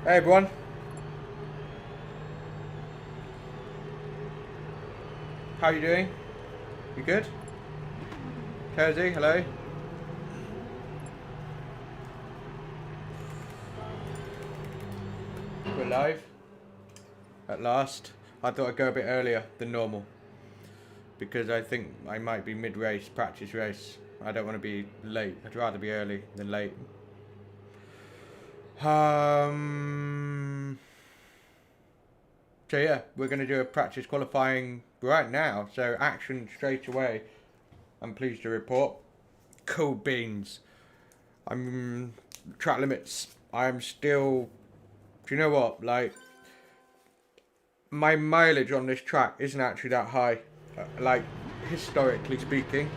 Hey everyone. How you doing? You good? Cozy, hello. We're live. At last. I thought I'd go a bit earlier than normal. Because I think I might be mid-race, practice race. I don't want to be late. I'd rather be early than late. So yeah, we're going to do a practice qualifying right now. So action straight away. I'm pleased to report. Cool beans. I'm track limits. I'm still. Do you know what? Like, my mileage on this track isn't actually that high. Like, historically speaking.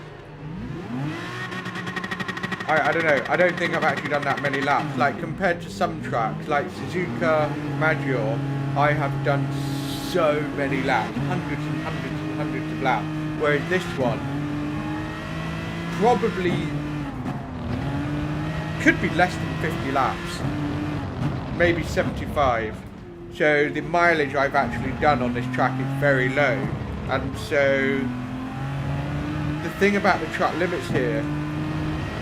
I don't know. I don't think I've actually done that many laps. Like, compared to some tracks, like Suzuka, Maggior, I have done so many laps. Hundreds and hundreds and hundreds of laps. Whereas this one, probably, could be less than 50 laps. Maybe 75. So the mileage I've actually done on this track is very low. And so, the thing about the track limits here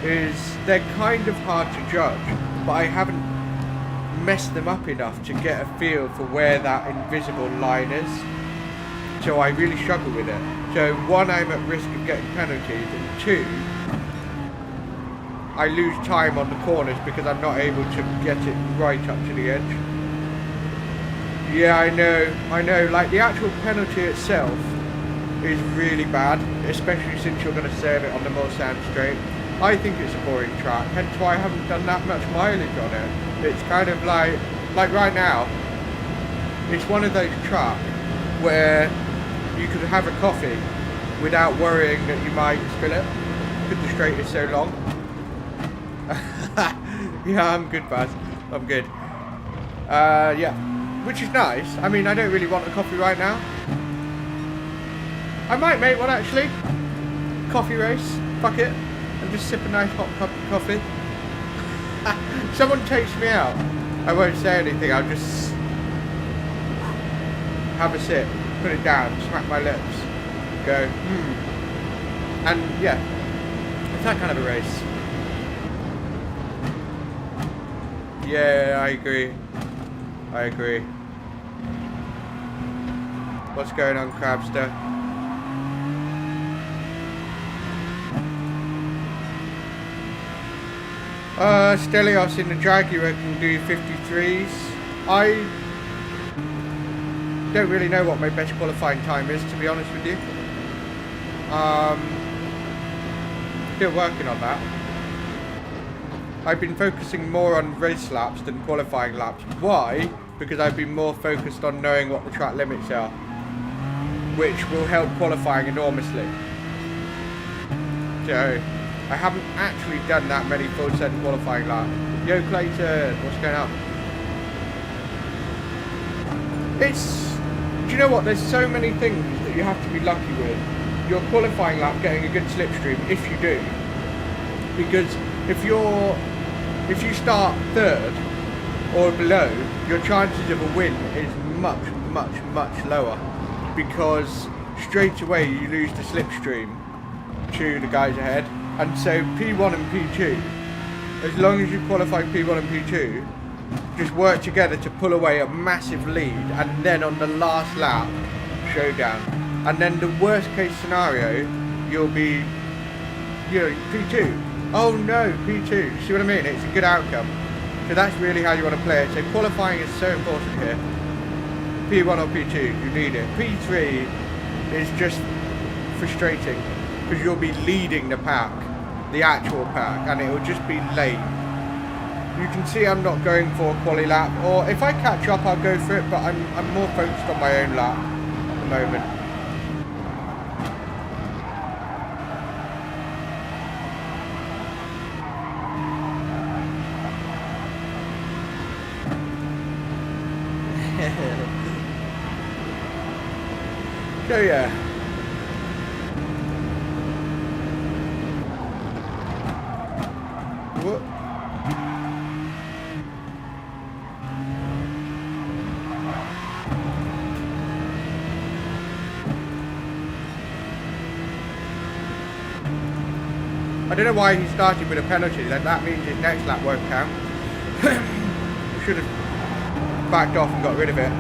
is they're kind of hard to judge, but I haven't messed them up enough to get a feel for where that invisible line is. So I really struggle with it. So one, I'm at risk of getting penalties, and two, I lose time on the corners because I'm not able to get it right up to the edge. Yeah, I know, like the actual penalty itself is really bad, especially since you're going to serve it on the Mulsanne straight. I think it's a boring track, hence why I haven't done that much mileage on it. It's kind of like right now, it's one of those tracks where you could have a coffee without worrying that you might spill it, because the straight is so long. Yeah, I'm good, Baz. I'm good. Yeah, which is nice. I mean, I don't really want a coffee right now. I might make one actually. Coffee race, fuck it. And just sip a nice hot cup of coffee. Someone takes me out, I won't say anything, I'll just have a sip, put it down, smack my lips, go, and yeah, it's that kind of a race. Yeah, I agree. What's going on, Crabster? Stelios in the Jaguar can do 53s. I don't really know what my best qualifying time is, to be honest with you. Still working on that. I've been focusing more on race laps than qualifying laps. Why? Because I've been more focused on knowing what the track limits are, which will help qualifying enormously. So I haven't actually done that many full set qualifying laps. Yo Clayton, what's going on? Do you know what, there's so many things that you have to be lucky with. Your qualifying lap getting a good slipstream, if you do. Because if you start third or below, your chances of a win is much, much, much lower. Because straight away you lose the slipstream to the guys ahead. And so P1 and P2, as long as you qualify P1 and P2, just work together to pull away a massive lead, and then on the last lap, showdown. And then the worst case scenario, you'll be, you know, P2. Oh no, P2, see what I mean? It's a good outcome. So that's really how you want to play it. So qualifying is so important here. P1 or P2, you need it. P3 is just frustrating, because you'll be leading the pack. The actual pack, and it will just be late. You can see I'm not going for a quali lap, or if I catch up I'll go for it, but I'm more focused on my own lap at the moment. So yeah. What? I don't know why he started with a penalty, then that means his next lap won't count. Should have backed off and got rid of it.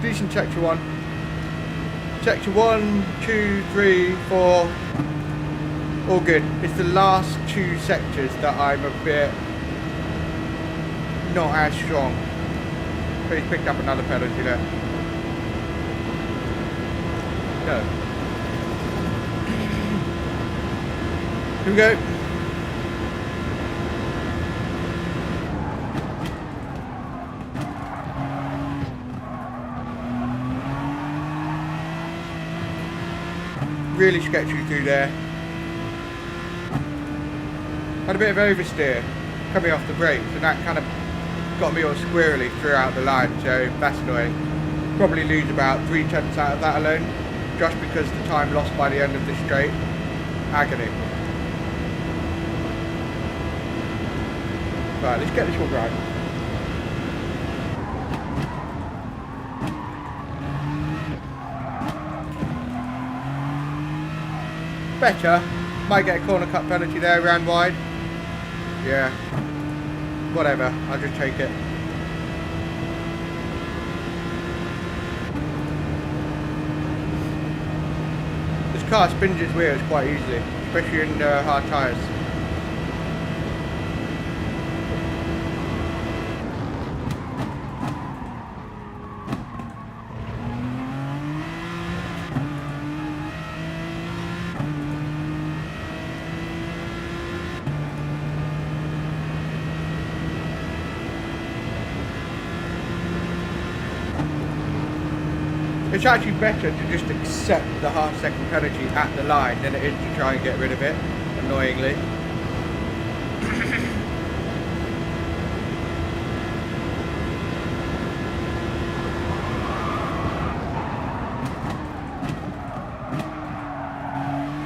Decent sector 1. Sector 1, 2, 3, 4. All good. It's the last 2 sectors that I'm a bit not as strong. But he's picked up another penalty there. No. Here we go. Really sketchy through there. Had a bit of oversteer coming off the brakes, and that kind of got me all squirrely throughout the line, so that's annoying. Probably lose about 3/10 out of that alone, just because the time lost by the end of the straight. Agony. Right, let's get this one right. Better. Might get a corner cut penalty there, ran wide. Yeah. Whatever, I'll just take it. This car spins its wheels quite easily, especially in hard tyres. It's actually better to just accept the half-second penalty at the line than it is to try and get rid of it, annoyingly.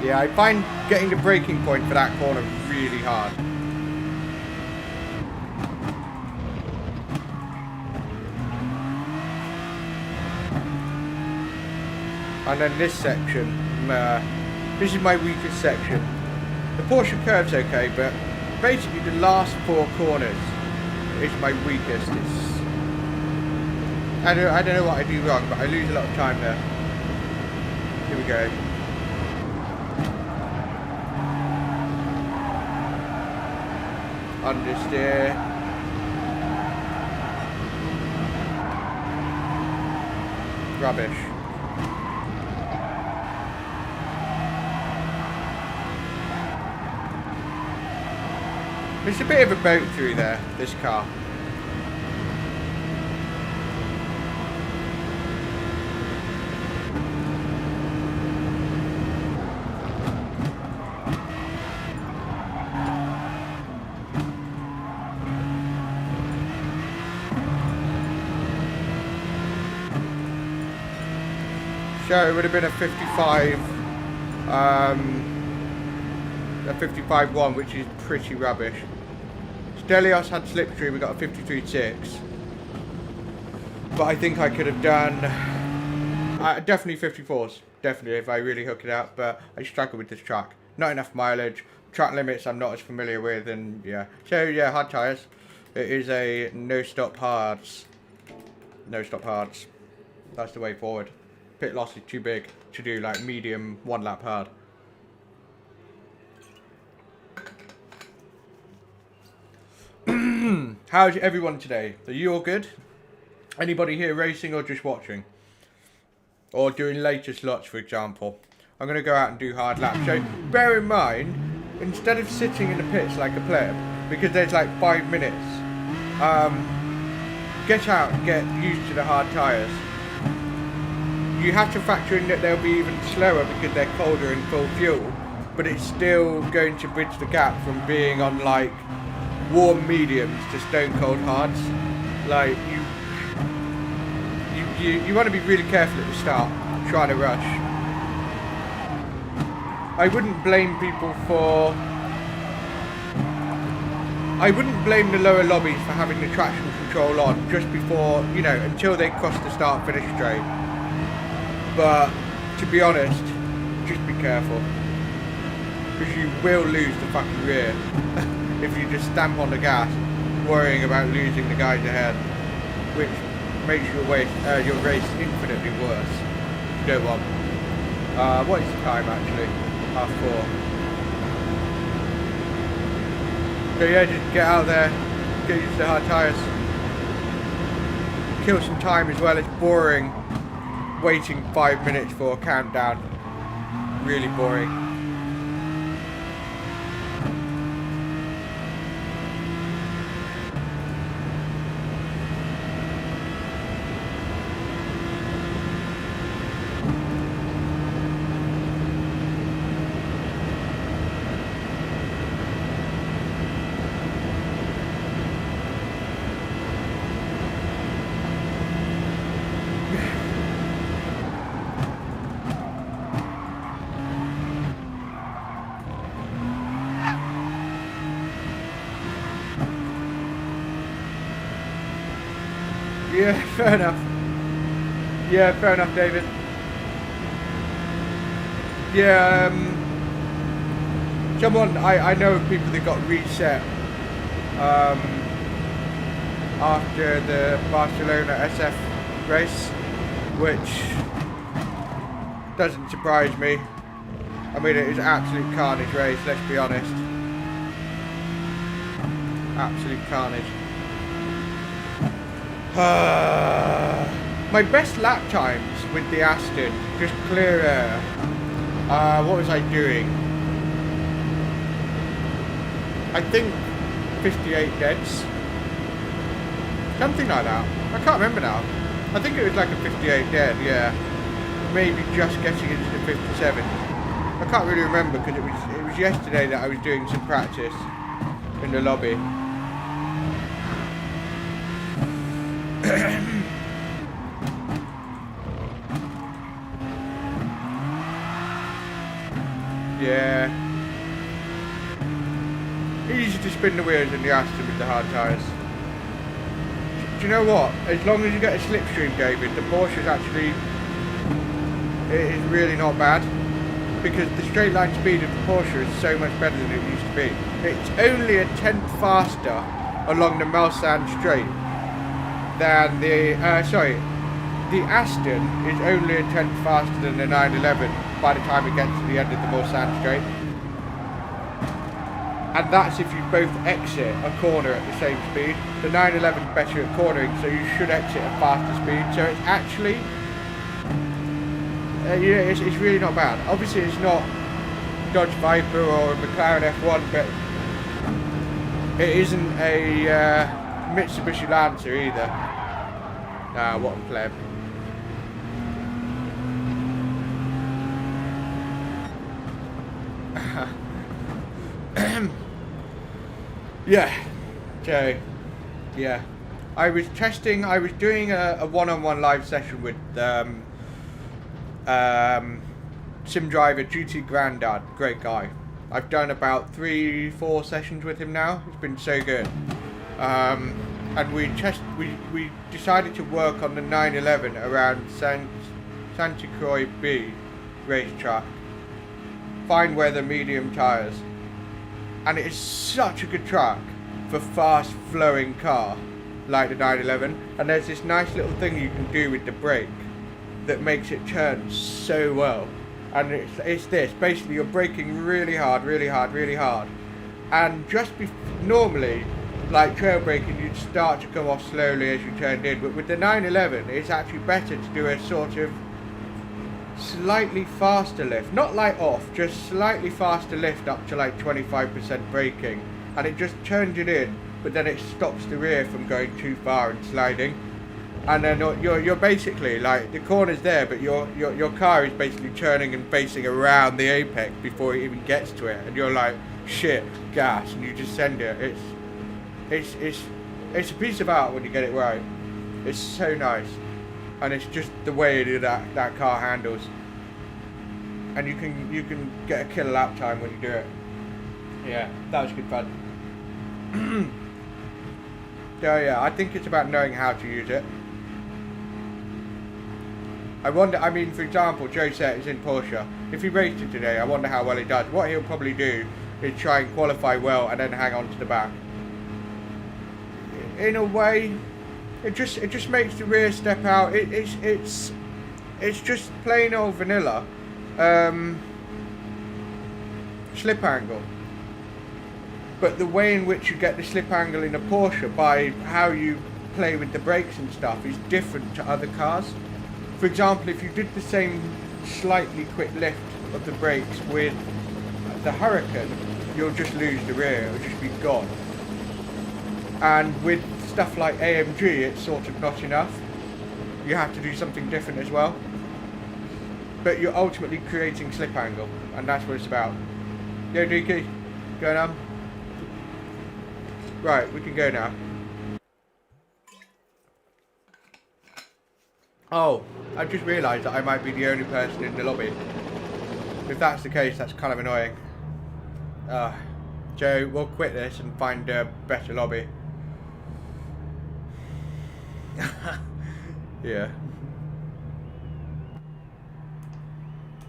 Yeah, I find getting the braking point for that corner really hard. And then this section, this is my weakest section. The Porsche curve's okay, but basically the last 4 corners is my weakest. I don't know what I do wrong, but I lose a lot of time there. Here we go. Understeer. Rubbish. It's a bit of a boat through there, this car. So it would have been a 55, a 55.1, which is pretty rubbish. Stelios had slipstream, we got a 53.6. But I think I could have done definitely 54s, definitely, if I really hook it up, but I struggle with this track. Not enough mileage, track limits I'm not as familiar with, and yeah. So yeah, hard tyres. It is a no stop hards. No stop hards. That's the way forward. Pit loss is too big to do like medium 1 lap hard. How's everyone today? Are you all good? Anybody here racing or just watching? Or doing later slots, for example? I'm going to go out and do hard laps. So bear in mind, instead of sitting in the pits like a pleb, because there's like 5 minutes, get out and get used to the hard tyres. You have to factor in that they'll be even slower because they're colder and full fuel, but it's still going to bridge the gap from being on like warm mediums to stone cold hards. Like you want to be really careful at the start, trying to rush. I wouldn't blame people for. I wouldn't blame the lower lobbies for having the traction control on just before, you know, until they cross the start finish straight. But to be honest, just be careful, because you will lose the fucking rear if you just stamp on the gas, worrying about losing the guys ahead, which makes your race infinitely worse. You don't want. What is the time actually? Half 4. So yeah, just get out there, get used to the hard tyres. Kill some time as well. It's boring waiting 5 minutes for a countdown. Really boring. Yeah, fair enough. Yeah, fair enough, David. Yeah, someone, I know of people that got reset after the Barcelona SF race, which doesn't surprise me. I mean, it is absolute carnage race, let's be honest. Absolute carnage. My best lap times with the Aston, just clear air. What was I doing? I think 58 deads. Something like that. I can't remember now. I think it was like a 58 dead, yeah. Maybe just getting into the 57. I can't really remember because it was yesterday that I was doing some practice in the lobby. Yeah. Easy to spin the wheels in the Aston with the hard tyres. Do you know what? As long as you get a slipstream, David, the Porsche is actually... It is really not bad. Because the straight line speed of the Porsche is so much better than it used to be. It's only a tenth faster along the Mulsanne straight than the... the Aston is only a tenth faster than the 911 by the time it gets to the end of the Mulsanne straight. And that's if you both exit a corner at the same speed. The 911 is better at cornering, so you should exit at faster speed. So it's actually... yeah, it's really not bad. Obviously it's not Dodge Viper or a McLaren F1, but it isn't a Mitsubishi Lancer either. Ah, what a pleb. Yeah, so, yeah. I was doing a one-on-one live session with sim driver GT Grandad, great guy. I've done about 3-4 sessions with him now. It's been so good. And we decided to work on the 911 around Santa Croix B racetrack. Fine weather, medium tyres. And it is such a good track for fast flowing car like the 911. And there's this nice little thing you can do with the brake that makes it turn so well. And it's this, basically you're braking really hard, really hard, really hard. And just normally, like trail braking, you'd start to come off slowly as you turned in. But with the 911, it's actually better to do a sort of slightly faster lift. Not like off, just slightly faster lift up to like 25% braking. And it just turns it in, but then it stops the rear from going too far and sliding. And then you're basically like, the corner's there, but your car is basically turning and facing around the apex before it even gets to it. And you're like, shit, gas, and you just send it. it's a piece of art when you get it right. It's so nice, and it's just the way that car handles, and you can get a killer lap time when you do it. Yeah, that was good fun. So yeah, I think it's about knowing how to use it. I wonder, I mean, for example, Joe Set is in Porsche. If he raced it today, I wonder how well he does. What he'll probably do is try and qualify well and then hang on to the back. In a way, it just makes the rear step out. It's just plain old vanilla slip angle. But the way in which you get the slip angle in a Porsche by how you play with the brakes and stuff is different to other cars. For example, if you did the same slightly quick lift of the brakes with the Hurricane, you'll just lose the rear, it'll just be gone. And with stuff like AMG, it's sort of not enough. You have to do something different as well. But you're ultimately creating slip angle, and that's what it's about. Yo, Dookie, going on? Right, we can go now. Oh, I just realised that I might be the only person in the lobby. If that's the case, that's kind of annoying. Joe, we'll quit this and find a better lobby. Yeah.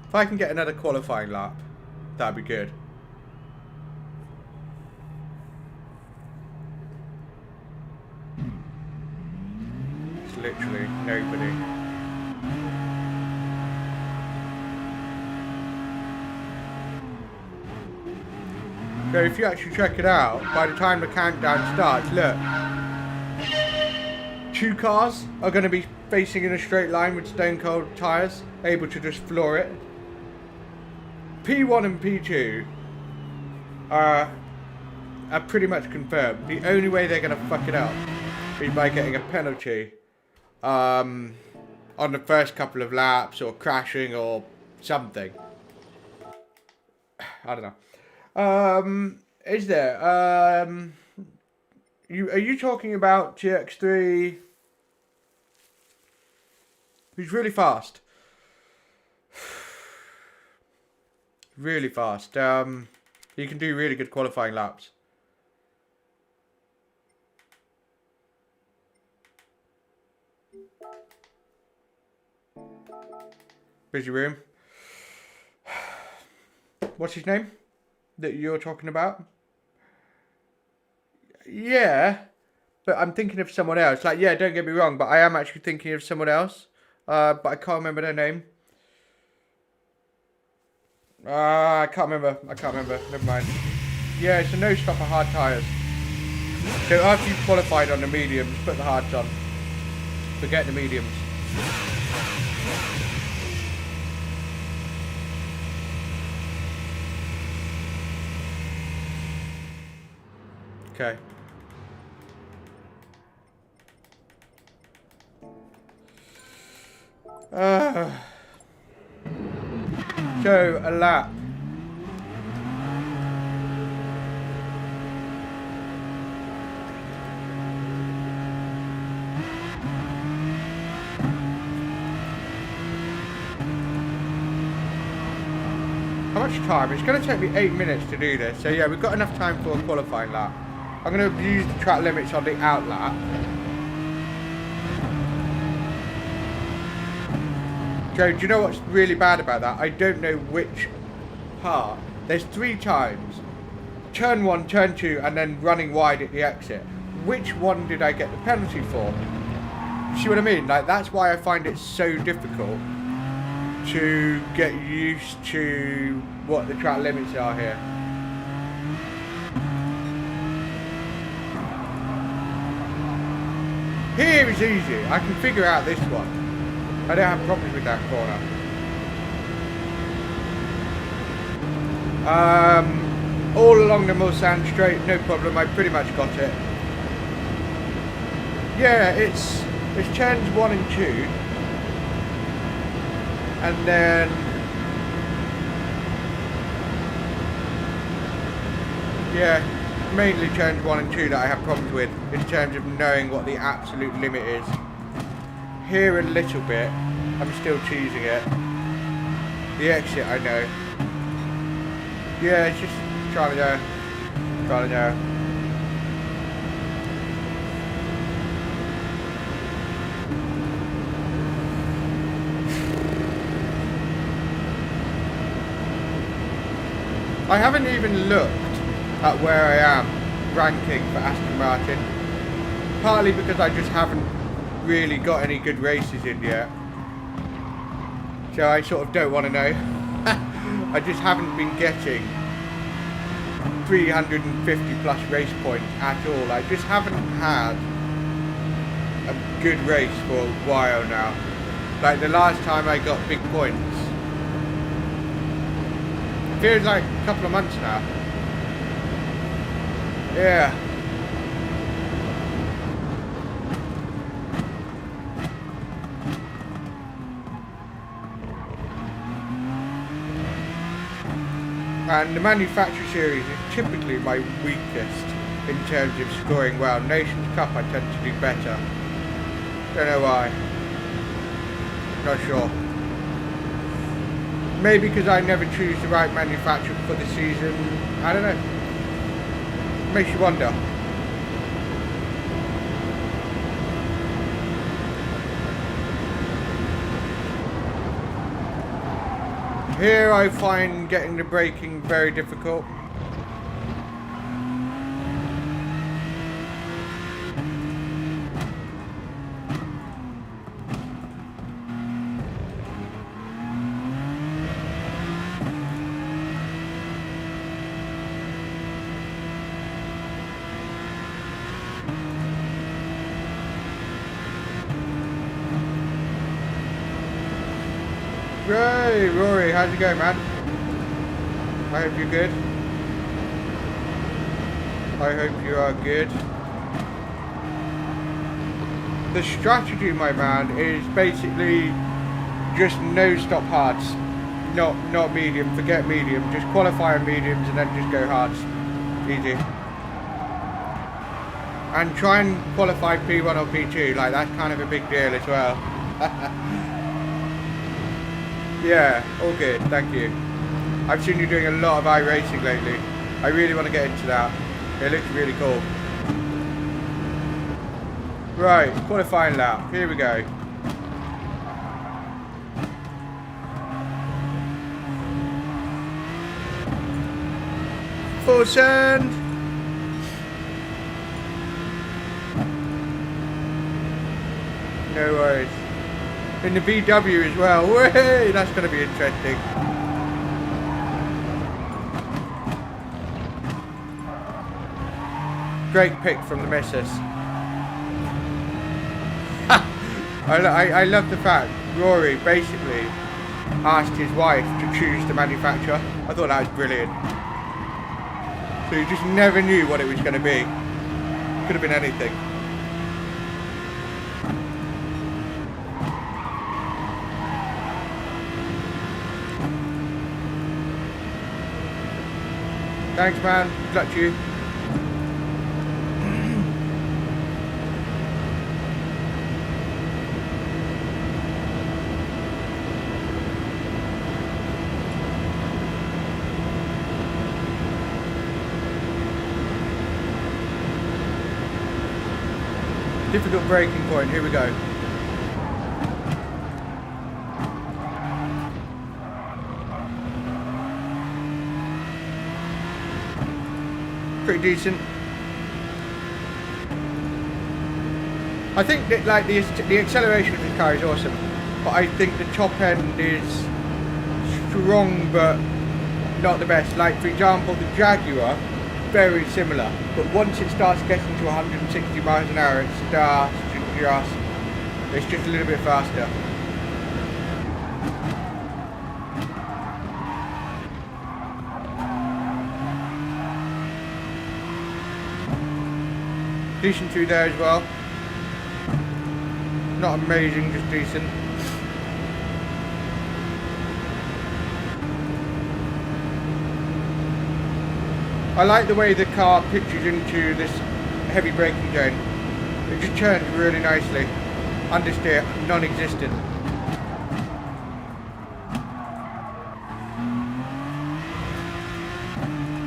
If I can get another qualifying lap, that'd be good. It's literally nobody. So if you actually check it out, by the time the countdown starts, look. 2 cars are going to be facing in a straight line with stone cold tyres, able to just floor it. P1 and P2 are pretty much confirmed. The only way they're going to fuck it up is by getting a penalty on the first couple of laps, or crashing, or something. I don't know. Is there? Are you talking about TX3? Who's really fast? Really fast. He can do really good qualifying laps. Busy room. What's his name that you're talking about? Yeah, but I'm thinking of someone else. Like, yeah, don't get me wrong, but I am actually thinking of someone else. But I can't remember their name. I can't remember. Never mind. Yeah, it's a no-stopper hard tyres. So after you've qualified on the mediums, put the hards on. Forget the mediums. Okay. So a lap. How much time? It's going to take me 8 minutes to do this. So yeah, we've got enough time for a qualifying lap. I'm going to use the track limits on the out lap. Joe, do you know what's really bad about that? I don't know which part. There's 3 times. Turn 1, turn 2, and then running wide at the exit. Which one did I get the penalty for? See what I mean? Like, that's why I find it so difficult to get used to what the track limits are here. Here is easy. I can figure out this one. I don't have problems with that corner. All along the Mulsanne straight, no problem. I pretty much got it. Yeah, it's turns 1 and 2, and then mainly turns 1 and 2 that I have problems with in terms of knowing what the absolute limit is. Here a little bit, I'm still choosing it. The exit I know. Yeah, it's just trying to know. Trying to know. I haven't even looked at where I am ranking for Aston Martin, partly because I just haven't really got any good races in yet, so I sort of don't want to know. I just haven't been getting 350 plus race points at all. I just haven't had a good race for a while now. Like the last time I got big points, feels like a couple of months now. Yeah. And the manufacturer series is typically my weakest in terms of scoring well. Nations Cup I tend to do better. Don't know why. Not sure. Maybe because I never choose the right manufacturer for the season. I don't know. Makes you wonder. Here I find getting the braking very difficult. Hey Rory, how's it going, man? I hope you're good. I hope you are good. The strategy, my man, is basically just no stop hards. Not medium, forget medium. Just qualify on mediums and then just go hards. Easy. And try and qualify P1 or P2, like that's kind of a big deal as well. Yeah, all good, thank you. I've seen you doing a lot of iRacing lately. I really want to get into that. It looks really cool. Right, qualifying lap, here we go. Full send. No worries. In the VW as well. Way, that's going to be interesting. Great pick from the missus. I love the fact Rory basically asked his wife to choose the manufacturer. I thought that was brilliant. So you just never knew what it was going to be. Could have been anything. Thanks, man. Good luck to you. Difficult braking point. Here we go. Pretty decent. I think that like the acceleration of this car is awesome, but I think the top end is strong but not the best. Like for example, the Jaguar, very similar, but once it starts getting to 160 miles an hour, it starts to just, it's just a little bit faster. Decent through there as well. Not amazing, just decent. I like the way the car pitches into this heavy braking zone. It just turns really nicely. Understeer, non-existent.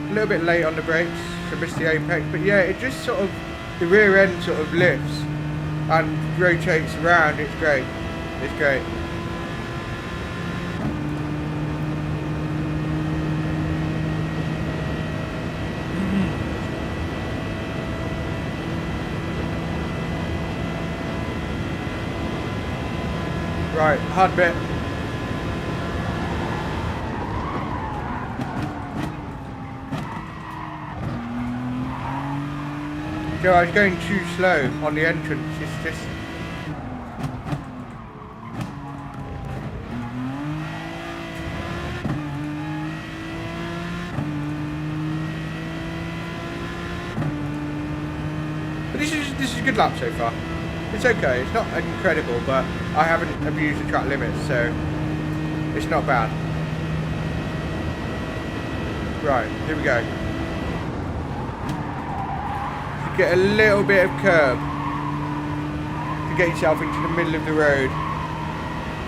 A little bit late on the brakes, so missed the apex, but yeah, it just sort of, the rear end sort of lifts and rotates around. It's great. It's great. Right, hard bit. So I was going too slow on the entrance. It's just... But this is a good lap so far. It's okay, it's not incredible, but I haven't abused the track limits, so it's not bad. Right, here we go. Get a little bit of curb to get yourself into the middle of the road.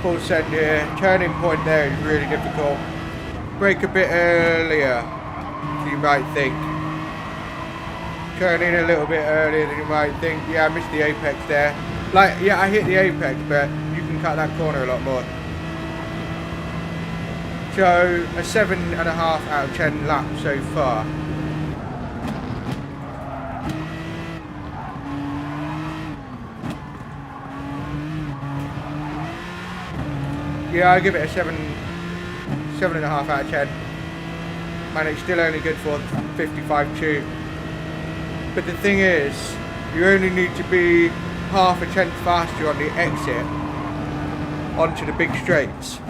Full send here, turning point there is really difficult. Brake a bit earlier than you might think. Turn in a little bit earlier than you might think. Yeah, I missed the apex there. Like, yeah, I hit the apex, but you can cut that corner a lot more. So, a 7.5 out of 10 lap so far. Yeah, I give it a 7.5 out of 10. Man, it's still only good for 55.2. But the thing is, you only need to be half a tenth faster on the exit onto the big straights,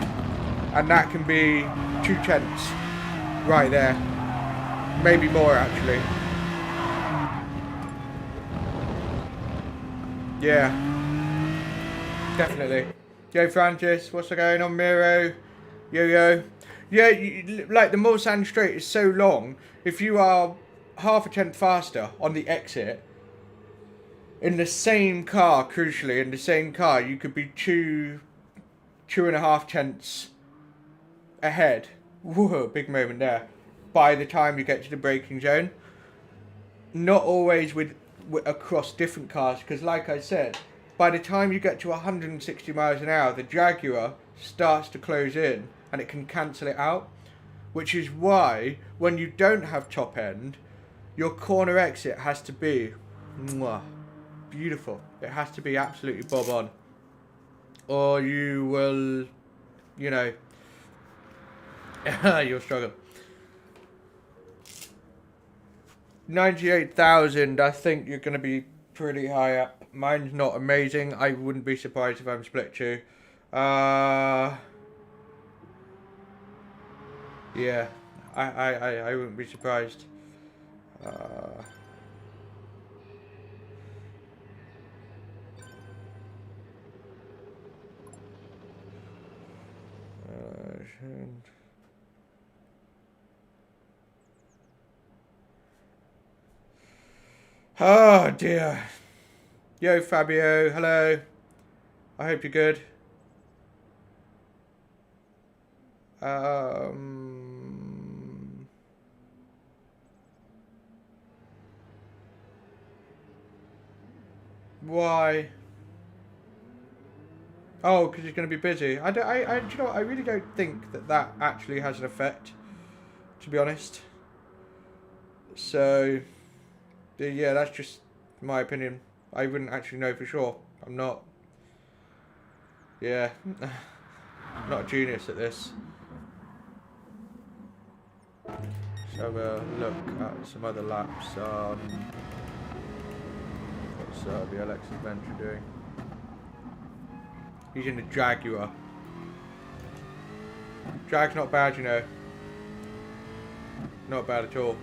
and that can be 2 tenths right there, maybe more actually. Yeah, definitely. Yo Francis, what's going on? Miro, yo. Yeah, like the Mulsanne straight is so long. If you are half a tenth faster on the exit in the same car, crucially in the same car, you could be 2.5 tenths ahead. Whoa, big moment there. By the time you get to the braking zone, not always with across different cars, because like I said, by the time you get to 160 miles an hour, the Jaguar starts to close in and it can cancel it out, which is why when you don't have top end, your corner exit has to be beautiful. It has to be absolutely bob on, or you will, you know, you'll struggle. 98,000, I think you're going to be pretty high up. Mine's not amazing. I wouldn't be surprised if I'm split 2. Yeah, I wouldn't be surprised. Oh dear. Yo Fabio, hello. I hope you're good. Why? Oh, because he's going to be busy. Do you know what? I really don't think that actually has an effect, to be honest. So, yeah, that's just my opinion. I wouldn't actually know for sure. I'm not. Yeah, I'm not a genius at this. Let's have a look at some other laps. What's the Alexis Venture doing? He's in the Jaguar. Jag's not bad, you know. Not bad at all.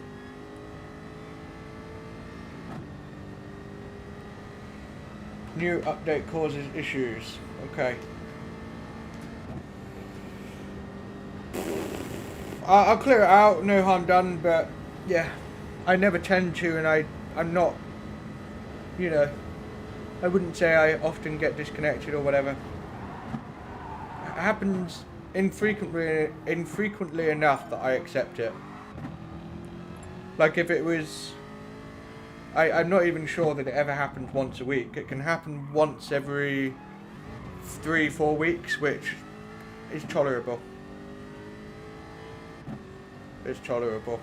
New update causes issues. Okay. I'll clear it out, no harm done, but yeah, I never tend to, and I'm not, you know, I wouldn't say I often get disconnected or whatever. It happens infrequently enough that I accept it. Like if it was, I'm not even sure that it ever happens once a week. It can happen once every 3-4 weeks, which is tolerable. It's tolerable.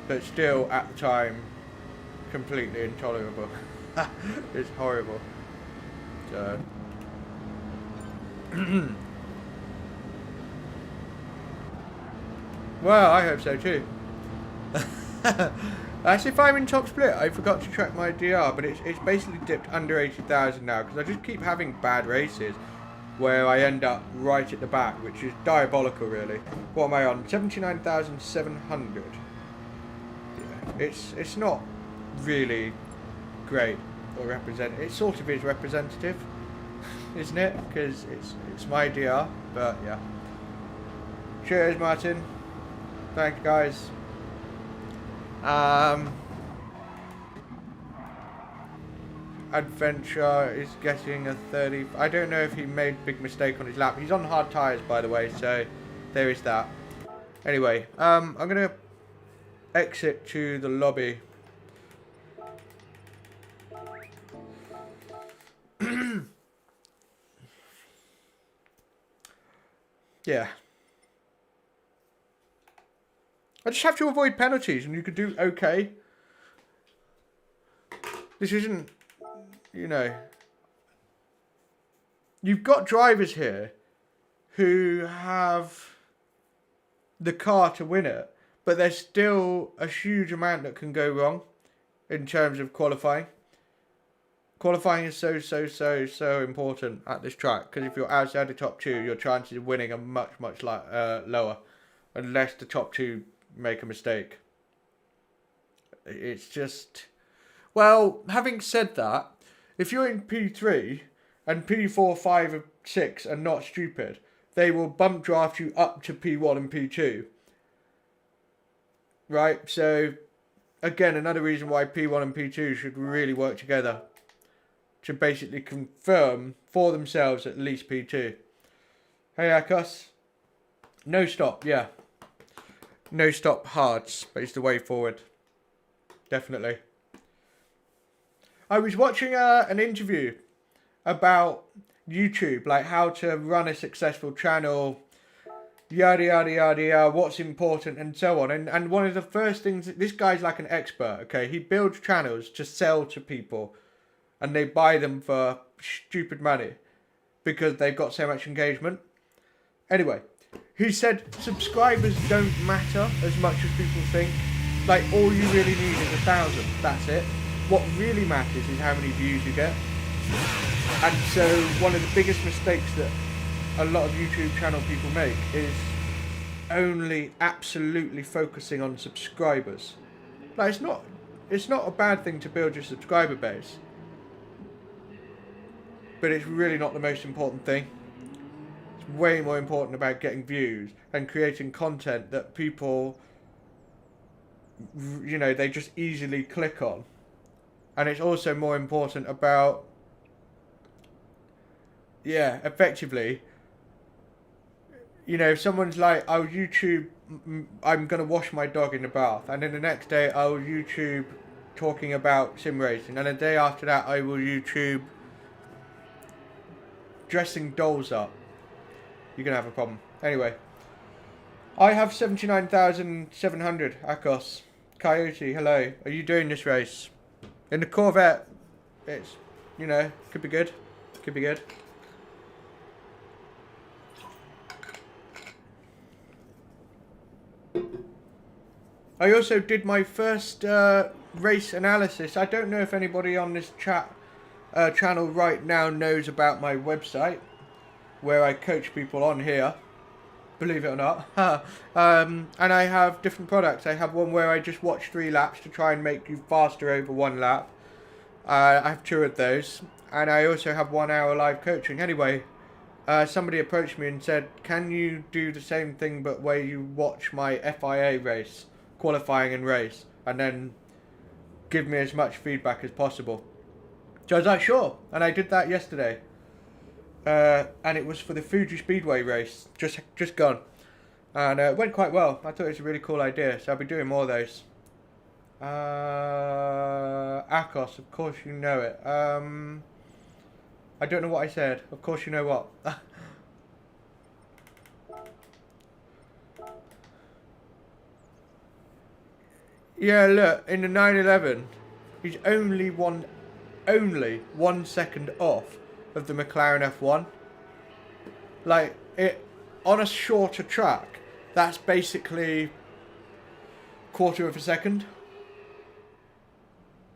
But still, at the time, completely intolerable. It's horrible. So... well, I hope so too. As if I'm in top split, I forgot to track my DR, but it's basically dipped under 80,000 now, because I just keep having bad races where I end up right at the back, which is diabolical really. What am I on? 79,700. Yeah, it's not really great or represent. It sort of is representative, isn't it? Because it's my DR, but yeah. Cheers, Martin. Thanks, guys. Adventure is getting a 30. I don't know if he made a big mistake on his lap. He's on hard tyres, by the way, so there is that. Anyway, I'm gonna exit to the lobby. Yeah. I just have to avoid penalties, and you could do okay. This isn't, you know... You've got drivers here who have the car to win it, but there's still a huge amount that can go wrong in terms of qualifying. Qualifying is so important at this track, because if you're outside the top two, your chances of winning are much lower, unless the top two make a mistake. It's just... Well, having said that, if you're in P3 and P4, 5 and 6 are not stupid, they will bump draft you up to P1 and P2. Right? So, again, another reason why P1 and P2 should really work together to basically confirm for themselves at least P2. Hey, Akos. No stop, yeah. No stop hards, but it's the way forward. Definitely. I was watching an interview about YouTube, like how to run a successful channel, yada yada yada yada, what's important and so on. And one of the first things, this guy's like an expert, okay? He builds channels to sell to people, and they buy them for stupid money because they've got so much engagement. Anyway, he said subscribers don't matter as much as people think. Like, all you really need is 1,000. That's it. What really matters is how many views you get. And so one of the biggest mistakes that a lot of YouTube channel people make is only absolutely focusing on subscribers. Like, it's not a bad thing to build your subscriber base, but it's really not the most important thing. It's way more important about getting views and creating content that people, you know, they just easily click on. And it's also more important about, yeah, effectively, you know, if someone's like, oh, YouTube, I'm going to wash my dog in the bath, and then the next day I'll YouTube talking about sim racing, and the day after that I will YouTube dressing dolls up, you're going to have a problem. Anyway, I have 79,700, Akos. Coyote, hello. Are you doing this race? In the Corvette, it's, you know, could be good. Could be good. I also did my first race analysis. I don't know if anybody on this channel right now knows about my website, where I coach people on here, believe it or not. And I have different products. I have one where I just watch 3 laps to try and make you faster over 1 lap. I have 2 of those, and I also have 1 hour live coaching. Anyway, somebody approached me and said, can you do the same thing but where you watch my FIA race qualifying and race, and then give me as much feedback as possible. So I was like, sure, and I did that yesterday. And it was for the Fuji Speedway race, just gone. And it went quite well. I thought it was a really cool idea, so I'll be doing more of those. Akos, of course you know it. I don't know what I said. Of course you know what. Yeah, look, in the 911, he's only one second off of the McLaren F1. Like, it on a shorter track, that's basically quarter of a second.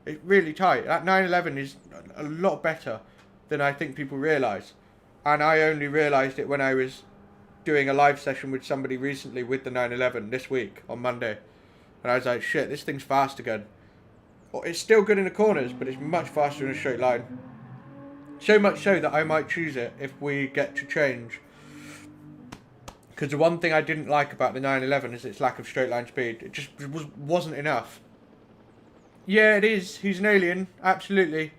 It's really tight. That 911 is a lot better than I think people realise. And I only realised it when I was doing a live session with somebody recently with the 911 this week on Monday. And I was like, shit, this thing's fast again. Well, it's still good in the corners, but it's much faster in a straight line. So much so that I might choose it if we get to change. Because the one thing I didn't like about the 911 is its lack of straight line speed. It just wasn't enough. Yeah, it is. He's an alien, absolutely.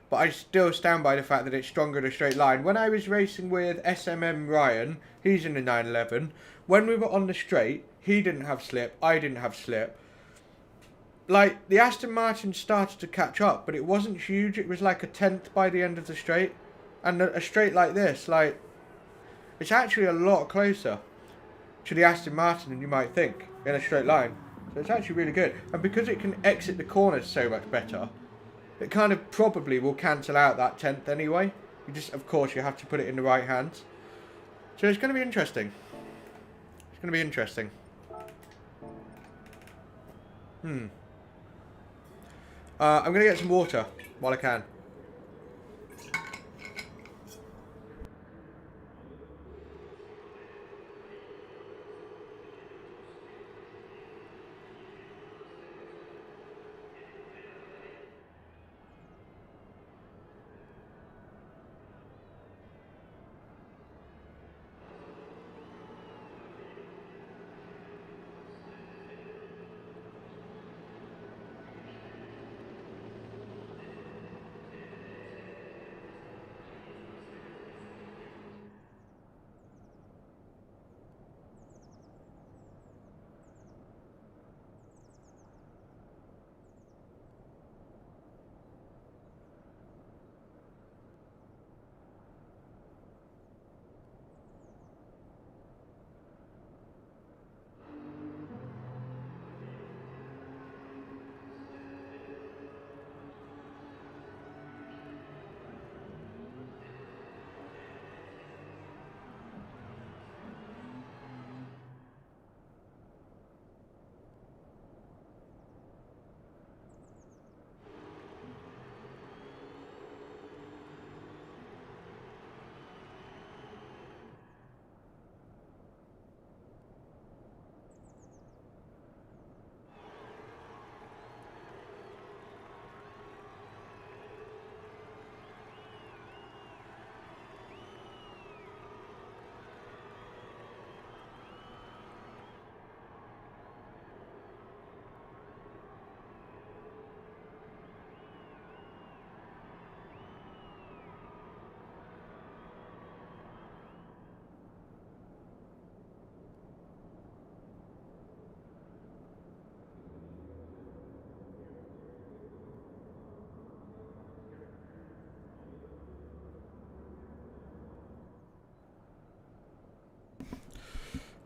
But I still stand by the fact that it's stronger in a straight line. When I was racing with SMM Ryan, he's in the 911. When we were on the straight, he didn't have slip, I didn't have slip. Like, the Aston Martin started to catch up, but it wasn't huge. It was like a tenth by the end of the straight. And a straight like this, like, it's actually a lot closer to the Aston Martin than you might think in a straight line. So it's actually really good. And because it can exit the corners so much better, it kind of probably will cancel out that tenth anyway. You just, of course, you have to put it in the right hands. So it's going to be interesting. It's going to be interesting. I'm going to get some water while I can.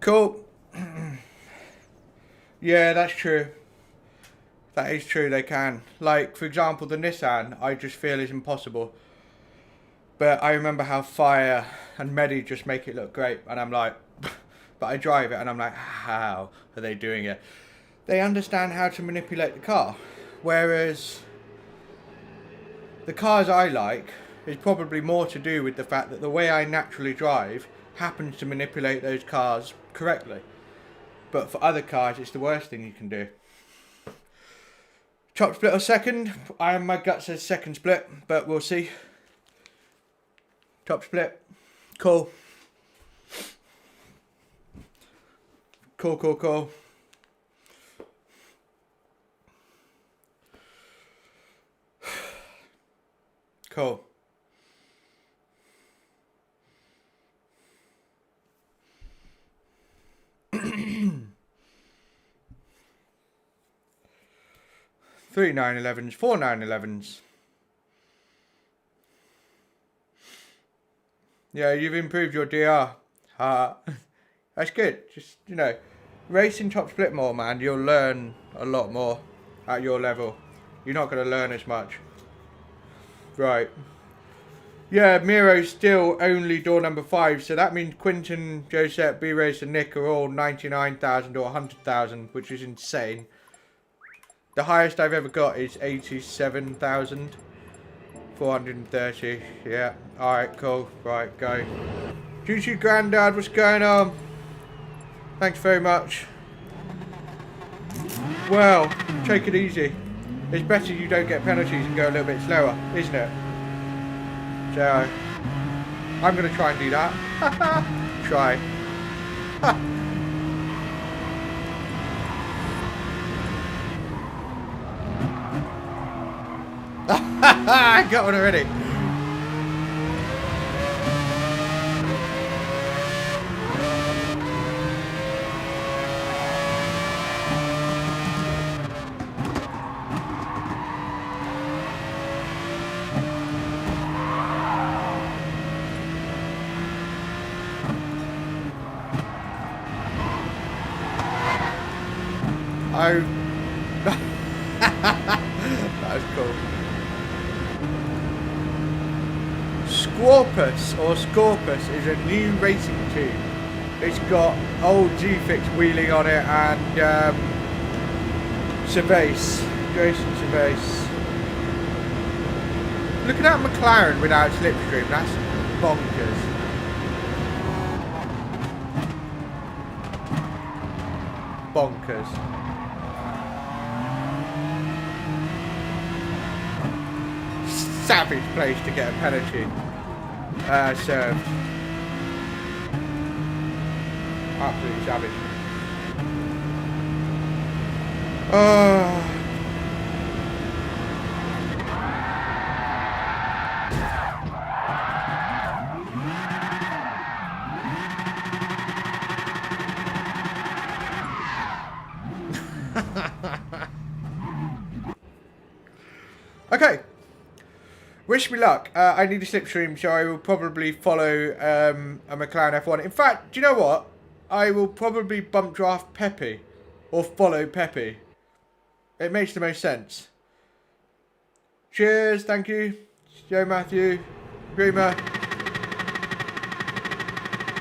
Cool. Yeah, that's true. That is true, they can. Like, for example, the Nissan, I just feel is impossible. But I remember how FIA and Medi just make it look great. And I'm like, but I drive it and I'm like, how are they doing it? They understand how to manipulate the car. Whereas the cars I like is probably more to do with the fact that the way I naturally drive happens to manipulate those cars correctly. But for other cars, it's the worst thing you can do. Top split or second? My gut says second split, but we'll see. Top split. Cool. Cool. Cool. Three 911s, four 911s. Yeah, you've improved your DR. That's good. Just, you know, racing top split more, man. You'll learn a lot more at your level. You're not going to learn as much. Right. Yeah, Miro's still only door number 5, so that means Quinton, Joseph, B-Race and Nick are all 99,000 or 100,000, which is insane. The highest I've ever got is 87,430. Yeah, alright, cool. Right, go. GG Grandad, what's going on? Thanks very much. Well, take it easy. It's better you don't get penalties and go a little bit slower, isn't it? So, I'm going to try and do that. Try. I got one already. That was cool. Scorpus or Scorpus is a new racing team. It's got old G-Fix wheeling on it and Cervase, Jason Cervase. Look at that McLaren without slipstream, that's bonkers. Bonkers. Savage place to get a penalty served. Absolutely savage. Oh. Okay. Wish me luck. I need a slipstream, so I will probably follow a McLaren F1. In fact, do you know what? I will probably bump draft Pepe or follow Pepe. It makes the most sense. Cheers, thank you. Joe Matthew, Groomer.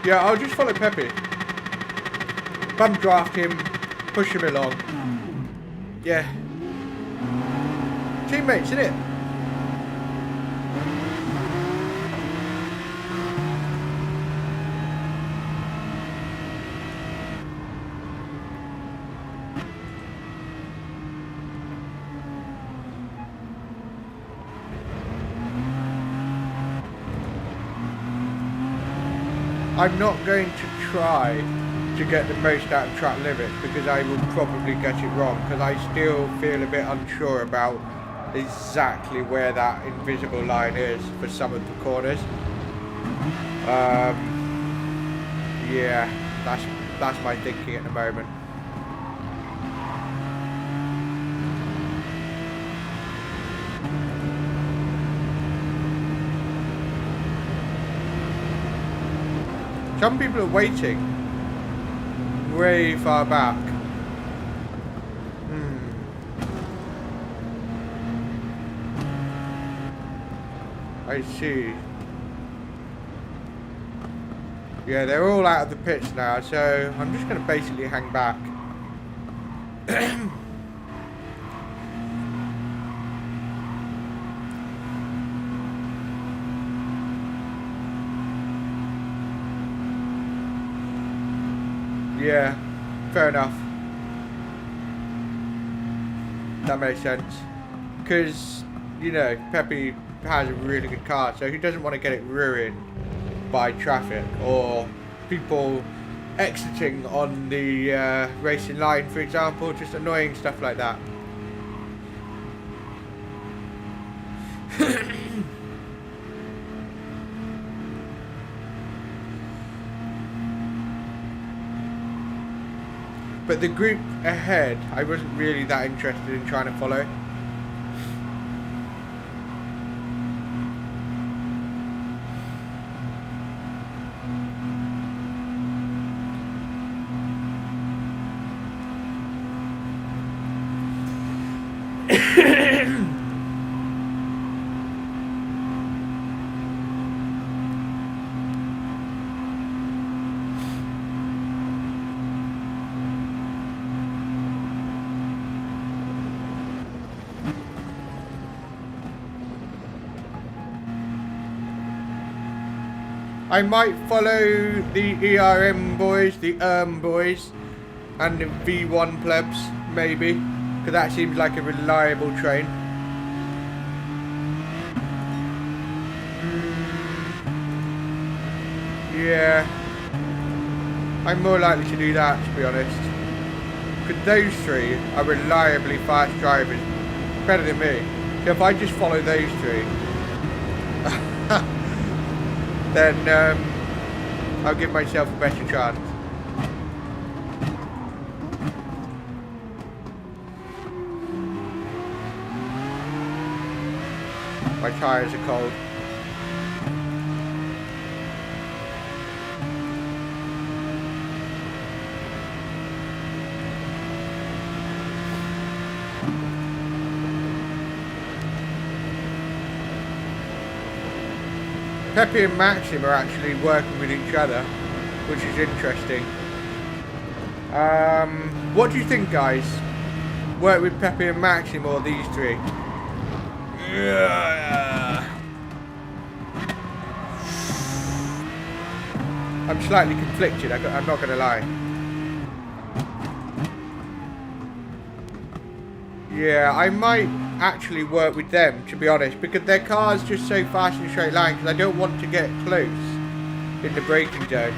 Yeah, I'll just follow Pepe. Bump draft him, push him along. Yeah. Teammates, innit? I'm not going to try to get the most out of track limits because I will probably get it wrong because I still feel a bit unsure about exactly where that invisible line is for some of the corners. Yeah, that's my thinking at the moment. Some people are waiting way far back. I see. Yeah, they're all out of the pits now, so I'm just going to basically hang back. Yeah, fair enough. That makes sense. Because, you know, Pepe has a really good car, so he doesn't want to get it ruined by traffic or people exiting on the racing line, for example. Just annoying stuff like that. But the group ahead, I wasn't really that interested in trying to follow. I might follow the ERM boys, the boys, and the V1 plebs, maybe, because that seems like a reliable train. Yeah, I'm more likely to do that, to be honest, because those three are reliably fast drivers, better than me. So if I just follow those three, then I'll give myself a better chance. My tyres are cold. Pepe and Maxim are actually working with each other, which is interesting. What do you think, guys? Work with Pepe and Maxim or these three? Yeah. I'm slightly conflicted, I'm not going to lie. Yeah, I might actually work with them, to be honest, because their car's just so fast in a straight line, because I don't want to get close in the braking zone.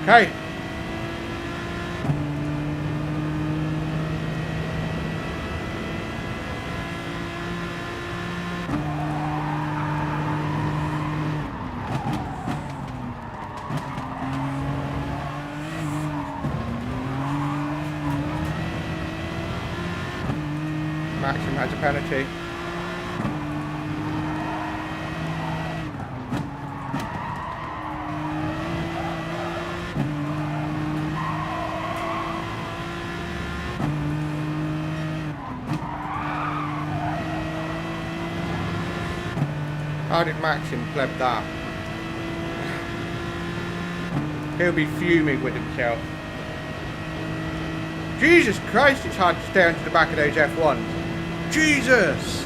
Okay. Maxim has a penalty. How did Maxim pleb that? He'll be fuming with himself. Jesus Christ, it's hard to stay onto the back of those F1s. Jesus!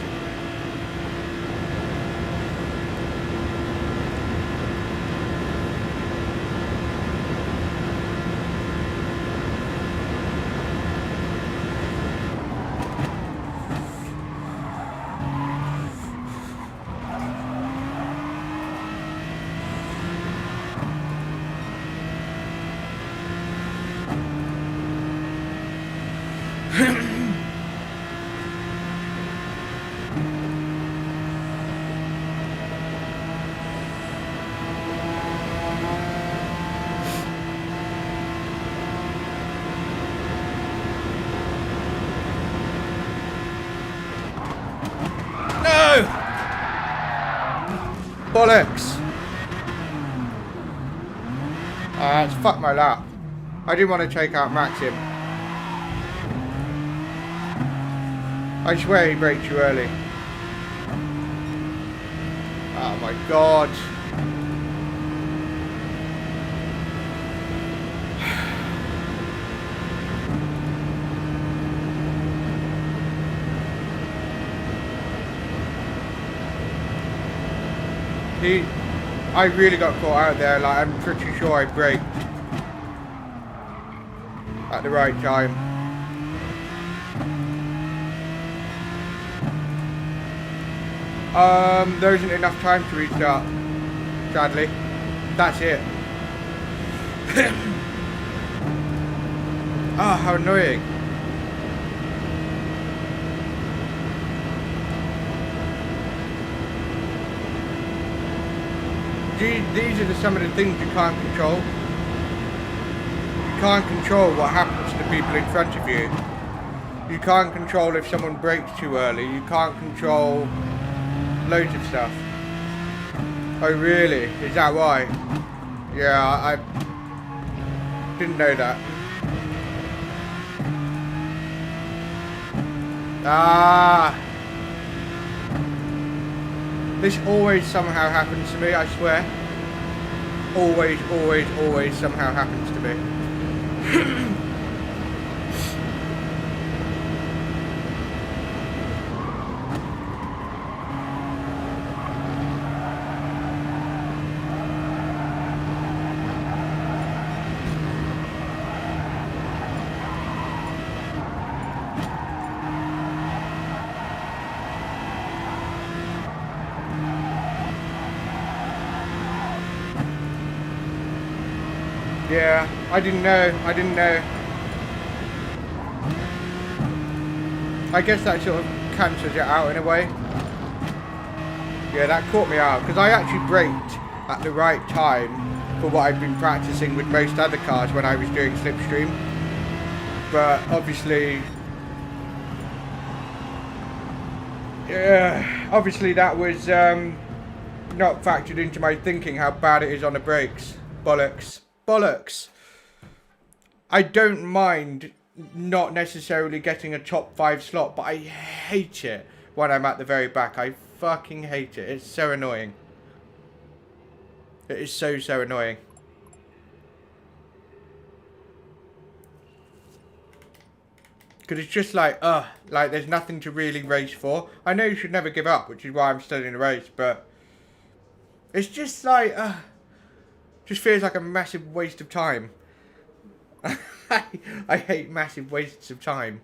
Bollocks! It's fucked my lap. I didn't want to take out Maxim. I swear he braked too early. Oh my god. I really got caught out there, like I'm pretty sure I braked at the right time. There isn't enough time to restart, sadly. That's it. Ah, how annoying. These are some of the things you can't control. You can't control what happens to the people in front of you. You can't control if someone brakes too early. You can't control loads of stuff. Oh really? Is that why? Yeah, I didn't know that. Ah! This always somehow happens to me, I swear. Always, always, always somehow happens to me. Yeah, I didn't know. I guess that sort of cancels it out in a way. Yeah, that caught me out, because I actually braked at the right time for what I've been practicing with most other cars when I was doing slipstream. But obviously... yeah, obviously that was not factored into my thinking how bad it is on the brakes. Bollocks. Bollocks. I don't mind not necessarily getting a top 5 slot, but I hate it when I'm at the very back. I fucking hate it. It's so annoying. It is so annoying. Because it's just like there's nothing to really race for. I know you should never give up, which is why I'm still in the race, but it's just like, just feels like a massive waste of time. I hate massive wastes of time.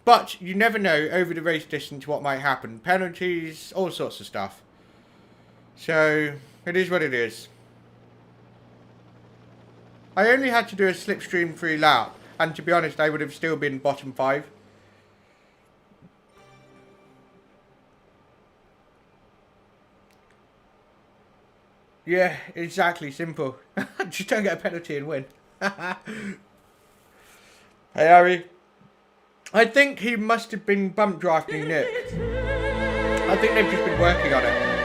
But you never know over the race distance what might happen. Penalties, all sorts of stuff. So, it is what it is. I only had to do a slipstream free lap. And to be honest, I would have still been bottom 5. Yeah, exactly, simple. Just don't get a penalty and win. Hey Harry. I think he must have been bump drafting Nick. I think they've just been working on it.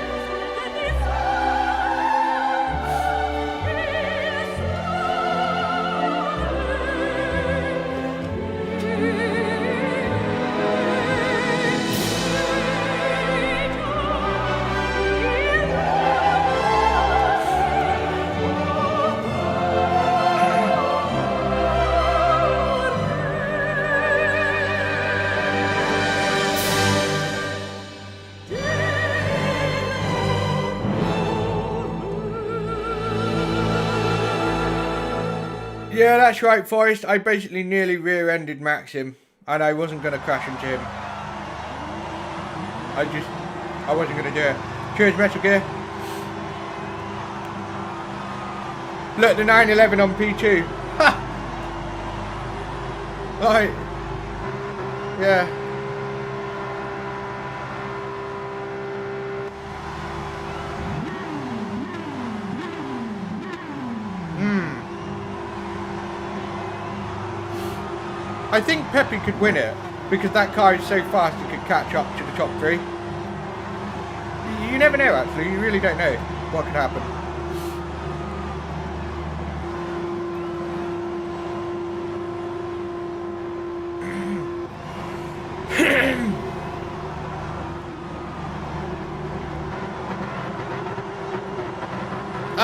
Yeah, that's right, Forrest. I basically nearly rear-ended Maxim, and I wasn't going to crash into him. I wasn't going to do it. Cheers, Metal Gear. Look, the 911 on P2. Ha! Right. Yeah. I think Pepe could win it, because that car is so fast it could catch up to the top 3. you never know, actually. You really don't know what could happen.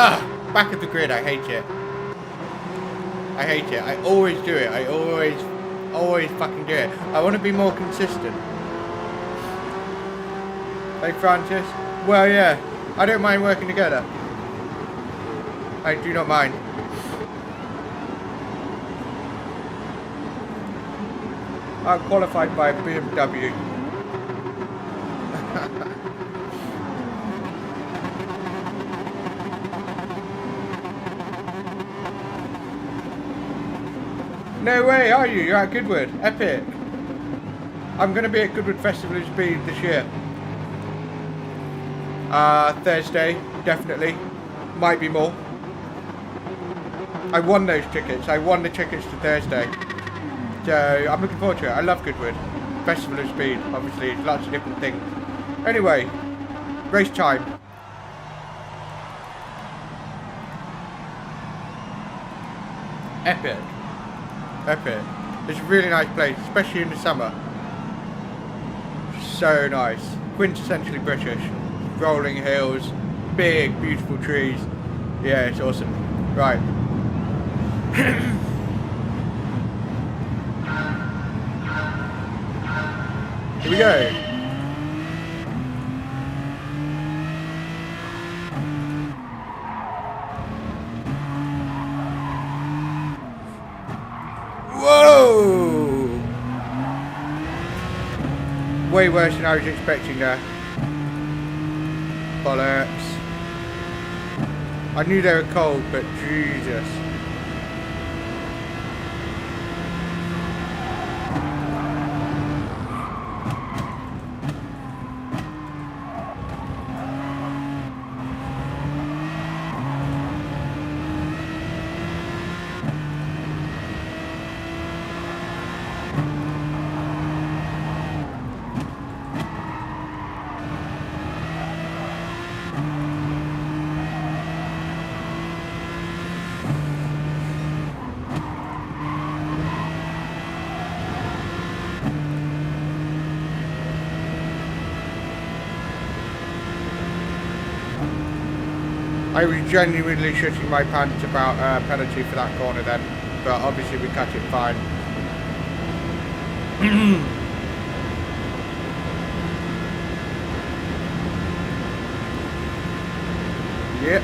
Ah, back of the grid. I hate it. I hate it. I always do it. I always fucking do it. I want to be more consistent. Hey, Francis. Well, yeah. I don't mind working together. I do not mind. I'm qualified by BMW. No way, are you? You're at Goodwood. Epic. I'm going to be at Goodwood Festival of Speed this year. Thursday, definitely. Might be more. I won those tickets. I won the tickets to Thursday. So, I'm looking forward to it. I love Goodwood. Festival of Speed, obviously. Lots of different things. Anyway, race time. Epic. Epic. It's a really nice place, especially in the summer. So nice. Quintessentially British. Rolling hills, big, beautiful trees. Yeah, it's awesome. Right. Here we go. Whoa! Way worse than I was expecting there. Bollocks. I knew they were cold, but Jesus. I was genuinely shitting my pants about penalty for that corner then, but obviously we cut it fine. Yep.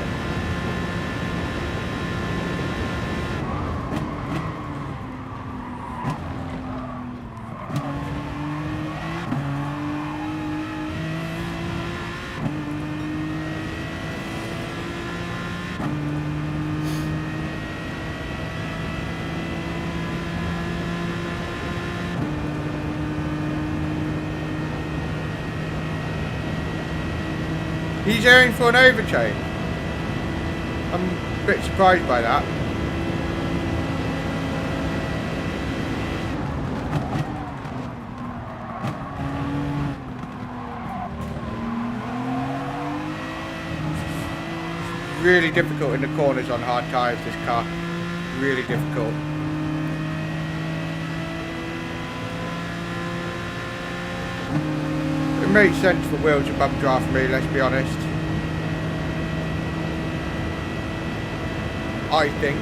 He's aiming for an overtake. I'm a bit surprised by that. Really difficult in the corners on hard tyres, this car. Really difficult. It makes sense for wheels to bump draft me, let's be honest. I think.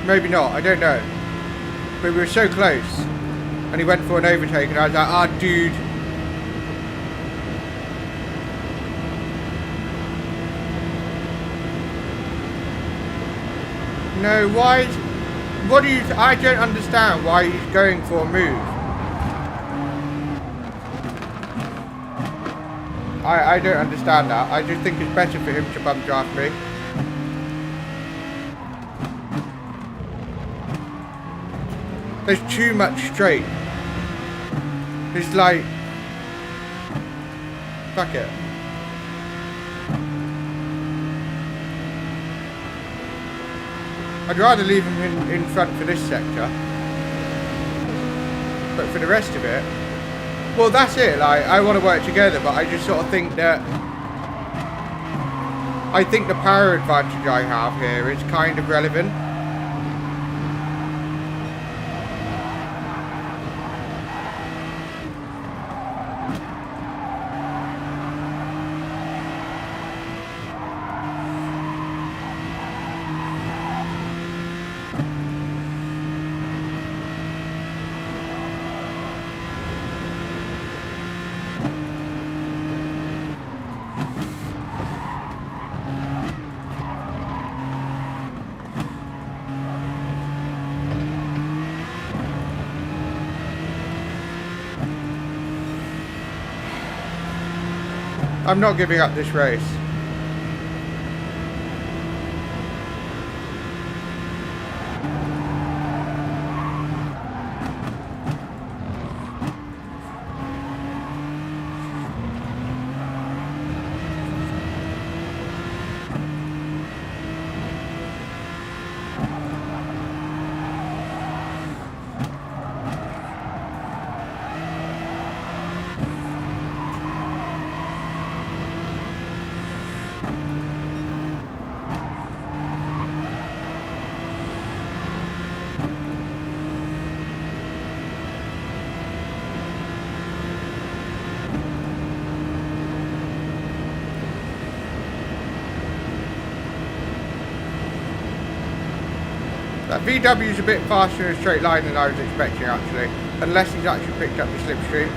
Maybe not, I don't know. But we were so close. And he went for an overtake and I was like, ah, dude. No, why? What do you? I don't understand why he's going for a move. I don't understand that. I just think it's better for him to bump draft me. There's too much straight. It's like Fuck it. I'd rather leave him in front for this sector. But for the rest of it, well, that's it. Like, I want to work together, but I just sort of think that I think the power advantage I have here is kind of relevant. I'm not giving up this race. That VW's a bit faster in a straight line than I was expecting, actually. Unless he's actually picked up the slipstream.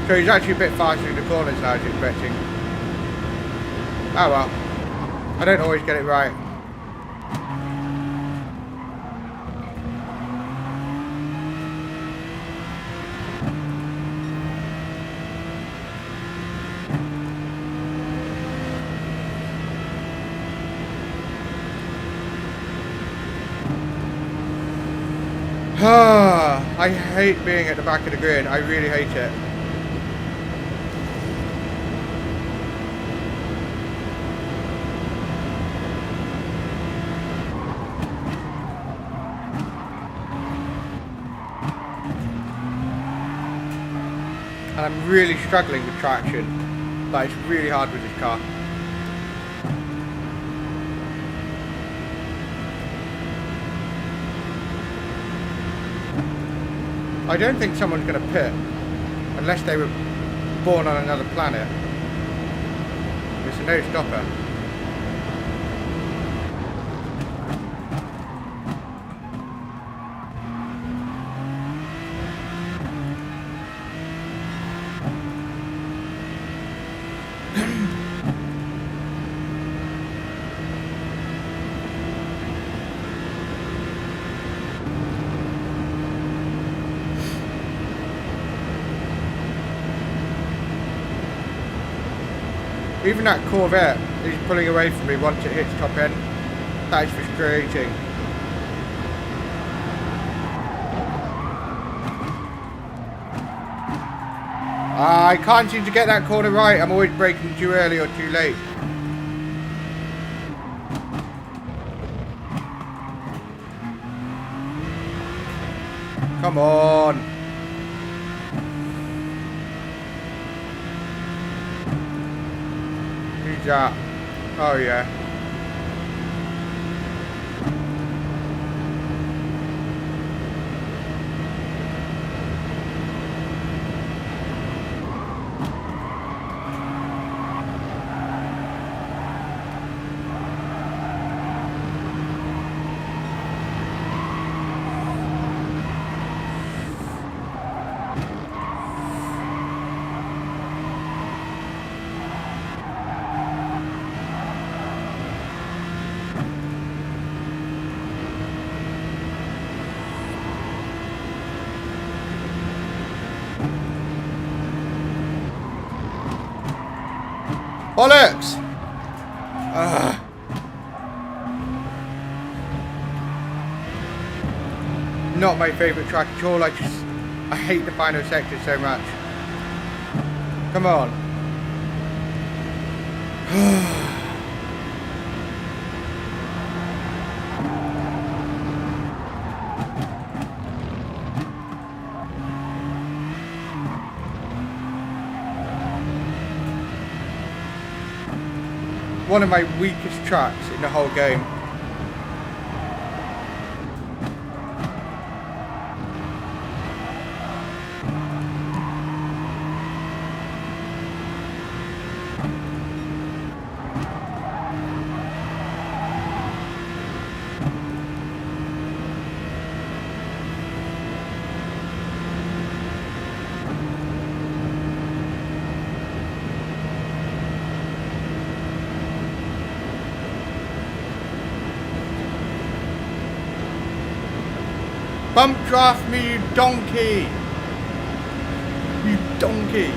So he's actually a bit faster in the corners than I was expecting. Oh well. I don't always get it right. I hate being at the back of the grid. I really hate it. And I'm really struggling with traction. But it's really hard with this car. I don't think someone's going to pit unless they were born on another planet. It's a no-stopper. Even that Corvette is pulling away from me once it hits top end. That is frustrating. I can't seem to get that corner right. I'm always braking too early or too late. Come on. Yeah. Oh yeah. Bollocks! Not my favourite track at all. I hate the final sector so much. Come on. One of my weakest tracks in the whole game. Bump draft me, you donkey! You donkey!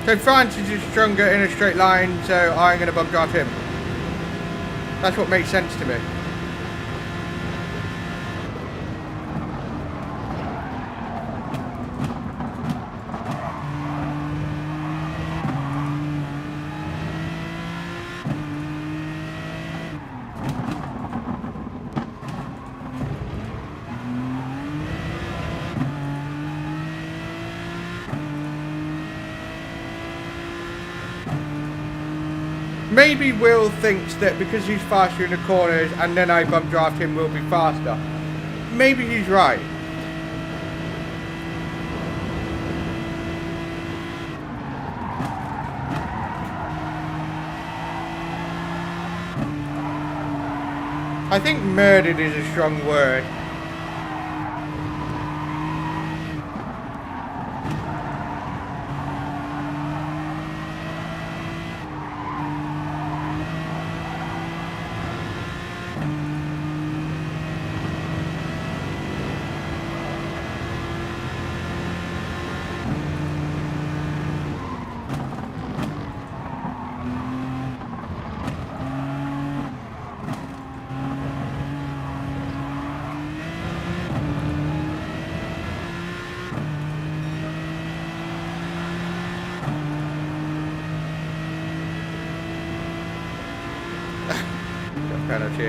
So Francis is stronger in a straight line, so I'm going to bump draft him. That's what makes sense to me. Maybe Will thinks that because he's faster in the corners and then I bump draft him, we'll be faster. Maybe he's right. I think murdered is a strong word. Penalty.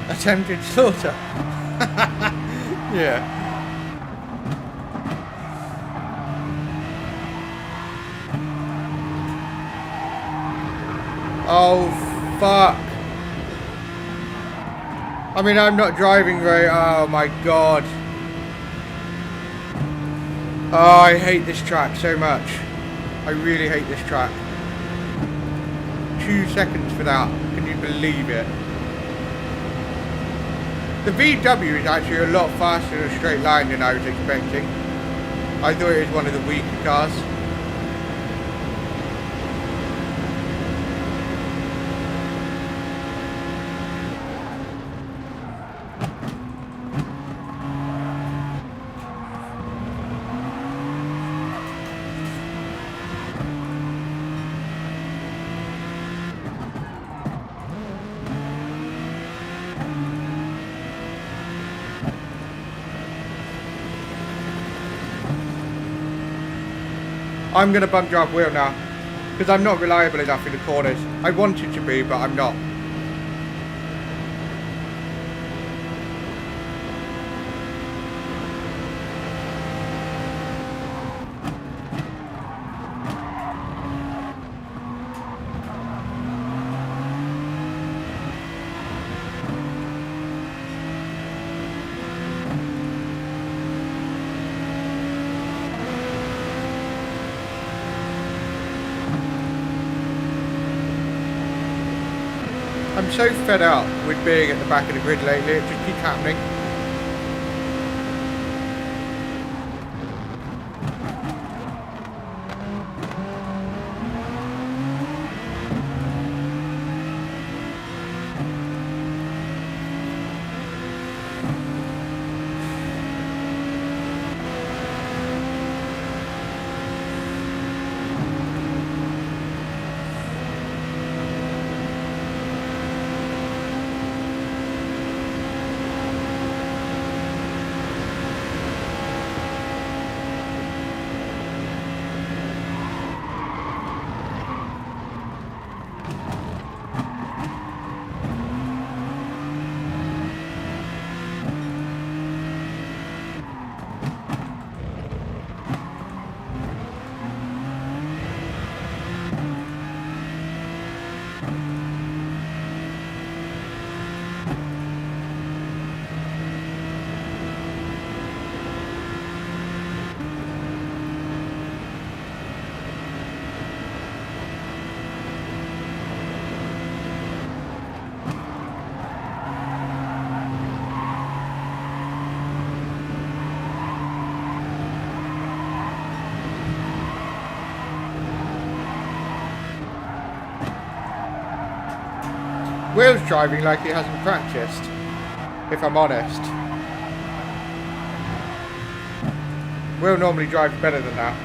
Attempted slaughter. Yeah. Oh fuck. I mean, I'm not driving very... Oh my god. Oh, I hate this track so much. I really hate this track. 2 seconds for that. Can you believe it? The VW is actually a lot faster in a straight line than I was expecting. I thought it was one of the weaker cars. I'm going to bump drive wheel now. Because I'm not reliable enough in the corners. I wanted to be, but I'm not. I'm so fed up with being at the back of the grid lately, it just keeps happening. Will's driving like he hasn't practiced, if I'm honest. Will normally drives better than that.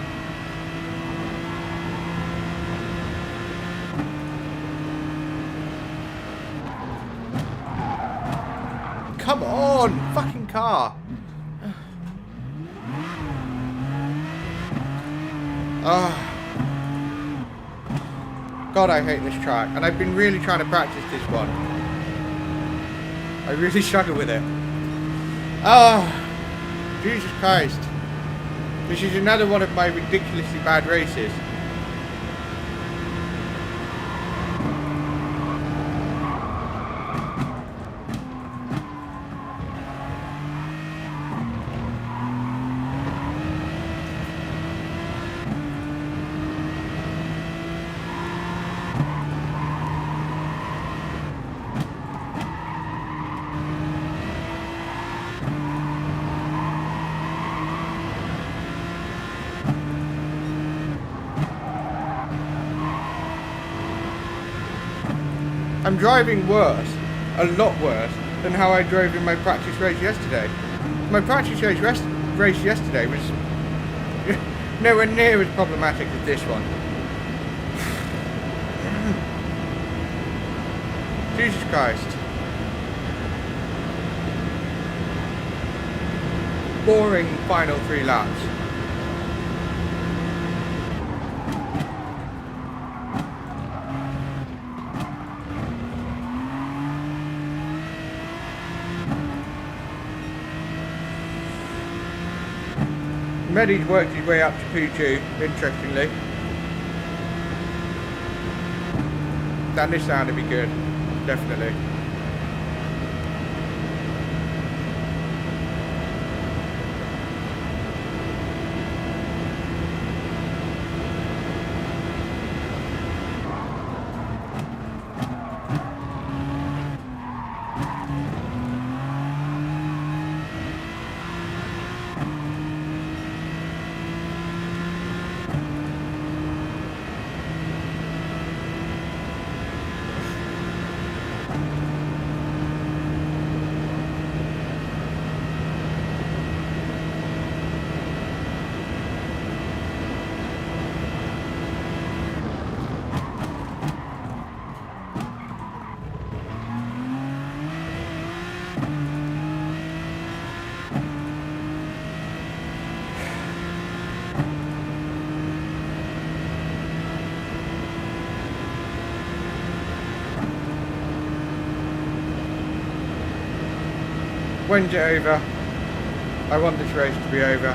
Come on, fucking car. God, I hate this track, and I've been really trying to practice this one. I really struggle with it. Jesus Christ. This is another one of my ridiculously bad races. I'm driving worse, a lot worse, than how I drove in my practice race yesterday. My practice race yesterday was nowhere near as problematic as this one. Jesus Christ. Boring final 3 laps. Medi's worked his way up to P2, interestingly. That this sound to be good, definitely. When's it over? I want this race to be over.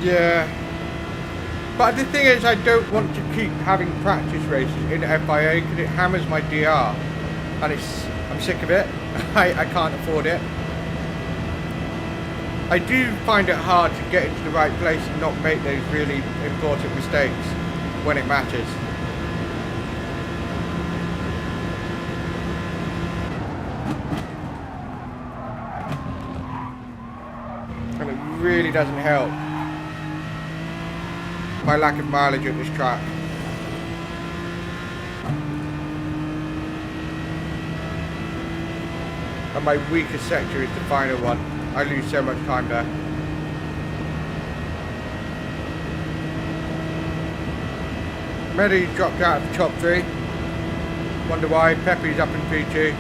Yeah. But the thing is, I don't want to keep having practice races in FIA because it hammers my DR. And I'm sick of it. I can't afford it. I do find it hard to get into the right place and not make those really important mistakes when it matters. And it really doesn't help my lack of mileage at this track. And my weakest sector is the final one. I lose so much time there. Medi's dropped out of the top 3. Wonder why. Pepe's up in P2.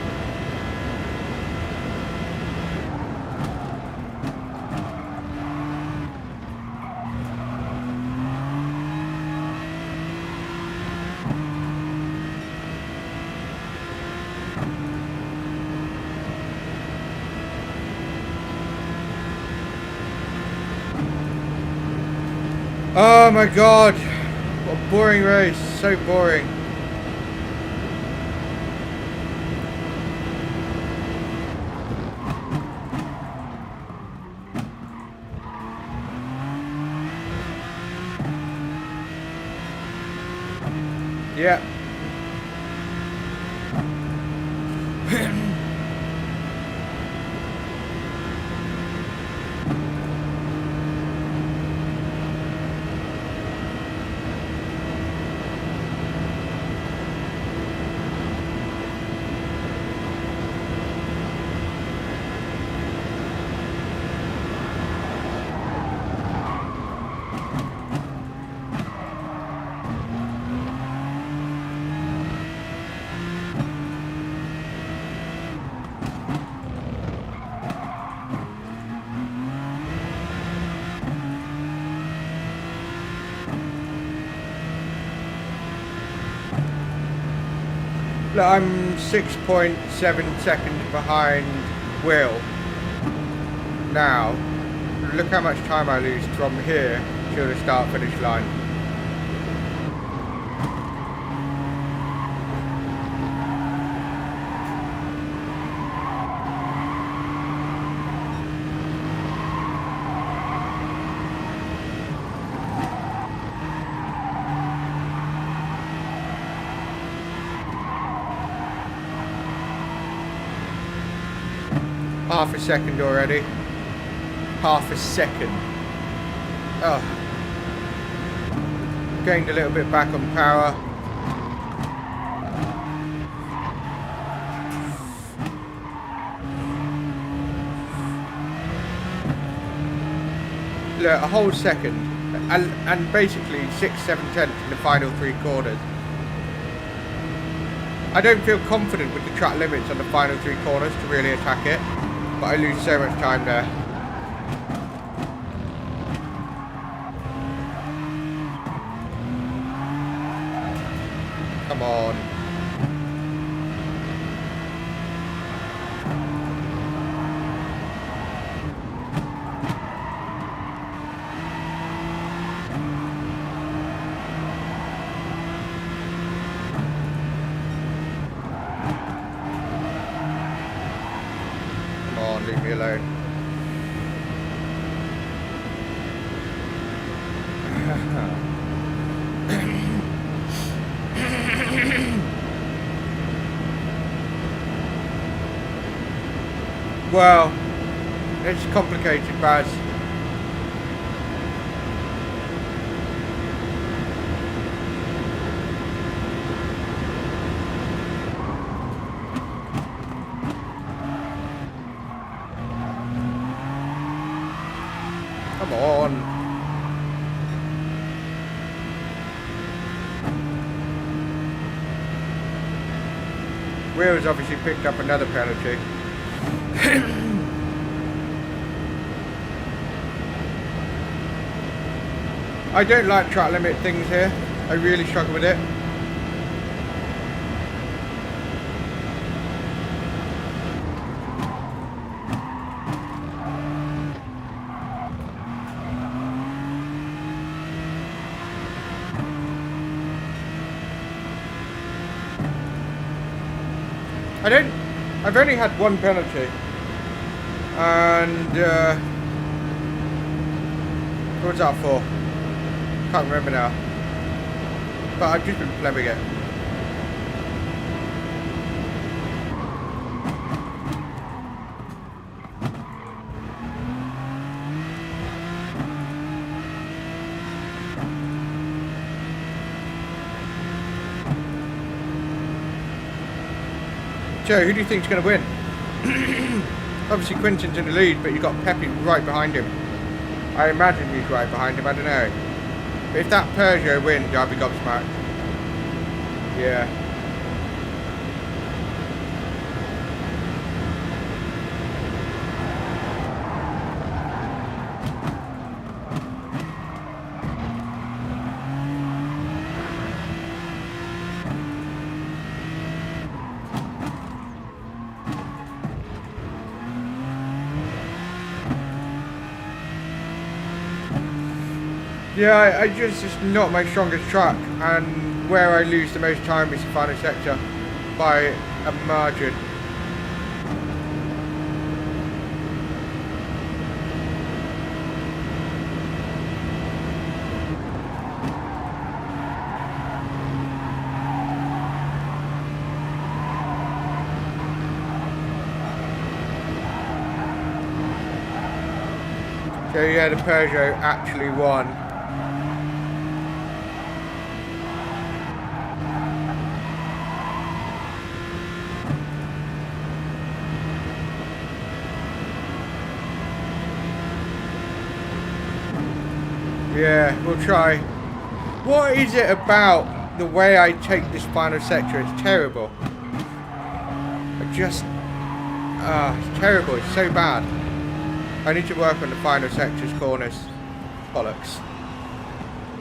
Oh my god, what a boring race, so boring. Yeah. I'm 6.7 seconds behind Will now. Look how much time I lose from here to the start finish line. Half a second already. Half a second. Oh. Gained a little bit back on power. Look, a whole second. And basically 6/7 in the final 3 corners. I don't feel confident with the track limits on the final 3 corners to really attack it, but I lose so much time there. Come on. Leave me alone. Well, it's complicated, Baz. Come on. Wheels obviously picked up another penalty. I don't like track limit things here. I really struggle with it. I've only had 1 penalty, and what was that for? Can't remember now. But I've just been plebing it. Joe, who do you think's going to win? Obviously Quinton's in the lead, but you've got Pepe right behind him. I imagine he's right behind him, I don't know. But if that Peugeot wins, I'll be gobsmacked. Yeah. Yeah, it's just not my strongest track, and where I lose the most time is the final sector by a margin. So yeah, the Peugeot actually won. Yeah, we'll try. What is it about the way I take this final sector? It's terrible. It's terrible. It's so bad. I need to work on the final sector's corners. Bollocks.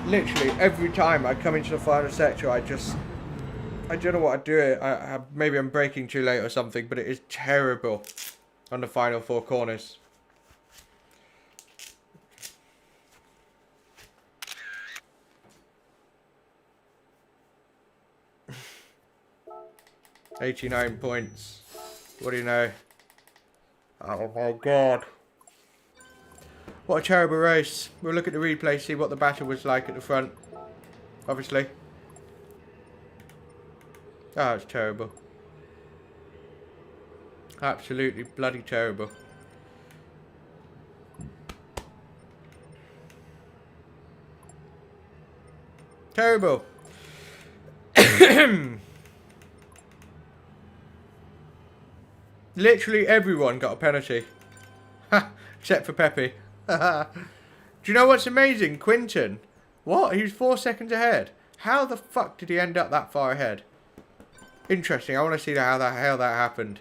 Literally, every time I come into the final sector, I don't know what I do. Maybe I'm braking too late or something, but it is terrible on the final 4 corners. $89 points. What do you know? Oh my god. What a terrible race. We'll look at the replay, see what the battle was like at the front. Obviously. Oh, it's terrible. Absolutely bloody terrible. Terrible. Literally everyone got a penalty. Except for Pepe. Do you know what's amazing? Quinton. What? He was 4 seconds ahead. How the fuck did he end up that far ahead? Interesting. I want to see how that happened.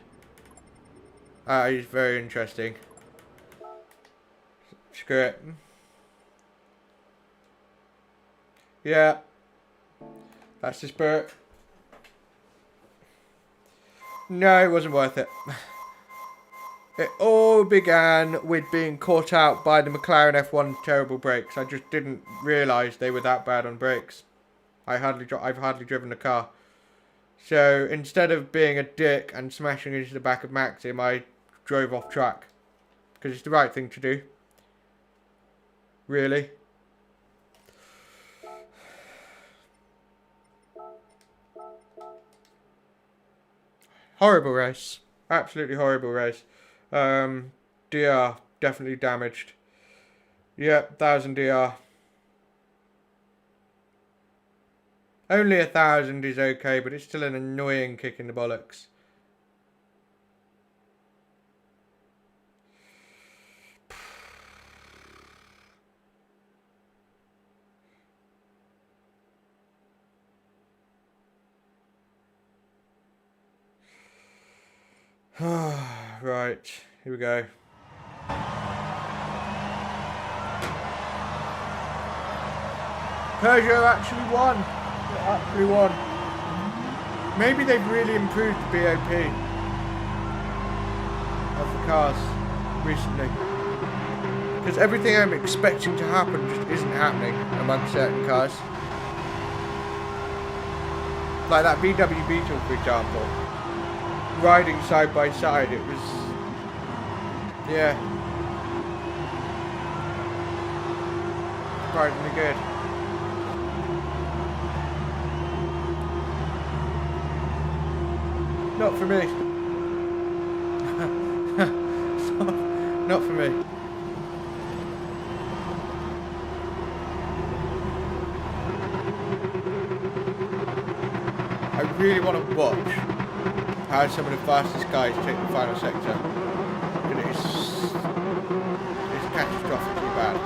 He's very interesting. Screw it. Yeah. That's the spirit. No, it wasn't worth it. It all began with being caught out by the McLaren F1 terrible brakes. I just didn't realise they were that bad on brakes. I've hardly driven the car. So instead of being a dick and smashing into the back of Maxim, I drove off track. Because it's the right thing to do. Really. Horrible race. Absolutely horrible race. DR definitely damaged. Yep, 1000 DR. Only 1000 is okay, but it's still an annoying kick in the bollocks. Right, here we go. Peugeot actually won. It actually won. Maybe they've really improved the BOP of the cars recently. Because everything I'm expecting to happen just isn't happening among certain cars. Like that VW Beetle, for example. Riding side by side, it was, yeah, surprisingly good. Not for me. Not for me. I really want to watch how some of the fastest guys take the final sector. And it's catastrophically bad.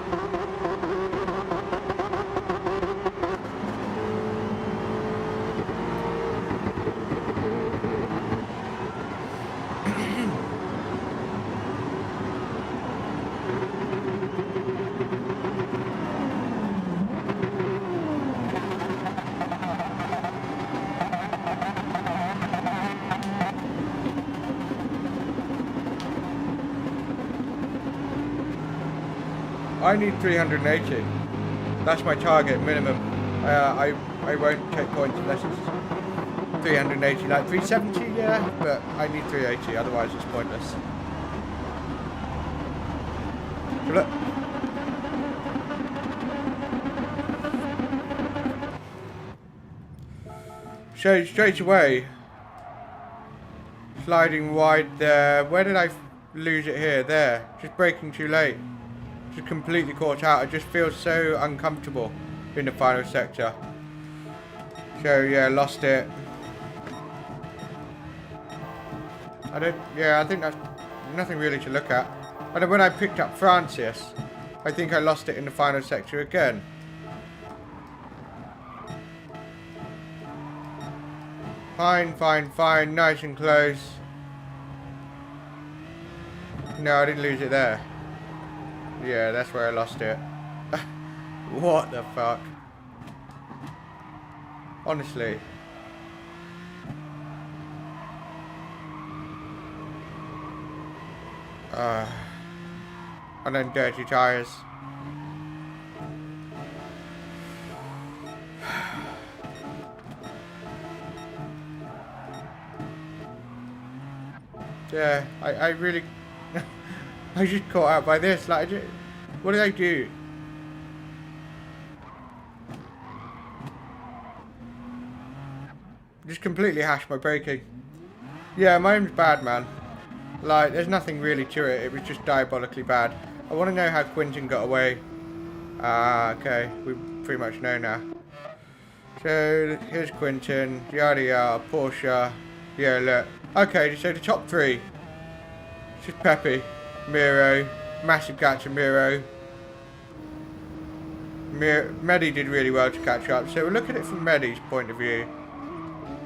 I need 380. That's my target minimum. I won't take points unless it's 380. Like 370, yeah, but I need 380. Otherwise, it's pointless. Look. So straight away, sliding wide there. Where did I lose it here? There. Just braking too late. Just completely caught out. I just feel so uncomfortable in the final sector. So yeah, lost it. I think that's nothing really to look at. And then when I picked up Francis, I think I lost it in the final sector again. Fine, fine, fine, nice and close. No, I didn't lose it there. Yeah, that's where I lost it. What the fuck? Honestly. And then dirty tyres. Yeah, I really... I just caught out by this. Like, what did I do? Just completely hashed my braking. Yeah, my aim's bad, man. Like, there's nothing really to it. It was just diabolically bad. I want to know how Quinton got away. Okay. We pretty much know now. So, here's Quinton. Yada yada. Porsche. Yeah, look. Okay, so the top three. It's just Pepe. Miro. Massive catch of Miro. Medi did really well to catch up. So, we're looking at it from Medi's point of view.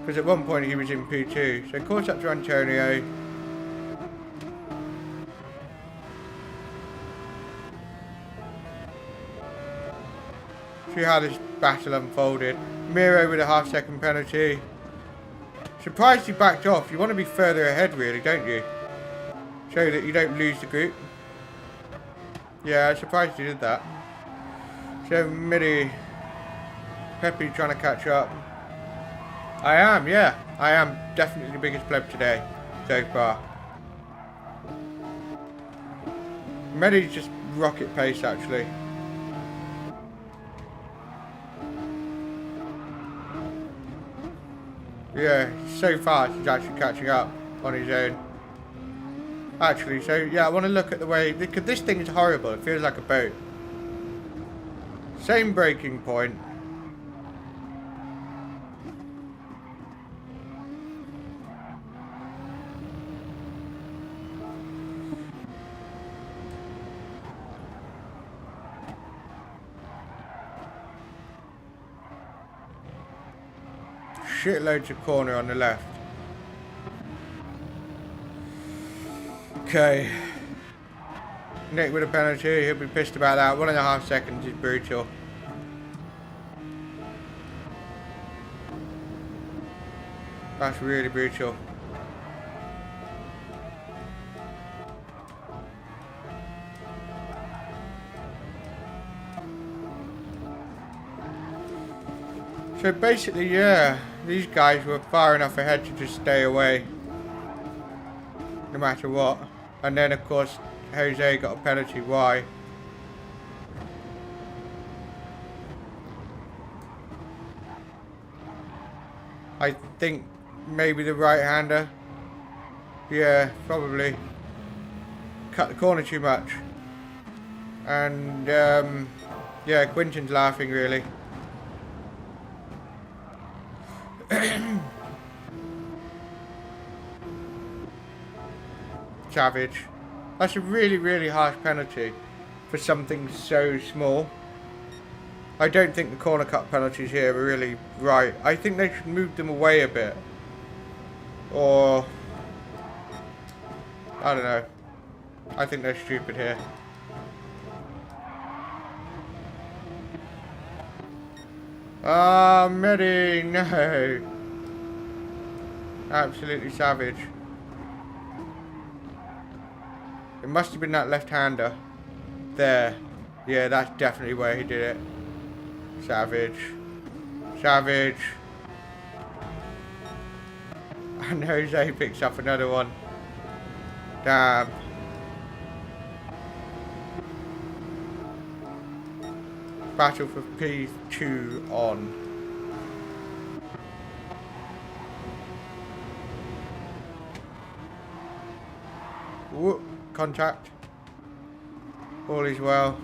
Because at one point he was in P2. So, caught up to Antonio. See how this battle unfolded. Miro with a half-second penalty. Surprised he backed off. You want to be further ahead, really, don't you? Show that you don't lose the group. Yeah, I'm surprised he did that. So, Midi. Pepe trying to catch up. I am, yeah. I am definitely the biggest pleb today, so far. Medi's just rocket pace, actually. Yeah, so fast he's actually catching up on his own. Actually, so yeah, I want to look at the way, because this thing is horrible. It feels like a boat. Same braking point. Shitloads of corner on the left. Okay. Nick with a penalty. He'll be pissed about that. 1.5 seconds is brutal. That's really brutal. So basically, yeah, these guys were far enough ahead to just stay away, no matter what. And then, of course, Jose got a penalty. Why? I think maybe the right-hander. Yeah, probably. Cut the corner too much. And, yeah, Quinton's laughing, really. Savage. That's a really, really harsh penalty for something so small. I don't think the corner cut penalties here are really right. I think they should move them away a bit. Or, I don't know. I think they're stupid here. Ah, Medi, no. Absolutely savage. It must have been that left-hander. There. Yeah, that's definitely where he did it. Savage. Savage. And Jose picks up another one. Damn. Battle for P2 on. Whoop. Contact. All is well.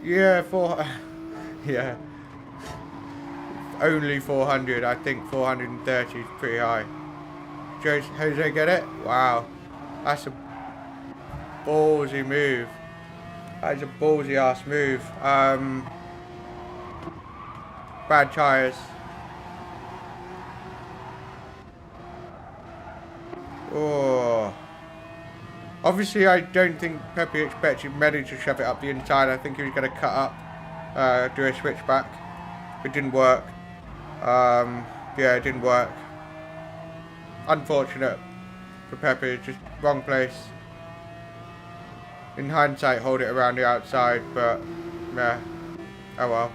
Yeah, yeah. Only 400. I think 430 is pretty high. Jose get it? Wow. That's a ballsy move. That is a ballsy ass move. Bad tyres. Oh. Obviously, I don't think Pepe expected Medi to shove it up the inside. I think he was going to cut up, do a switchback. It didn't work. Yeah, it didn't work. Unfortunate for Pepe. Just wrong place. In hindsight, hold it around the outside, but yeah. Oh well.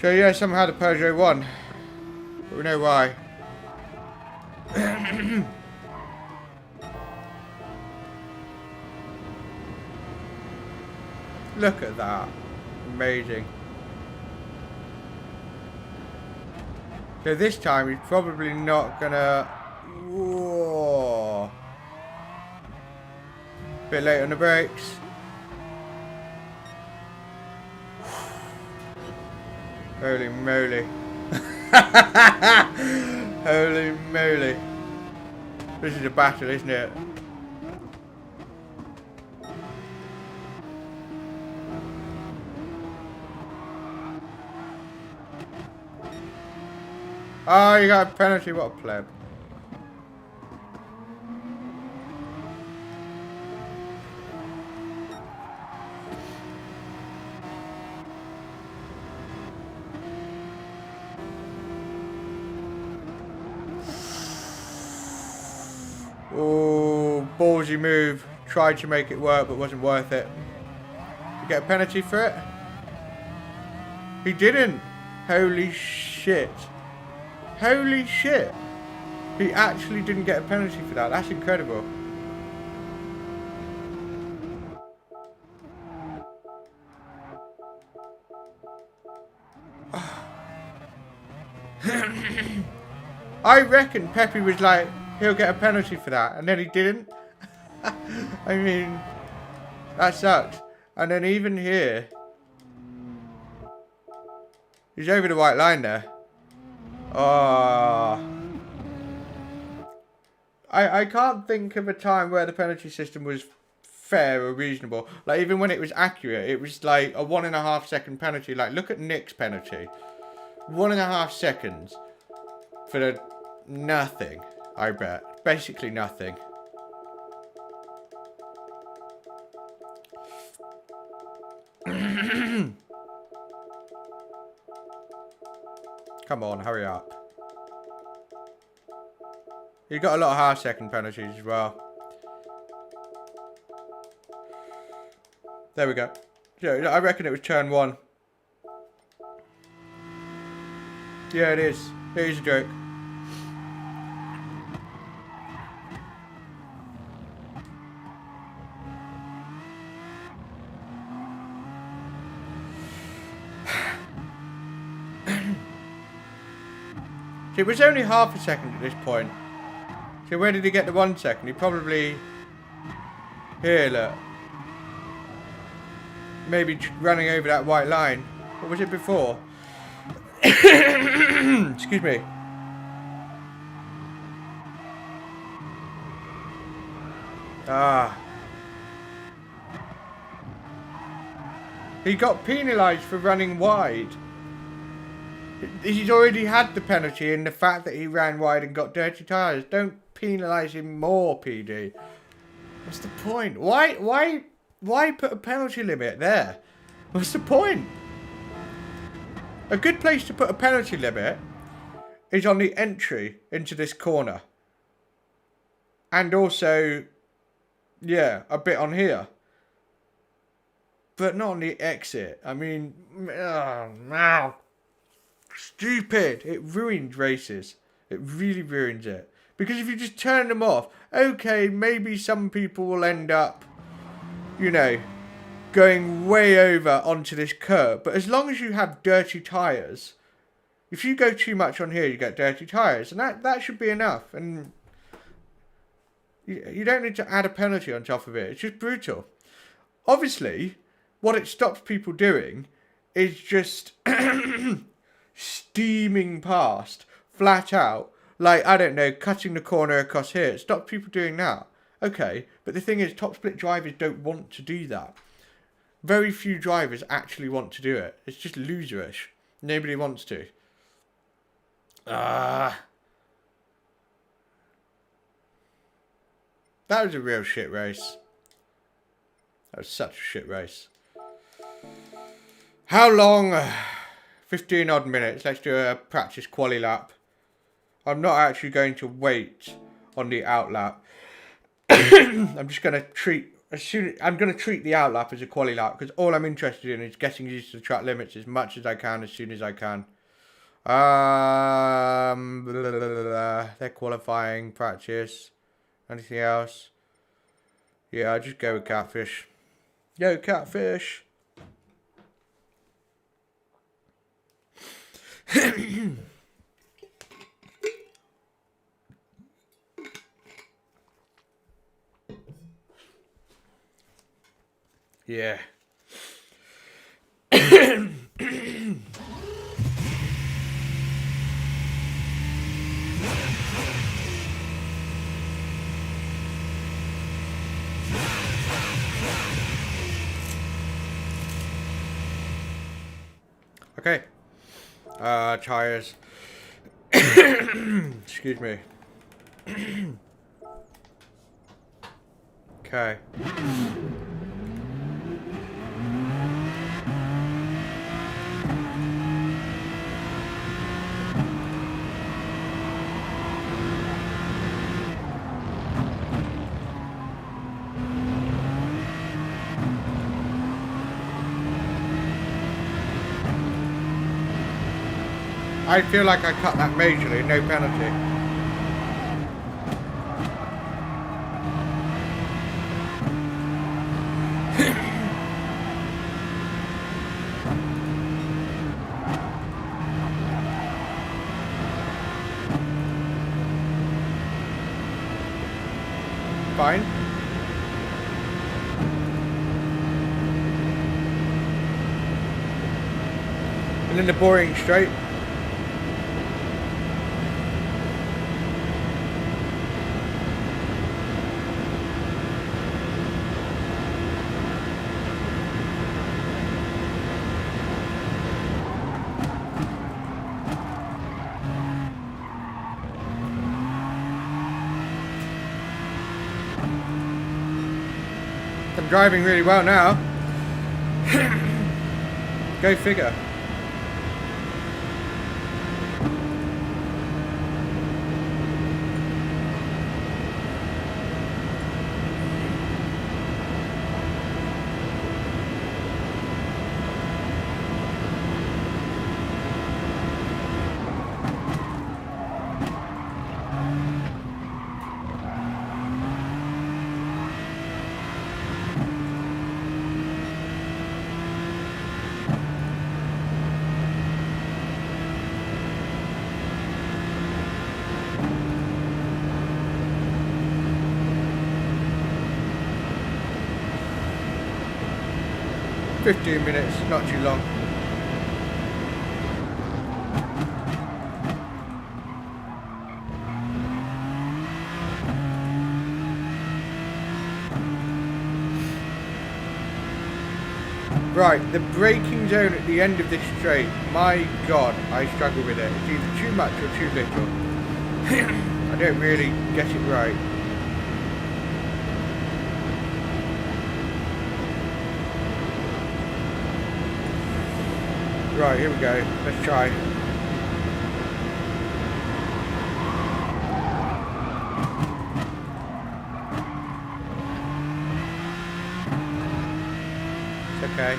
So yeah, somehow the Peugeot won. But we know why. Look at that. Amazing. So this time he's probably not gonna... Whoa. Bit late on the brakes. Holy moly. Holy moly. This is a battle, isn't it? Oh, you got a penalty, what a pleb. Oh, ballsy move. Tried to make it work, but wasn't worth it. Did you get a penalty for it? He didn't. Holy shit. Holy shit. He actually didn't get a penalty for that. That's incredible. I reckon Pepe was like, he'll get a penalty for that, and then he didn't. I mean, that sucks. And then even here, he's over the white line there. Oh. I can't think of a time where the penalty system was fair or reasonable. Like, even when it was accurate, it was like a 1.5 second penalty. Like, look at Nick's penalty. 1.5 seconds for the nothing, I bet. Basically nothing. Come on, hurry up. You got a lot of half-second penalties as well. There we go. Yeah, I reckon it was turn 1. Yeah, it is. It is a joke. It was only half a second at this point. So where did he get the 1 second? He probably... Here, look. Maybe running over that white line. What was it before? Excuse me. Ah. He got penalised for running wide. He's already had the penalty in the fact that he ran wide and got dirty tyres. Don't penalise him more, PD. What's the point? Why put a penalty limit there? What's the point? A good place to put a penalty limit is on the entry into this corner. And also, yeah, a bit on here. But not on the exit. I mean, no. Stupid. It ruins races. It really ruins it. Because if you just turn them off, okay, maybe some people will end up, you know, going way over onto this curb. But as long as you have dirty tyres, if you go too much on here, you get dirty tyres. And that should be enough. And you don't need to add a penalty on top of it. It's just brutal. Obviously, what it stops people doing is just steaming past, flat out, like, I don't know, cutting the corner across here. It stops people doing that. Okay, but the thing is, top split drivers don't want to do that. Very few drivers actually want to do it. It's just loserish. Nobody wants to. That was a real shit race. That was such a shit race. How long? 15 odd minutes. Let's do a practice quali lap. I'm not actually going to wait on the out lap. I'm just going to treat as soon I'm going to treat the outlap as a quali lap, because all I'm interested in is getting used to the track limits as much as I can, as soon as I can. They're qualifying practice. Anything else? Yeah, I'll just go with catfish. Yo, catfish. Yeah. Okay. Tires. Excuse me. Okay. I feel like I cut that majorly, no penalty. Fine. And then the boring straight. I'm driving really well now. Go figure. "15 minutes, not too long." Right, the braking zone at the end of this straight, my god, I struggle with it. It's either too much or too little. I don't really get it right. Right, here we go. Let's try. It's okay.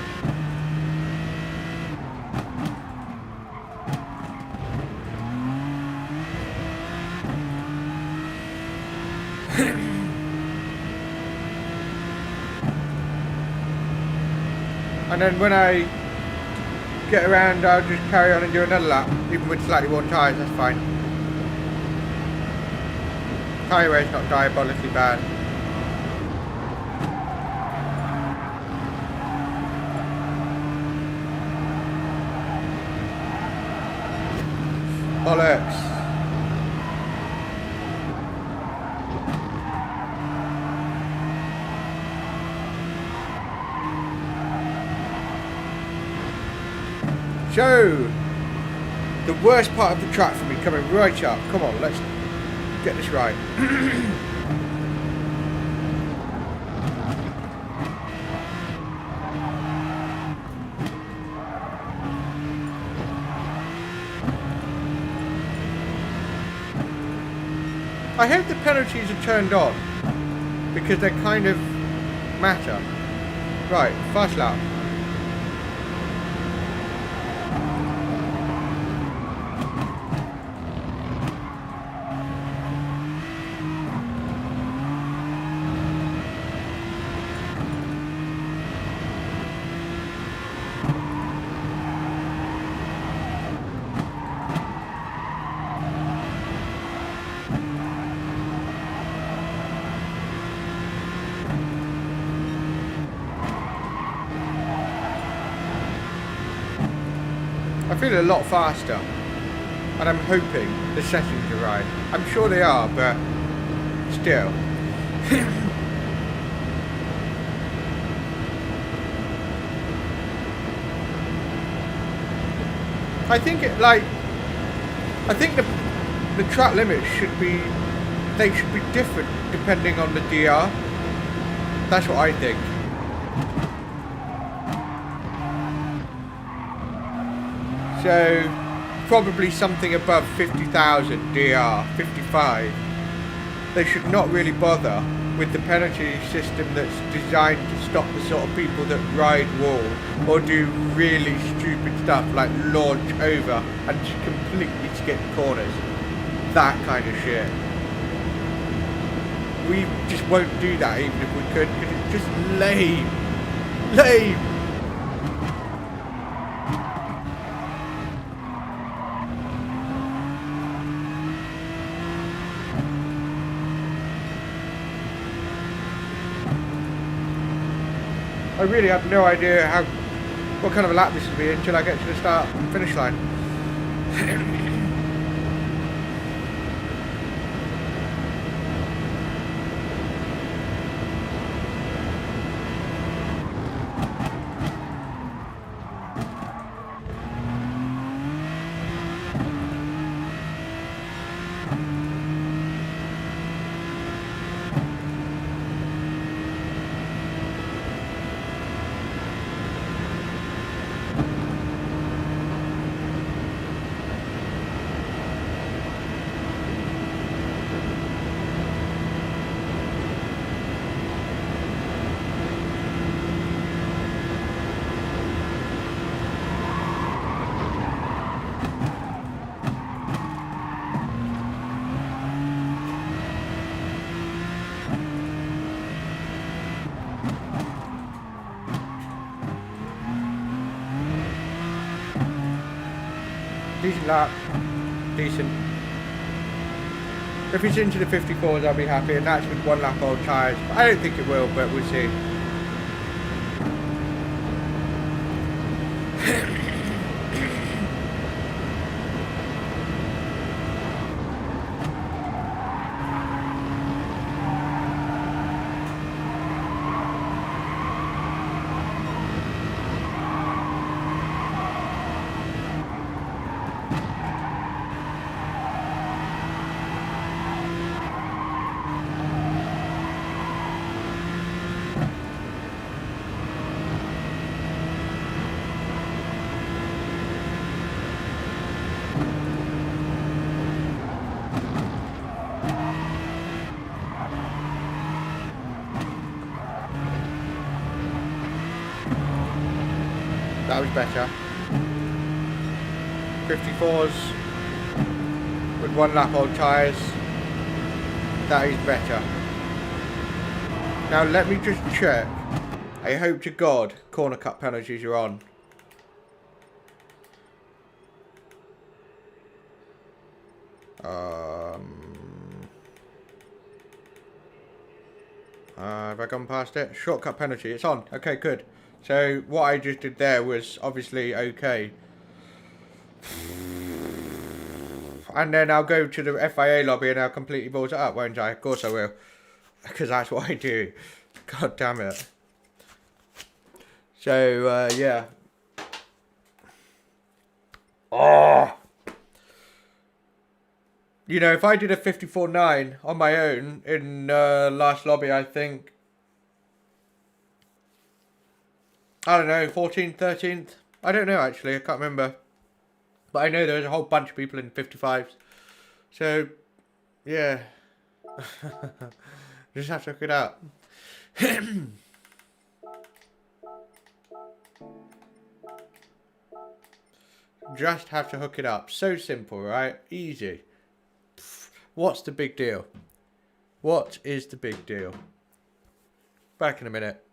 And then when I get around, I'll just carry on and do another lap, even with slightly worn tyres, that's fine. Tyre wear's not diabolically bad. Bollocks. So, the worst part of the track for me coming right up. Come on, let's get this right. I hope the penalties are turned on, because they're kind of matter. Right, fast lap. I feel a lot faster, and I'm hoping the settings are right. I'm sure they are, but still. I think the track limits should be different depending on the DR. That's what I think. So, probably something above 50,000 DR, 55. They should not really bother with the penalty system that's designed to stop the sort of people that ride wall or do really stupid stuff like launch over and just completely skip corners. That kind of shit. We just won't do that even if we could, because it's just lame. Lame! I really have no idea what kind of a lap this will be until I get to the start and finish line. Decent lap, decent. If it's into the 54s, I'll be happy, and that's with 1 lap old tyres. I don't think it will, but we'll see. That was better. 54s with 1 lap old tyres. That is better. Now let me just check. I hope to God corner cut penalties are on. Have I gone past it? Shortcut penalty, it's on. Okay, good. So what I just did there was obviously okay. And then I'll go to the FIA lobby and I'll completely balls it up, won't I? Of course I will. Because that's what I do. God damn it. So, yeah. Oh! You know, if I did a 54.9 on my own in last lobby, I think, I don't know, 14th, 13th? I don't know, actually. I can't remember. But I know there's a whole bunch of people in 55s. So, yeah. Just have to look it up. Just have to hook it up. So simple, right? Easy. What's the big deal? What is the big deal? Back in a minute.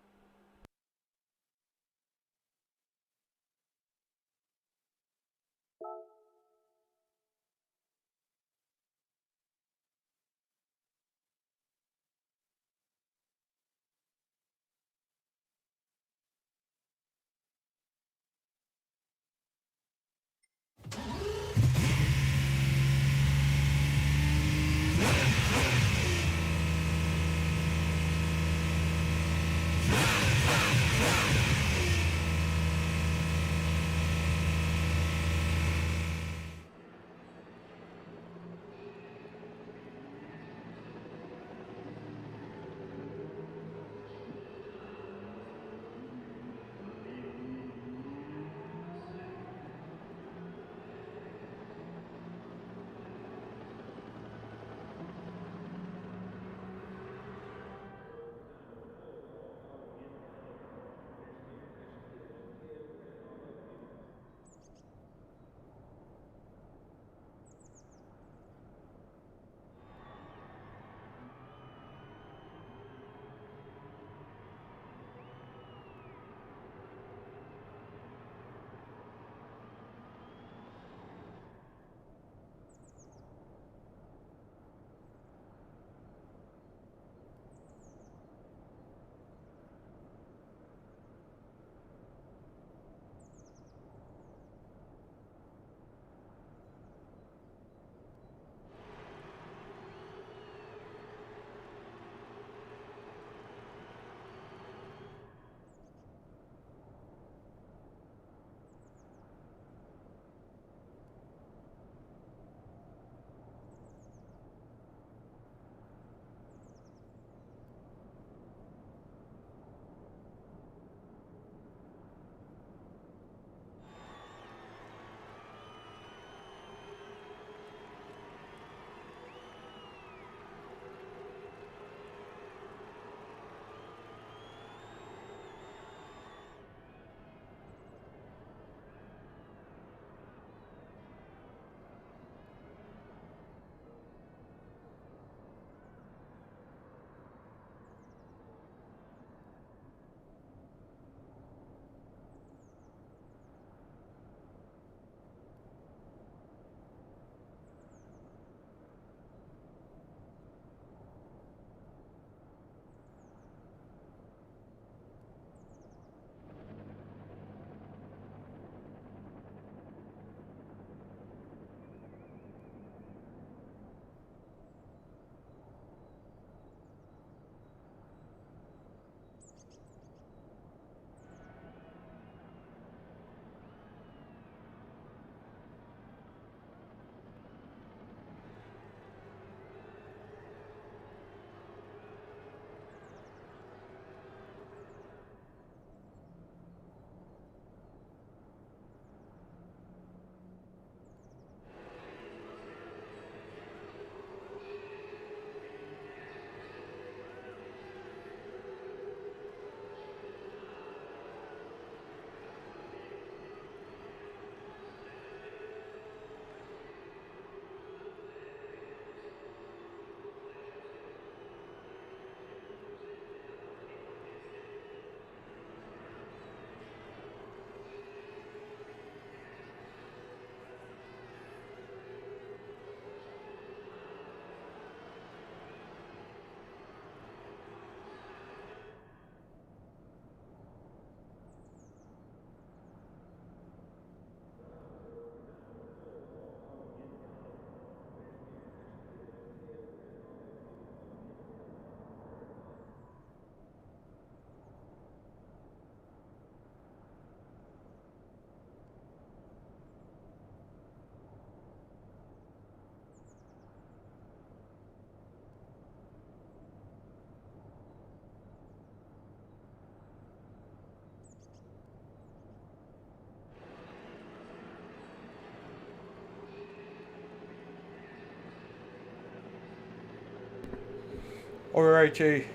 Alrighty,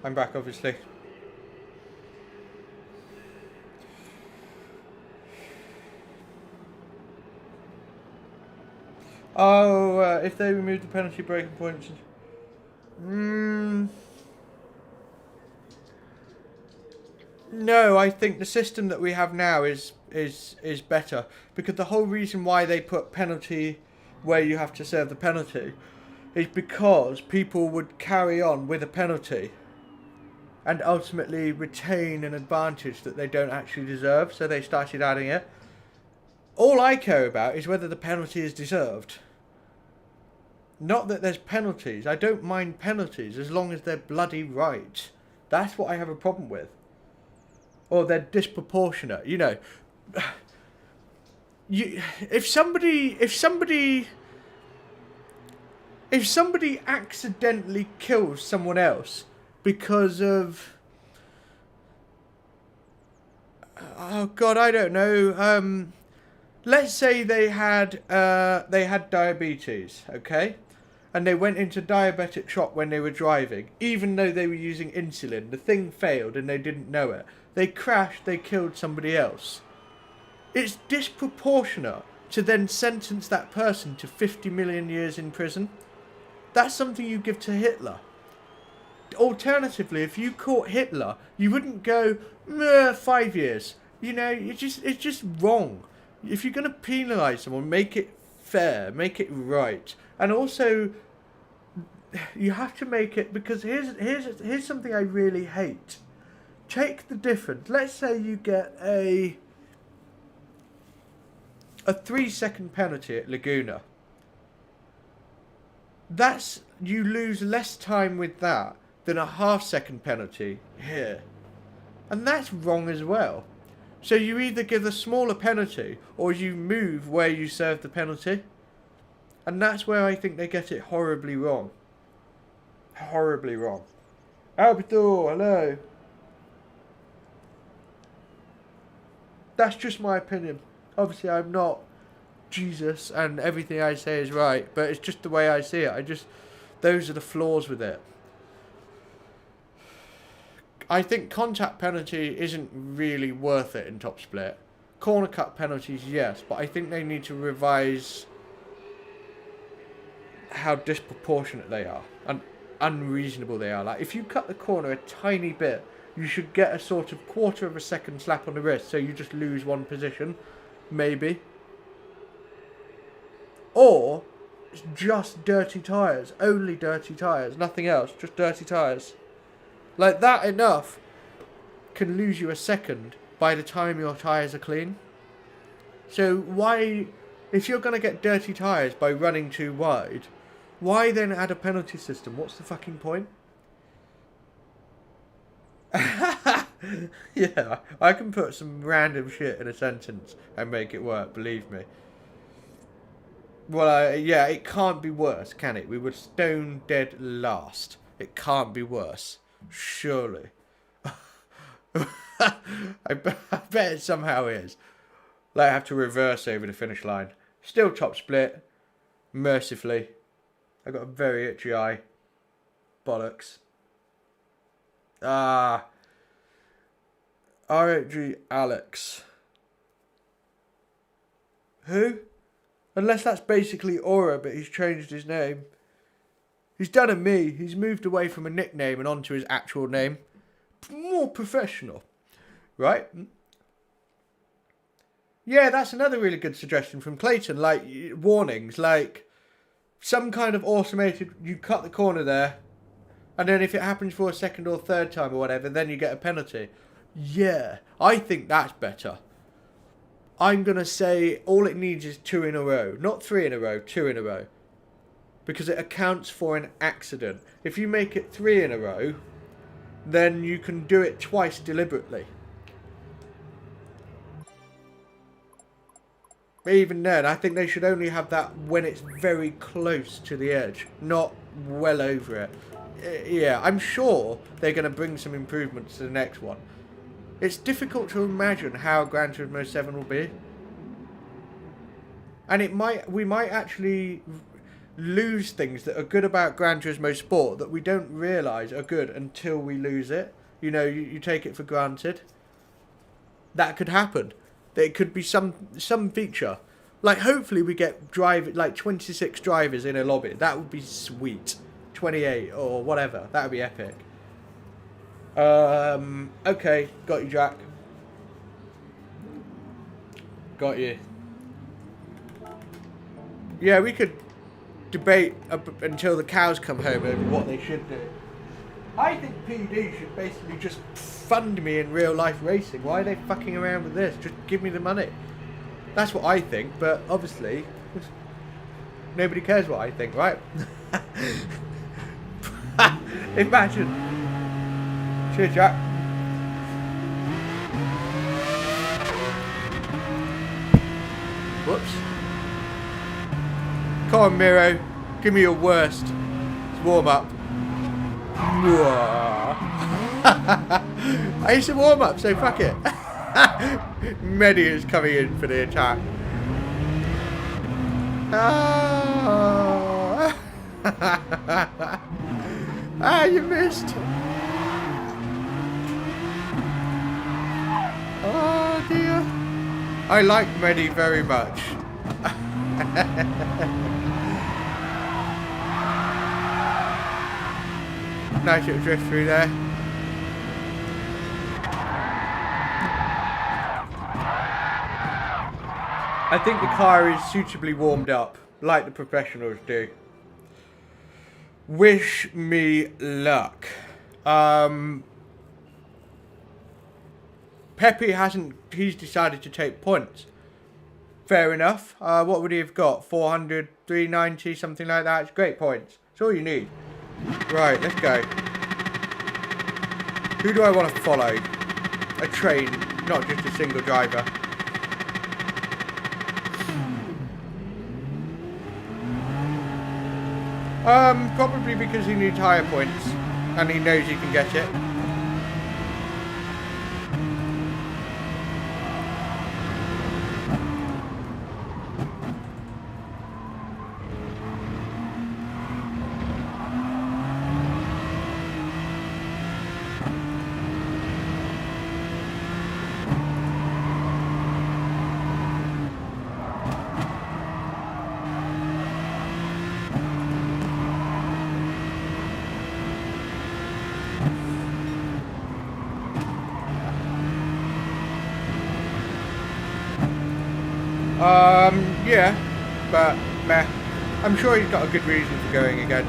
I'm back obviously. Oh, if they remove the penalty breaking points. No, I think the system that we have now is better, because the whole reason why they put penalty where you have to serve the penalty is because people would carry on with a penalty and ultimately retain an advantage that they don't actually deserve, so they started adding it. All I care about is whether the penalty is deserved. Not that there's penalties. I don't mind penalties as long as they're bloody right. That's what I have a problem with. Or they're disproportionate, you know. If somebody accidentally kills someone else because of, oh god, I don't know. Let's say they had diabetes, okay, and they went into diabetic shock when they were driving, even though they were using insulin. The thing failed and they didn't know it. They crashed, they killed somebody else. It's disproportionate to then sentence that person to 50 million years in prison. That's something you give to Hitler. Alternatively, if you caught Hitler, you wouldn't go, 5 years. You know, it's just wrong. If you're going to penalise someone, make it fair, make it right. And also, you have to make it, because here's something I really hate. Take the difference. Let's say you get a 3-second penalty at Laguna. You lose less time with that than a half-second penalty here. And that's wrong as well. So you either give a smaller penalty or you move where you serve the penalty. And that's where I think they get it horribly wrong. Horribly wrong. Alberto, hello. That's just my opinion. Obviously, I'm not Jesus and everything I say is right, but it's just the way I see it. Those are the flaws with it. I think contact penalty isn't really worth it in top split. Corner cut penalties, yes, but I think they need to revise how disproportionate they are and unreasonable they are. Like, if you cut the corner a tiny bit, you should get a sort of quarter of a second slap on the wrist, so you just lose one position, maybe. Or it's just dirty tyres, only dirty tyres, nothing else, just dirty tyres. Like that enough can lose you a second by the time your tyres are clean. So why, if you're going to get dirty tyres by running too wide, why then add a penalty system? What's the fucking point? Yeah, I can put some random shit in a sentence and make it work, believe me. Well, yeah, it can't be worse, can it? We were stone dead last. It can't be worse. Surely. I bet it somehow is. Like, I have to reverse over the finish line. Still top split. Mercifully. I got a very itchy eye. Bollocks. RHG Alex. Who? Unless that's basically Aura, but he's changed his name. He's done a me. He's moved away from a nickname and onto his actual name. More professional. Right? Yeah, that's another really good suggestion from Clayton. Like, warnings. Like, some kind of automated, you cut the corner there, and then if it happens for a second or third time or whatever, then you get a penalty. Yeah, I think that's better. I'm going to say all it needs is 2 in a row. Not 3 in a row, 2 in a row. Because it accounts for an accident. If you make it 3 in a row, then you can do it twice deliberately. But even then, I think they should only have that when it's very close to the edge, not well over it. Yeah, I'm sure they're going to bring some improvements to the next one. It's difficult to imagine how Gran Turismo 7 will be. And we might actually lose things that are good about Gran Turismo Sport that we don't realise are good until we lose it. You know, you take it for granted. That could happen. There could be some feature Like, hopefully we get like 26 drivers in a lobby. That would be sweet. 28 or whatever. That would be epic. Okay, got you, Jack. Got you. Yeah, we could debate until the cows come home over what they should do. I think PD should basically just fund me in real life racing. Why are they fucking around with this? Just give me the money. That's what I think, but obviously nobody cares what I think, right? Imagine. Cheers, Jack. Whoops. Come on, Miro. Give me your worst. It's warm up. I used to warm up, so fuck it. Medi is coming in for the attack. Oh. Ah, you missed. Oh dear. I like Medi very much. Nice little drift through there. I think the car is suitably warmed up, like the professionals do. Wish me luck. Pepe he's decided to take points. Fair enough. What would he have got? 400, 390, something like that. It's great points. It's all you need. Right, let's go. Who do I want to follow? A train, not just a single driver. Probably because he needs higher points and he knows he can get it. Yeah, but meh. I'm sure he's got a good reason for going again.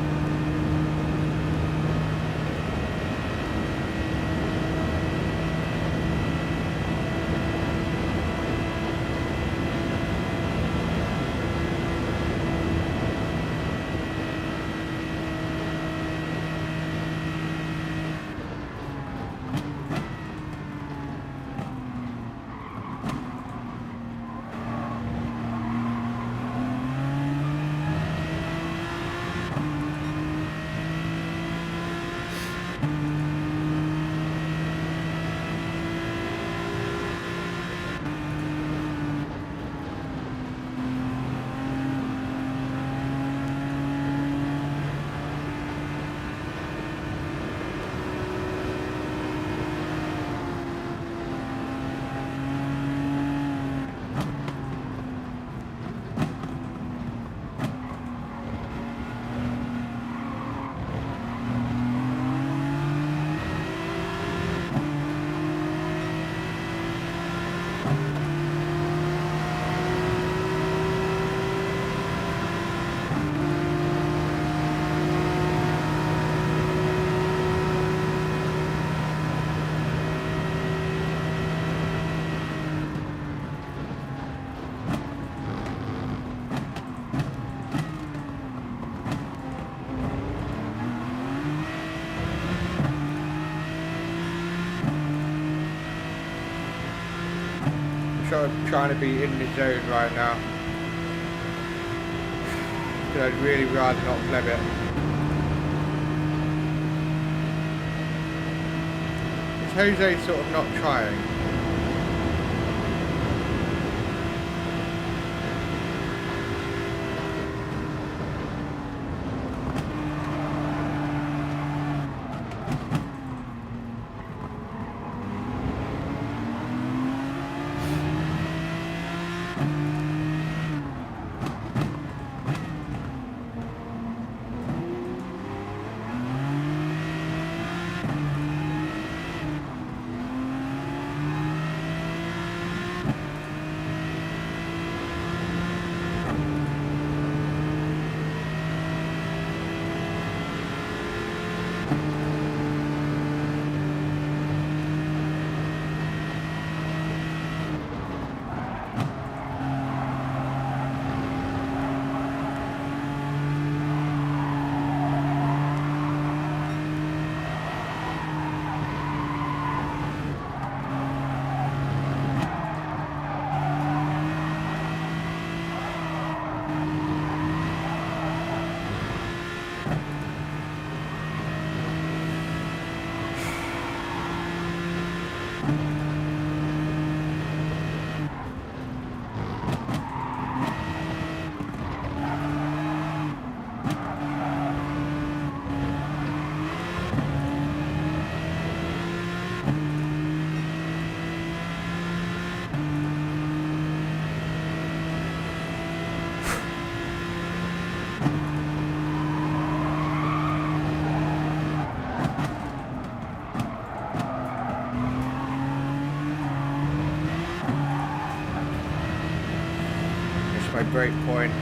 I'm trying to be in the zone right now. But I'd really rather not pleb it. Is Jose sort of not trying? That's my break point.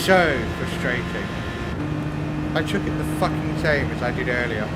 So frustrating. I took it the fucking same as I did earlier.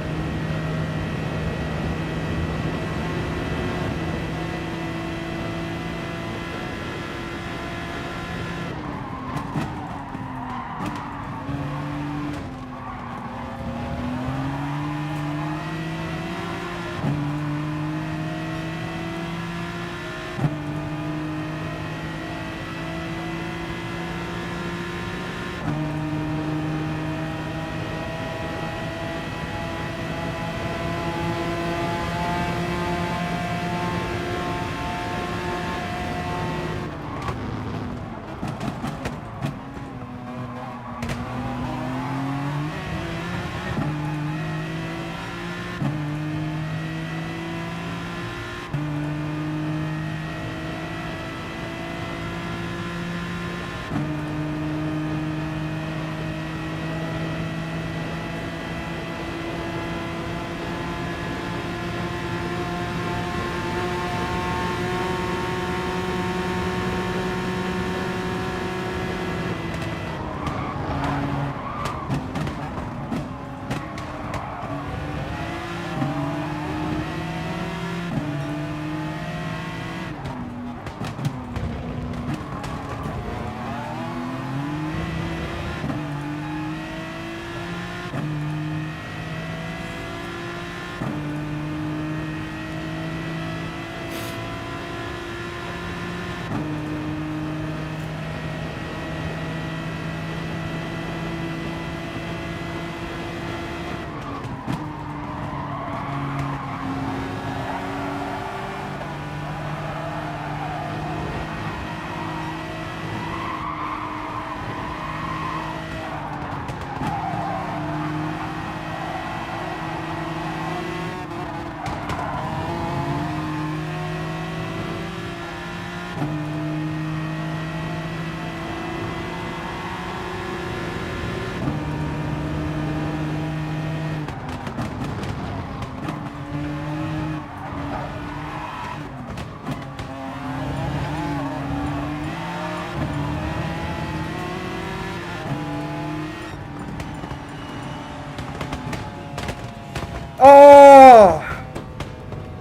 Oh!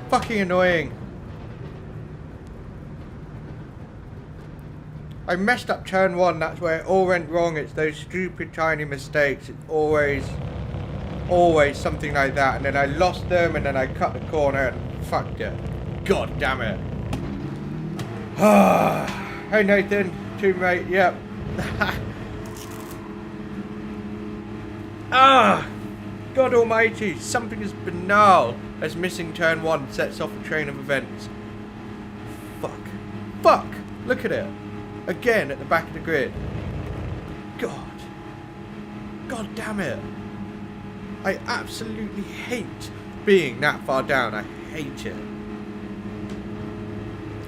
Fucking annoying. I messed up turn one, that's where it all went wrong. It's those stupid tiny mistakes. It's always something like that. And then I lost them and then I cut the corner and fucked it. God damn it. Hey Nathan, teammate, yep. God almighty, something as banal as missing turn one sets off a train of events. Fuck, look at it. Again at the back of the grid. God damn it. I absolutely hate being that far down. I hate it.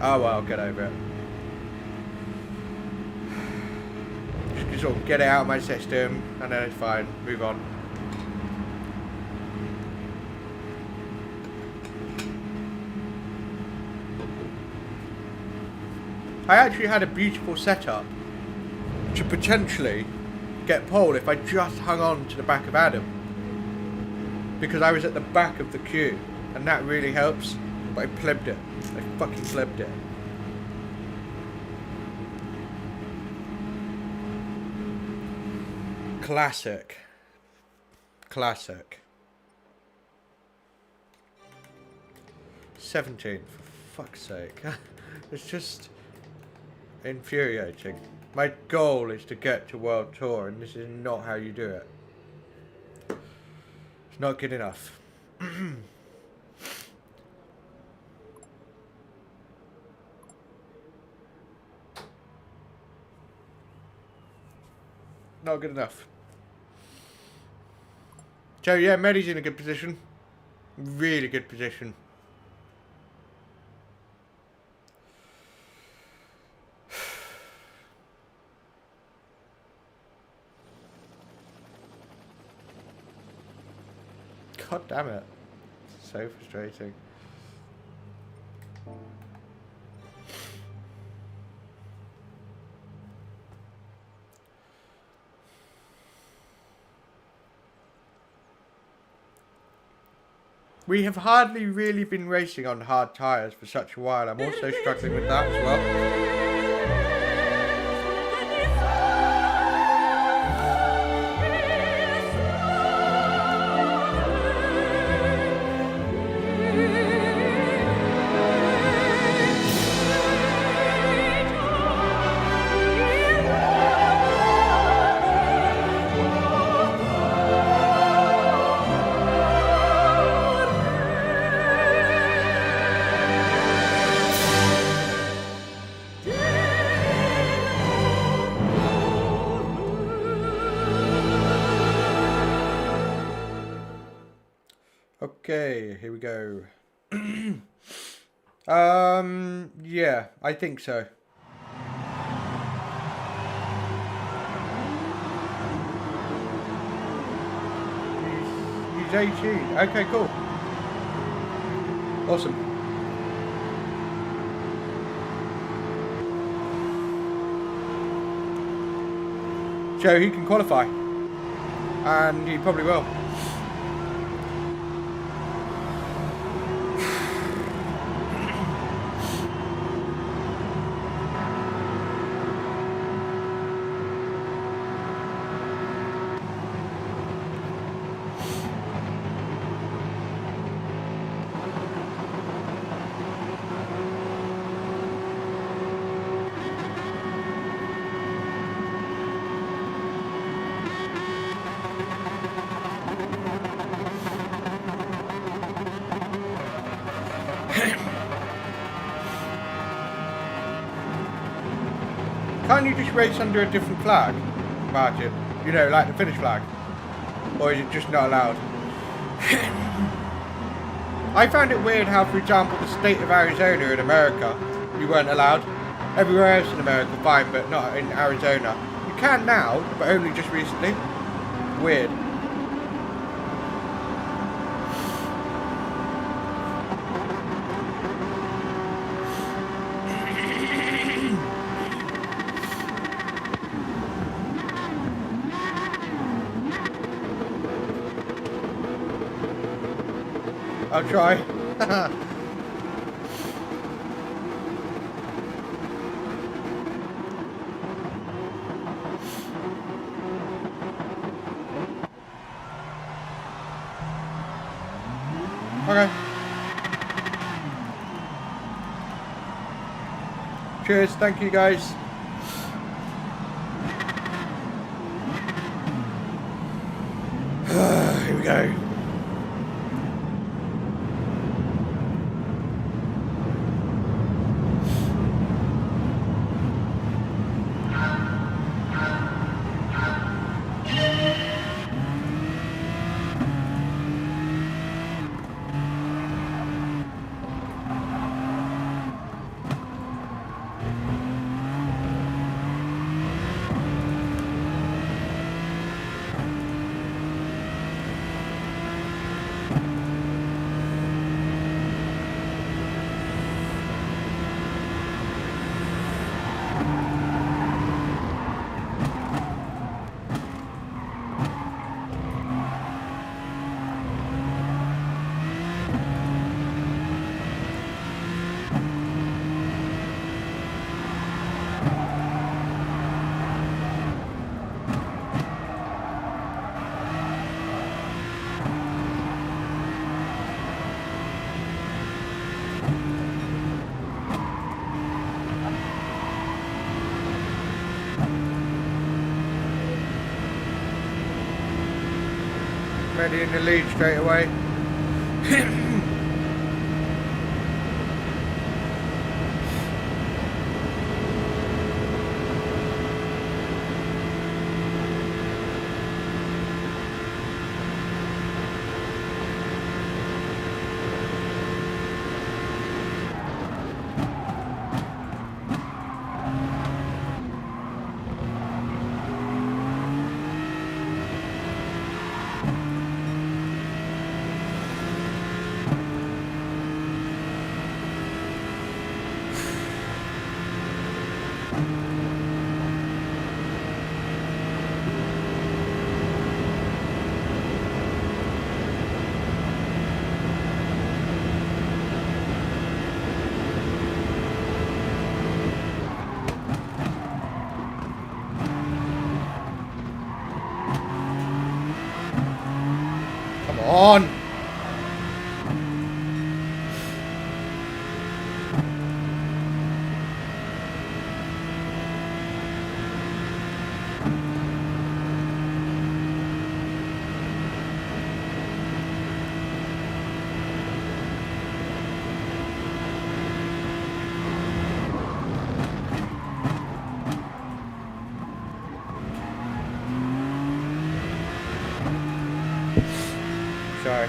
Oh well, get over it. Just sort of get it out of my system and then it's fine. Move on. I actually had a beautiful setup to potentially get pole if I just hung on to the back of Adam. Because I was at the back of the queue and that really helps. But I plebbed it. I fucking plebbed it. Classic. Classic. 17, for fuck's sake. It's just infuriating. My goal is to get to World Tour, and this is not how you do it. It's not good enough. Not good enough. So yeah, Medi's in a good position. Really good position. God damn it. So frustrating. We have hardly really been racing on hard tyres for such a while. I'm also struggling with that as well. Okay, here we go. Yeah, I think so. He's 18. Okay, cool. Awesome. So he can qualify. And he probably will. Can't you just race under a different flag, Martin? You know, like the Finnish flag? Or is it just not allowed? I found it weird how, for example, the state of Arizona in America, you weren't allowed. Everywhere else in America, fine, but not in Arizona. You can now, but only just recently. Weird. I'll try. Okay. Cheers, thank you guys. Here we go. already in the lead straight away. On. Sorry.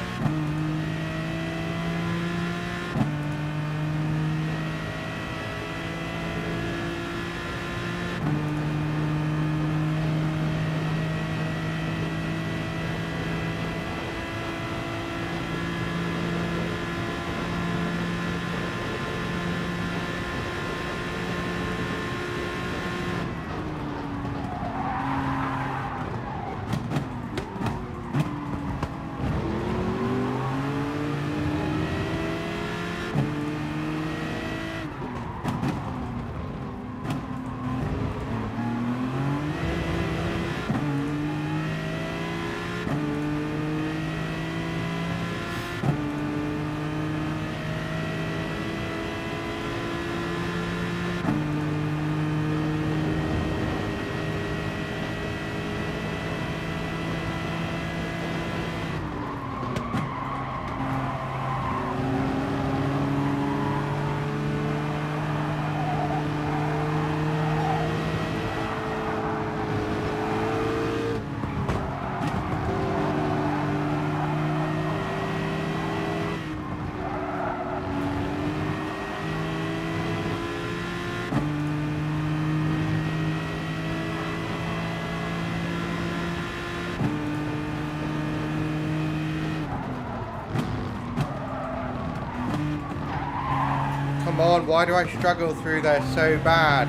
Come on, why do I struggle through there so bad?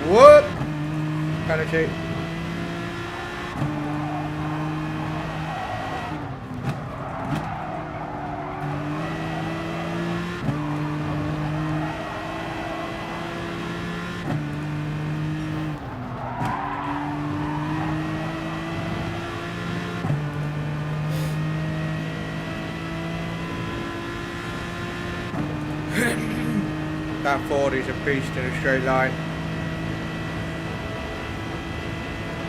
Whoop! Penalty. That Ford is a beast in a straight line.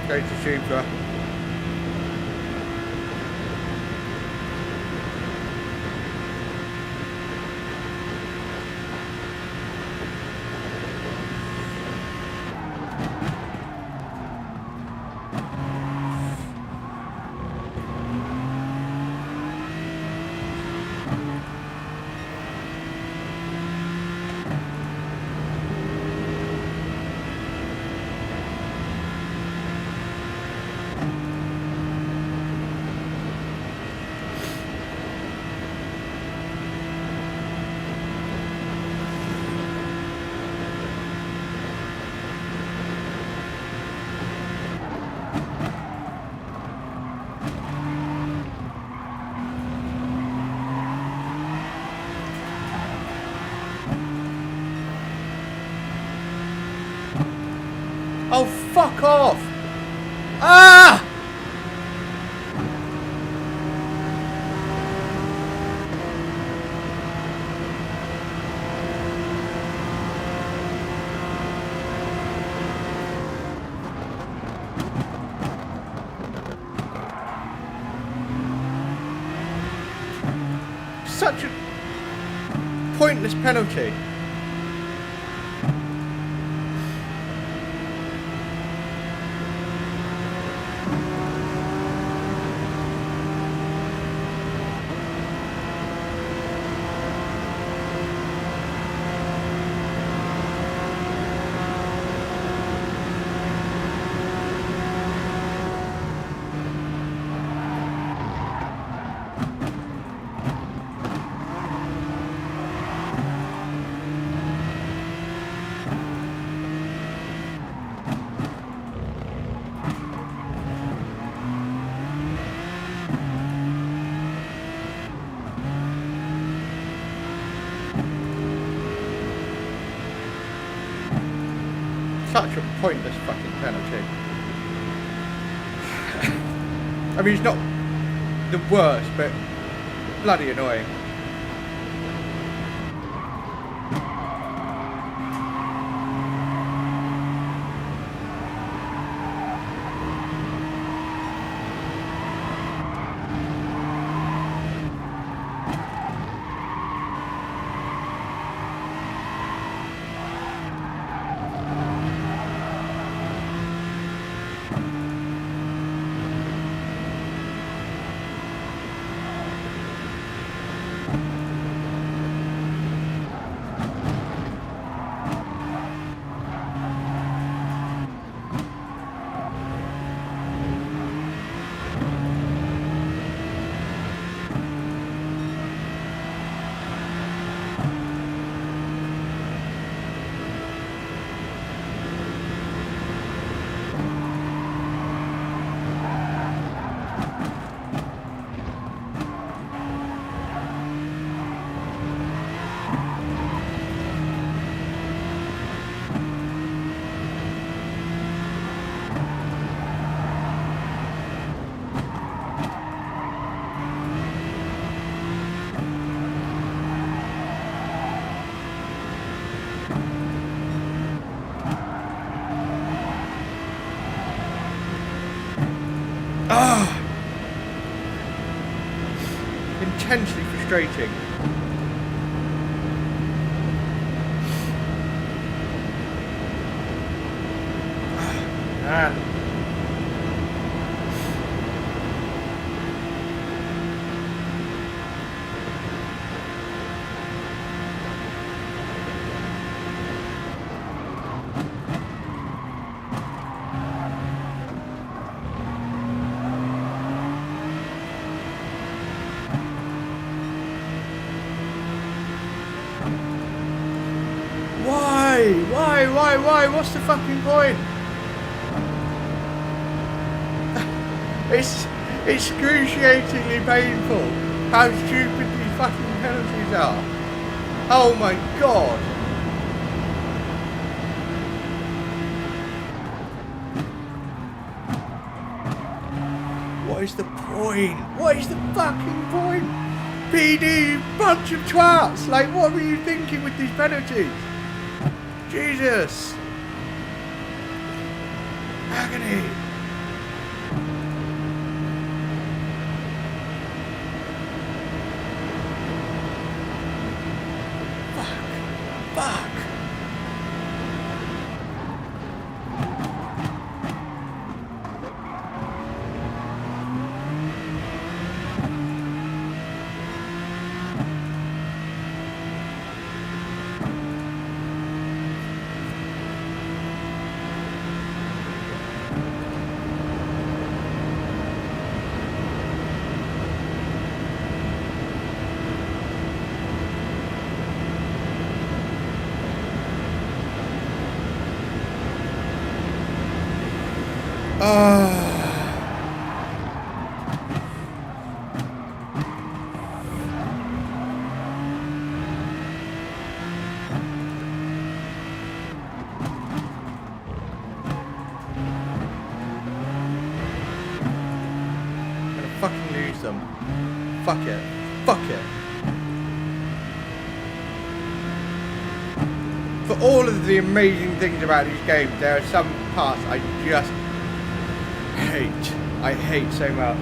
Go to Supra. fuck off! Ah! Such a pointless penalty. Such a pointless fucking penalty. I mean, it's not the worst, but bloody annoying. Intensely frustrating. Man. Why? What's the fucking point? It's excruciatingly painful how stupid these fucking penalties are. Oh my god. What is the point? What is the fucking point? PD, you bunch of twats! Like, what were you thinking with these penalties? Jesus! Agony! Fuck! fucking lose them. Fuck it. Fuck it. For all of the amazing things about these games, there are some parts I just hate. I hate so much.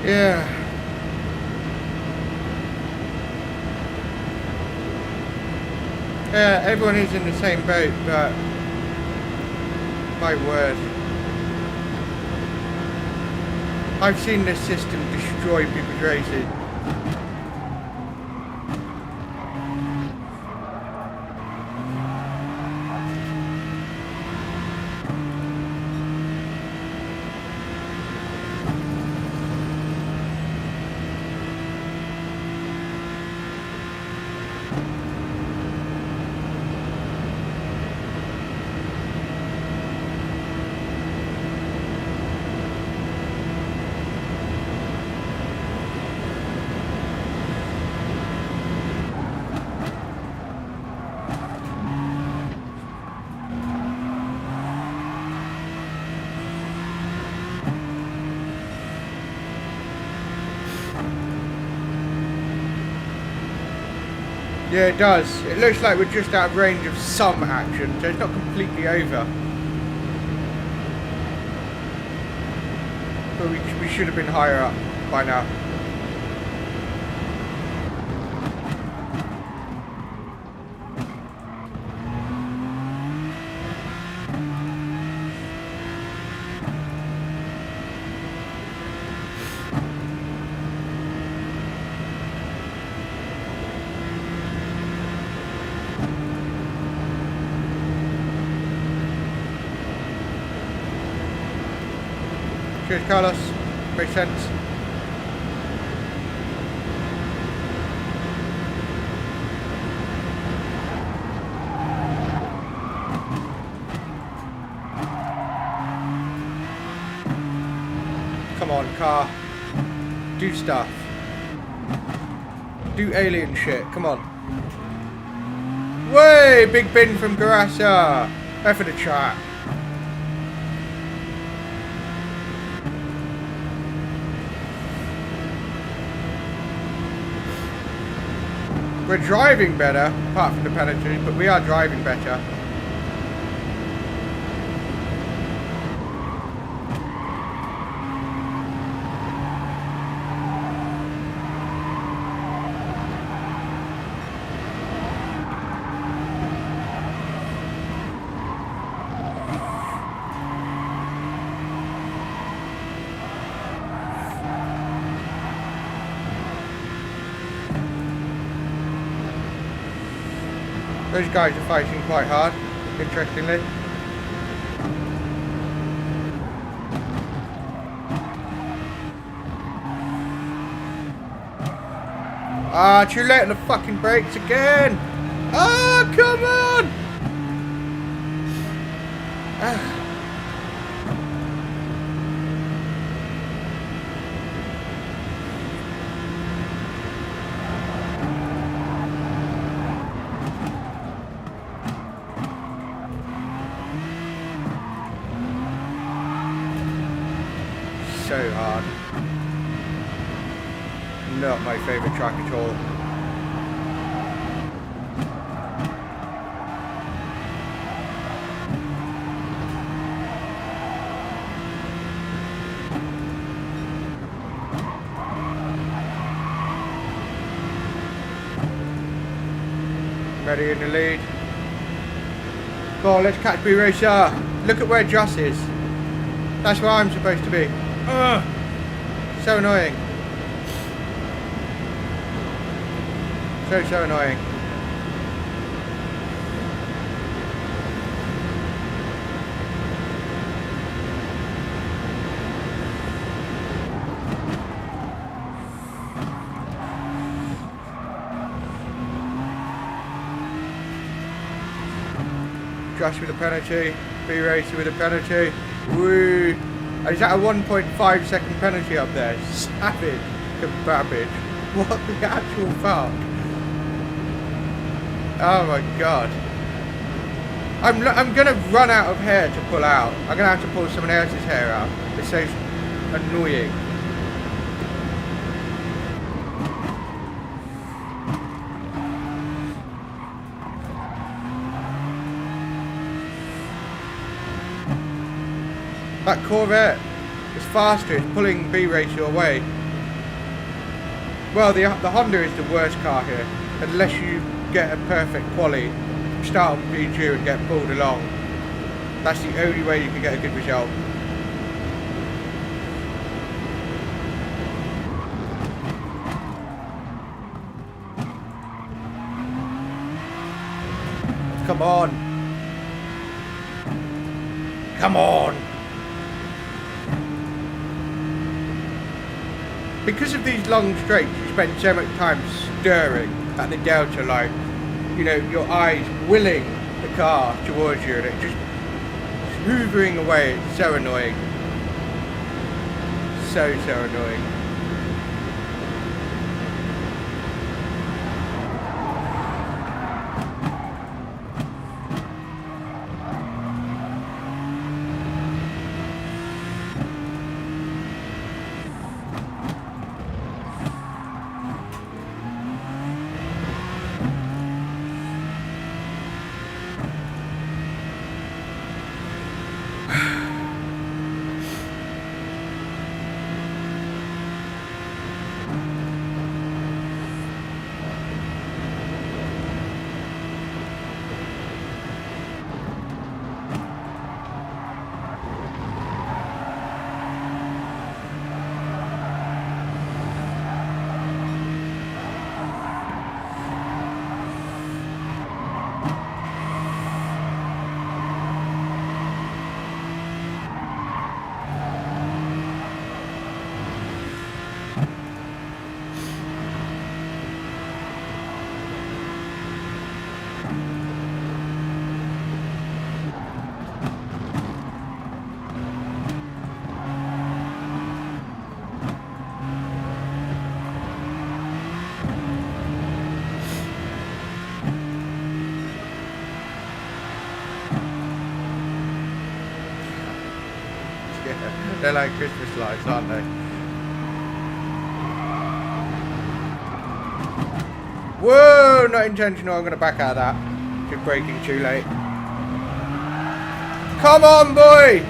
Yeah. Yeah, everyone is in the same boat, but my word. I've seen this system destroy people's races. Yeah, it does. It looks like we're just out of range of some action, so it's not completely over. But we should have been higher up by now. Cheers, Carlos. Makes sense. Come on, car. Do stuff. Do alien shit. Come on. Way! Big bin from Garassa. There for the chat. We're driving better, apart from the penalty, but we are driving better. Those guys are fighting quite hard, interestingly. Ah, too late on the fucking brakes again! Ah, come on! So hard. Not my favourite track at all. Ready in the lead. Go on, let's catch B Racer. Look at where Joss is. That's where I'm supposed to be. Ugh. So annoying. So annoying. Josh with a penalty. B Racer with a penalty. Woo! And is that a 1.5 second penalty up there? Savage kebabbage. What the actual fuck? Oh my god. I'm gonna run out of hair to pull out. I'm gonna have to pull someone else's hair out. It's so annoying. That Corvette is faster, it's pulling B Racer away. Well, the Honda is the worst car here, unless you get a perfect quali, start on P2 and get pulled along. That's the only way you can get a good result. Come on. Come on. Because of these long straights, you spend so much time stirring at the delta line. You know, your eyes willing the car towards you and it just hoovering away. It's so annoying. So annoying. They're like Christmas lights, aren't they? Whoa! Not intentional. I'm going to back out of that. Just braking too late. Come on, boy!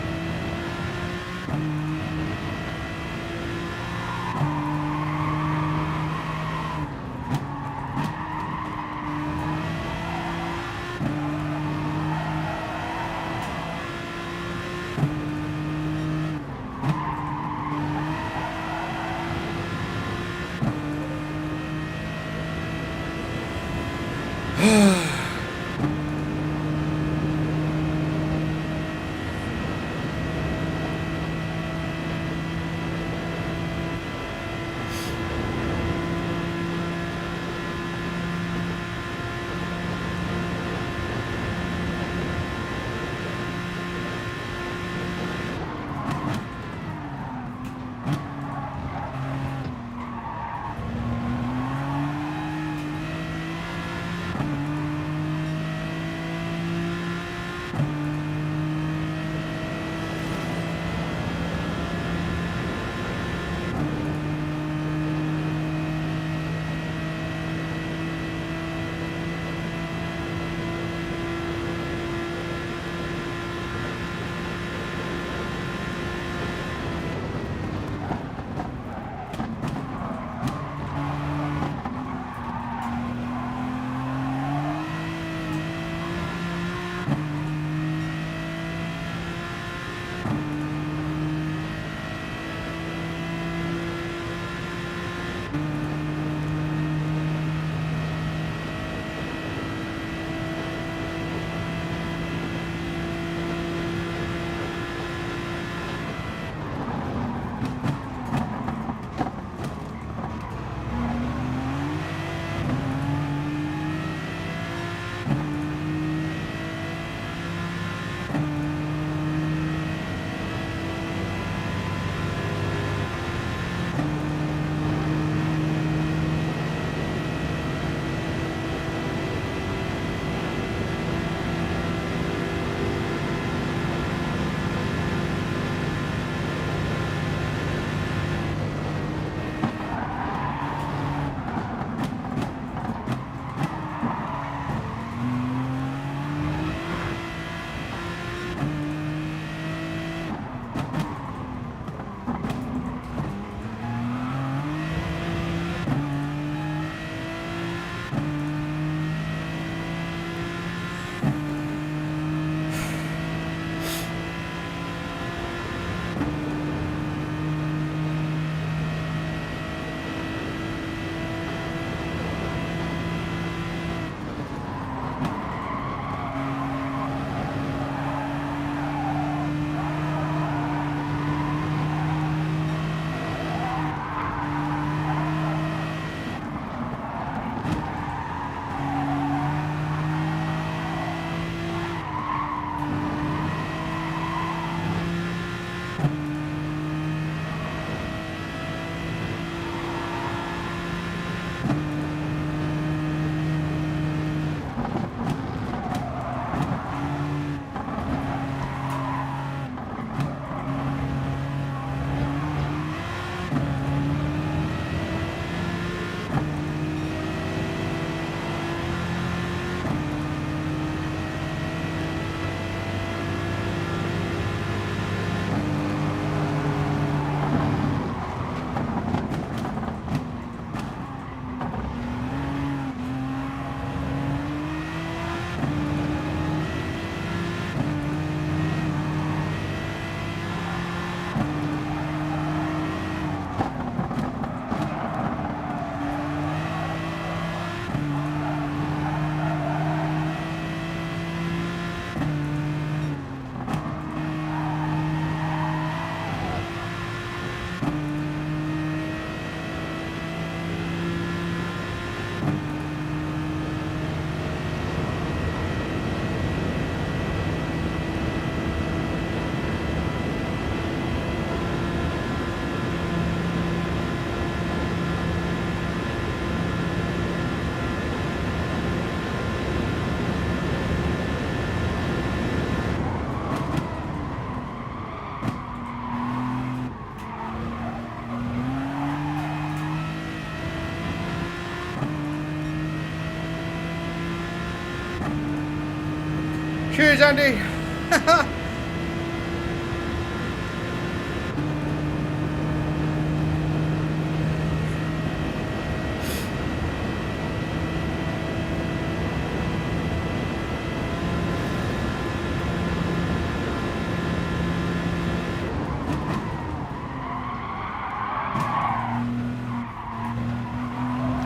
Cheers, Andy.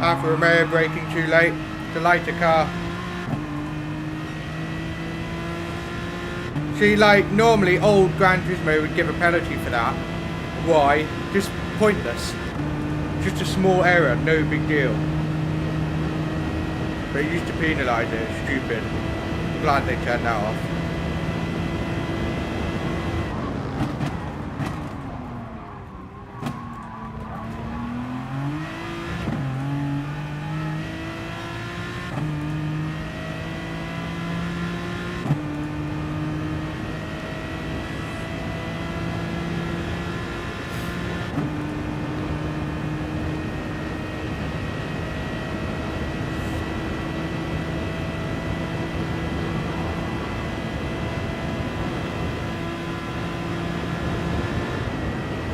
Alfa Romeo braking too late to light a car. See, like, normally old Gran Turismo would give a penalty for that. Why? Just pointless. Just a small error, no big deal. They used to penalise it, it's stupid. Glad they turned that off.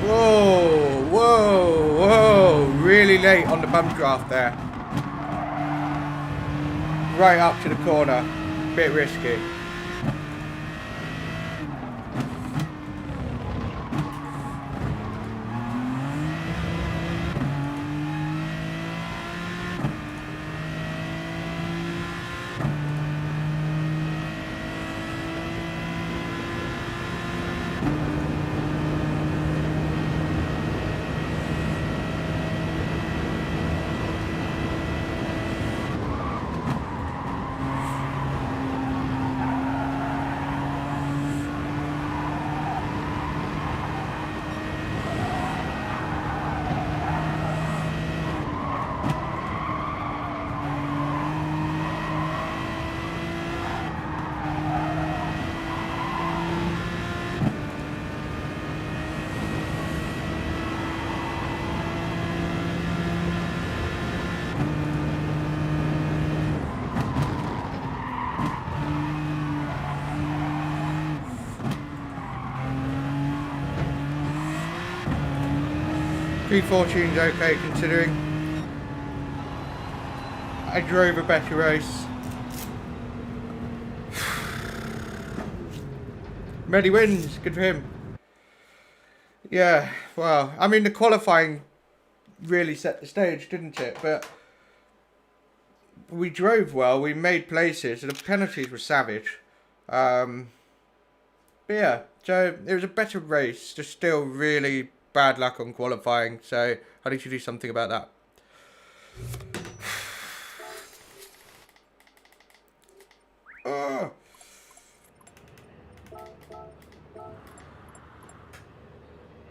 Whoa, whoa, whoa, really late on the bump draft there. Right up to the corner, bit risky. Fortune's okay considering. I drove a better race. Medi wins, good for him. Yeah, well, I mean the qualifying really set the stage, didn't it? But we drove well, we made places, and the penalties were savage. But yeah, so it was a better race, just still really bad luck on qualifying, so I need to do something about that.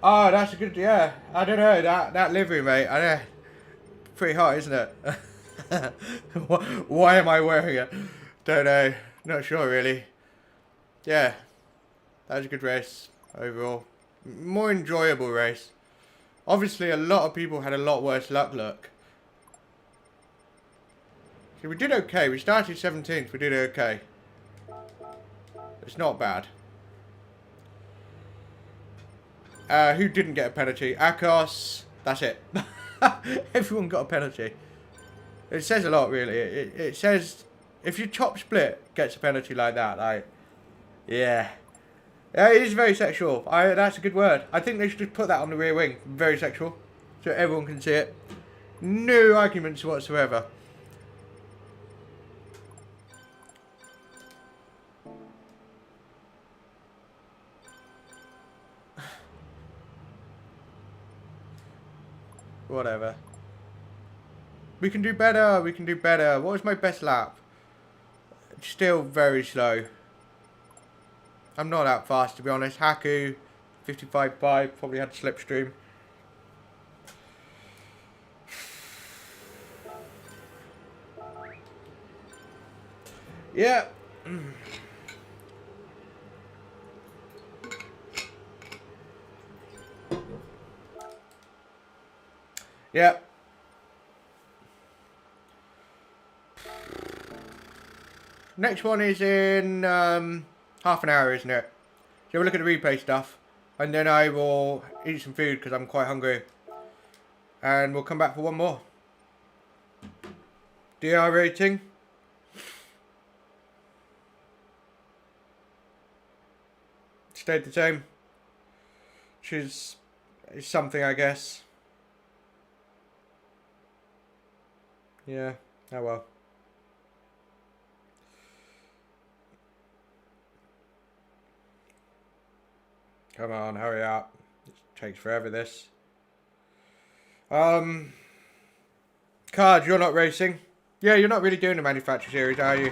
Oh, that's a good, yeah, I don't know, that livery, mate, I know, pretty hot, isn't it? Why am I wearing it? Don't know, not sure really. Yeah, that was a good race overall. More enjoyable race. Obviously, a lot of people had a lot worse luck. So we did okay. We started 17th. We did okay. It's not bad. Who didn't get a penalty? Akos. That's it. Everyone got a penalty. It says a lot, really. It says if your top split gets a penalty like that, like, yeah. Yeah, it is very sexual. That's a good word. I think they should just put that on the rear wing. Very sexual. So everyone can see it. No arguments whatsoever. Whatever. We can do better. We can do better. What was my best lap? Still very slow. I'm not that fast, to be honest. Haku, 55.5, probably had slipstream. Yeah. Yeah. Next one is in half an hour, isn't it? So we'll look at the replay stuff. And then I will eat some food because I'm quite hungry. And we'll come back for one more. DR rating. Stayed the same. Which is something, I guess. Yeah, oh well. Come on, hurry up. It takes forever, this. Cards, you're not racing. Yeah, you're not really doing the manufacturer series, are you?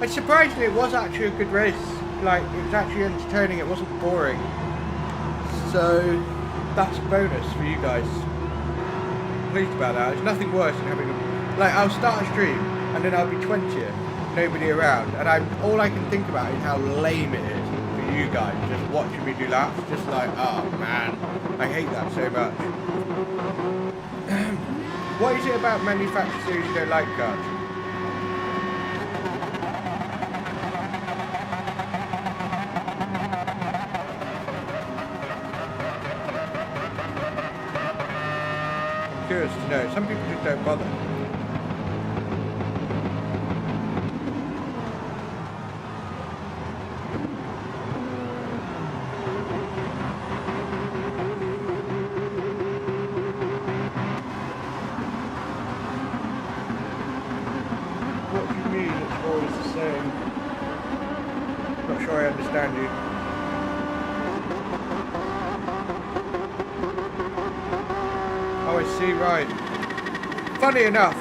Surprisingly, it was actually a good race. Like, it was actually entertaining, it wasn't boring. So, that's a bonus for you guys. Pleased about that. There's nothing worse than having like, I'll start a stream, and then I'll be 20th, nobody around, and all I can think about is how lame it is for you guys, just watching me do laps, just like, oh man, I hate that so much. What is it about manufacturer series you don't like, guys? Curious to know. Some people just don't bother. What do you mean it's always the same? Not sure I understand you. Oh, I see, right. Funny enough,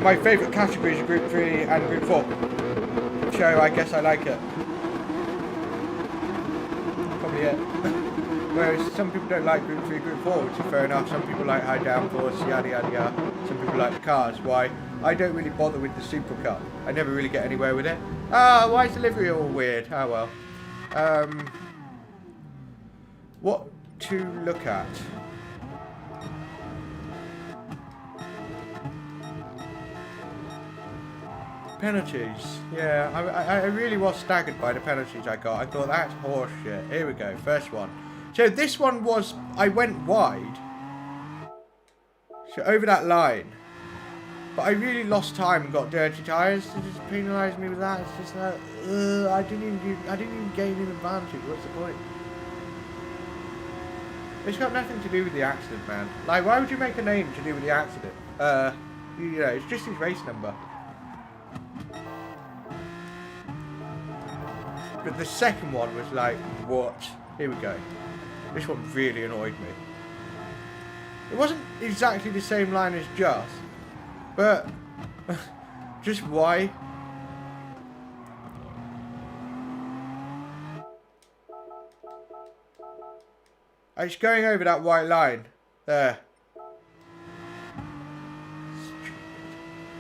my favourite categories are Group 3 and Group 4. So I guess I like it. Probably it. Whereas some people don't like Group 3, Group 4, which is fair enough. Some people like high downforce, yada yada yada. Some people like the cars. Why? I don't really bother with the supercar. I never really get anywhere with it. Ah, why is the livery all weird? Oh well. What to look at? Penalties. Yeah, I really was staggered by the penalties I got. I thought, that's horseshit. Here we go, first one. So this one was, I went wide. So over that line. But I really lost time and got dirty tyres. They just penalised me with that. It's just like, I didn't even gain an advantage. What's the point? It's got nothing to do with the accident, man. Like, why would you make a name to do with the accident? You know, it's just his race number. But the second one was like, what? Here we go. This one really annoyed me. It wasn't exactly the same line as Just, but just why? I was going over that white line. There.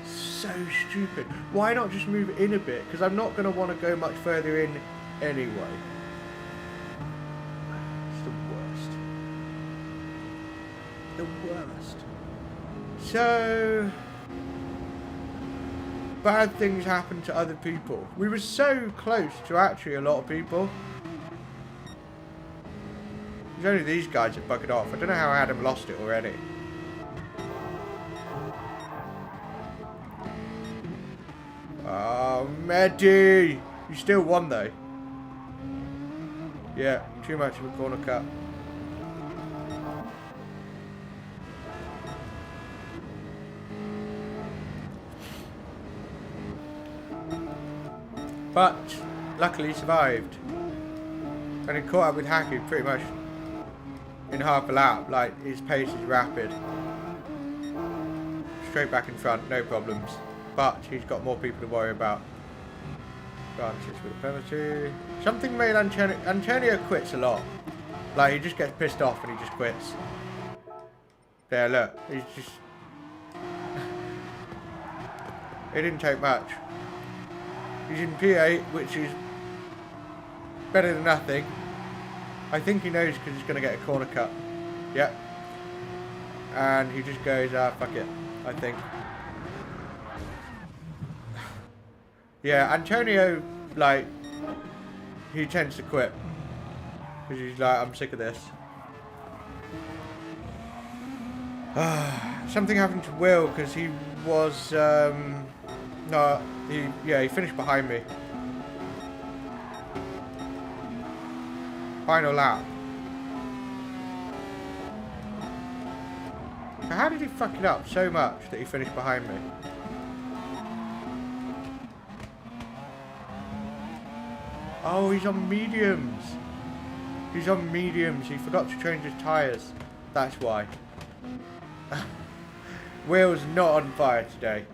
So stupid. Why not just move in a bit? Because I'm not going to want to go much further in anyway. It's the worst. The worst. So, bad things happen to other people. We were so close to actually a lot of people. It's only these guys that buggered off. I don't know how Adam lost it already. Oh, Mehdi! You still won though. Yeah, too much of a corner cut. But, luckily he survived. And he caught up with Haku pretty much in half a lap. Like, his pace is rapid. Straight back in front, no problems. But he's got more people to worry about. Francis with a penalty. Something made Antonio quits a lot. Like, he just gets pissed off and he just quits. There, look. He's just... It didn't take much. He's in P8, which is better than nothing. I think he knows because he's going to get a corner cut. Yep. And he just goes, fuck it, I think. Yeah, Antonio, like, he tends to quit. Because he's like, I'm sick of this. Something happened to Will because he was, no, he finished behind me. Final lap. How did he fuck it up so much that he finished behind me? Oh, he's on mediums. He's on mediums. He forgot to change his tyres. That's why. Will's not on fire today.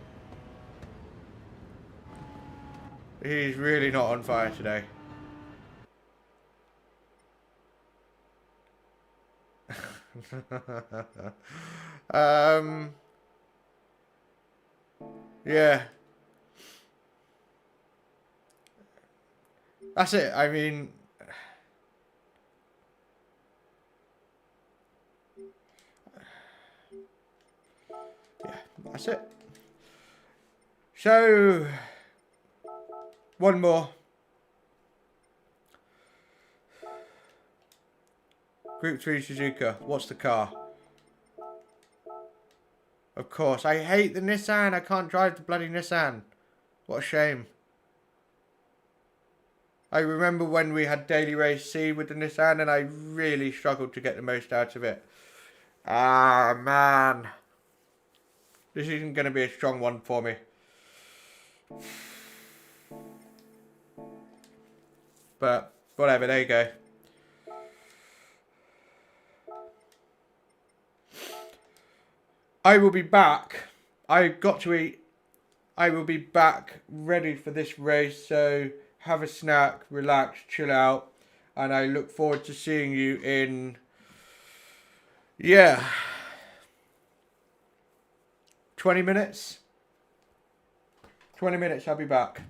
He's really not on fire today. Yeah. That's it. I mean, yeah, that's it. So, one more. Group 3 Suzuka. What's the car? Of course. I hate the Nissan. I can't drive the bloody Nissan. What a shame. I remember when we had Daily Race C with the Nissan and I really struggled to get the most out of it. Ah, man. This isn't going to be a strong one for me. But, whatever, there you go. I will be back. I've got to eat. I will be back ready for this race, so have a snack, relax, chill out, and I look forward to seeing you in, yeah, 20 minutes. 20 minutes, I'll be back.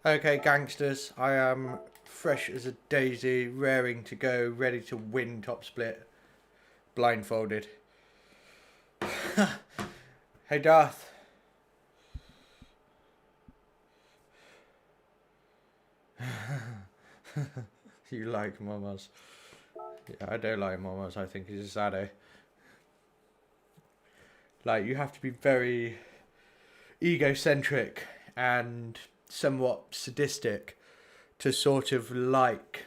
Okay, gangsters, I am fresh as a daisy, raring to go, ready to win top split, blindfolded. Hey Darth. You like mamas. Yeah, I don't like mamas, I think he's a saddo. Like, you have to be very egocentric and somewhat sadistic to sort of like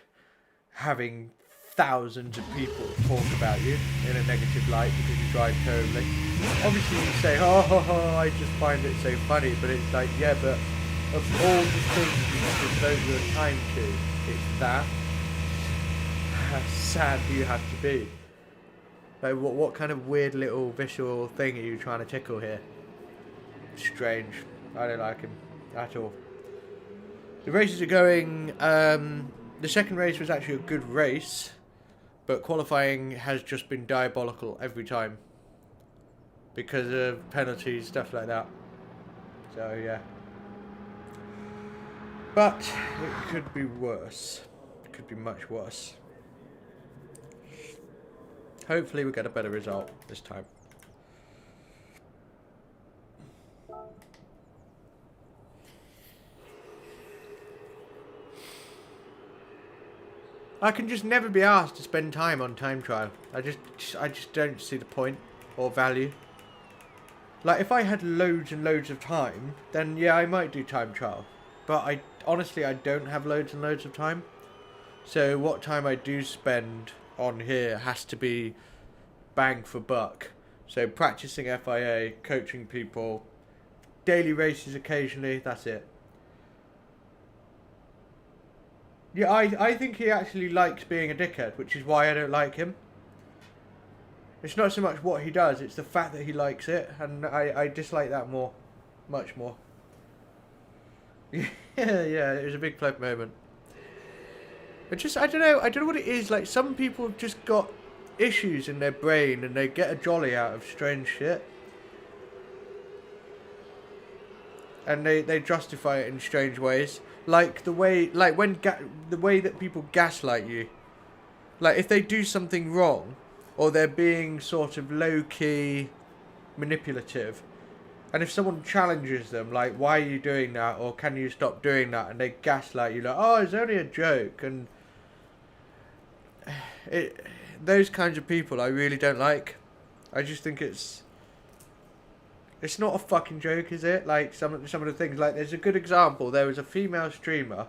having thousands of people talk about you in a negative light because you drive terribly. Obviously you say, oh, I just find it so funny, but it's like, yeah, but of all the things you devote your time to, it's that. How sad do you have to be? Like, what kind of weird little visual thing are you trying to tickle here? Strange. I don't like him at all. The races are going, the second race was actually a good race, but qualifying has just been diabolical every time because of penalties, stuff like that. So yeah, but it could be worse. It could be much worse. Hopefully we get a better result this time. I can just never be asked to spend time on time trial. I just don't see the point or value. Like, if I had loads and loads of time, then yeah, I might do time trial. But honestly, I don't have loads and loads of time. So what time I do spend on here has to be bang for buck. So practicing FIA, coaching people, daily races occasionally, that's it. Yeah, I think he actually likes being a dickhead, which is why I don't like him. It's not so much what he does, it's the fact that he likes it, and I dislike that more. Much more. Yeah, it was a big flip moment. I don't know what it is, like, some people have just got issues in their brain and they get a jolly out of strange shit. And they justify it in strange ways. Like the way that people gaslight you. Like, if they do something wrong, or they're being sort of low-key manipulative, and if someone challenges them, like, why are you doing that, or can you stop doing that, and they gaslight you, like, oh, it's only a joke, and those kinds of people I really don't like. I just think it's not a fucking joke, is it? Like, some of the things, like, there's a good example. There was a female streamer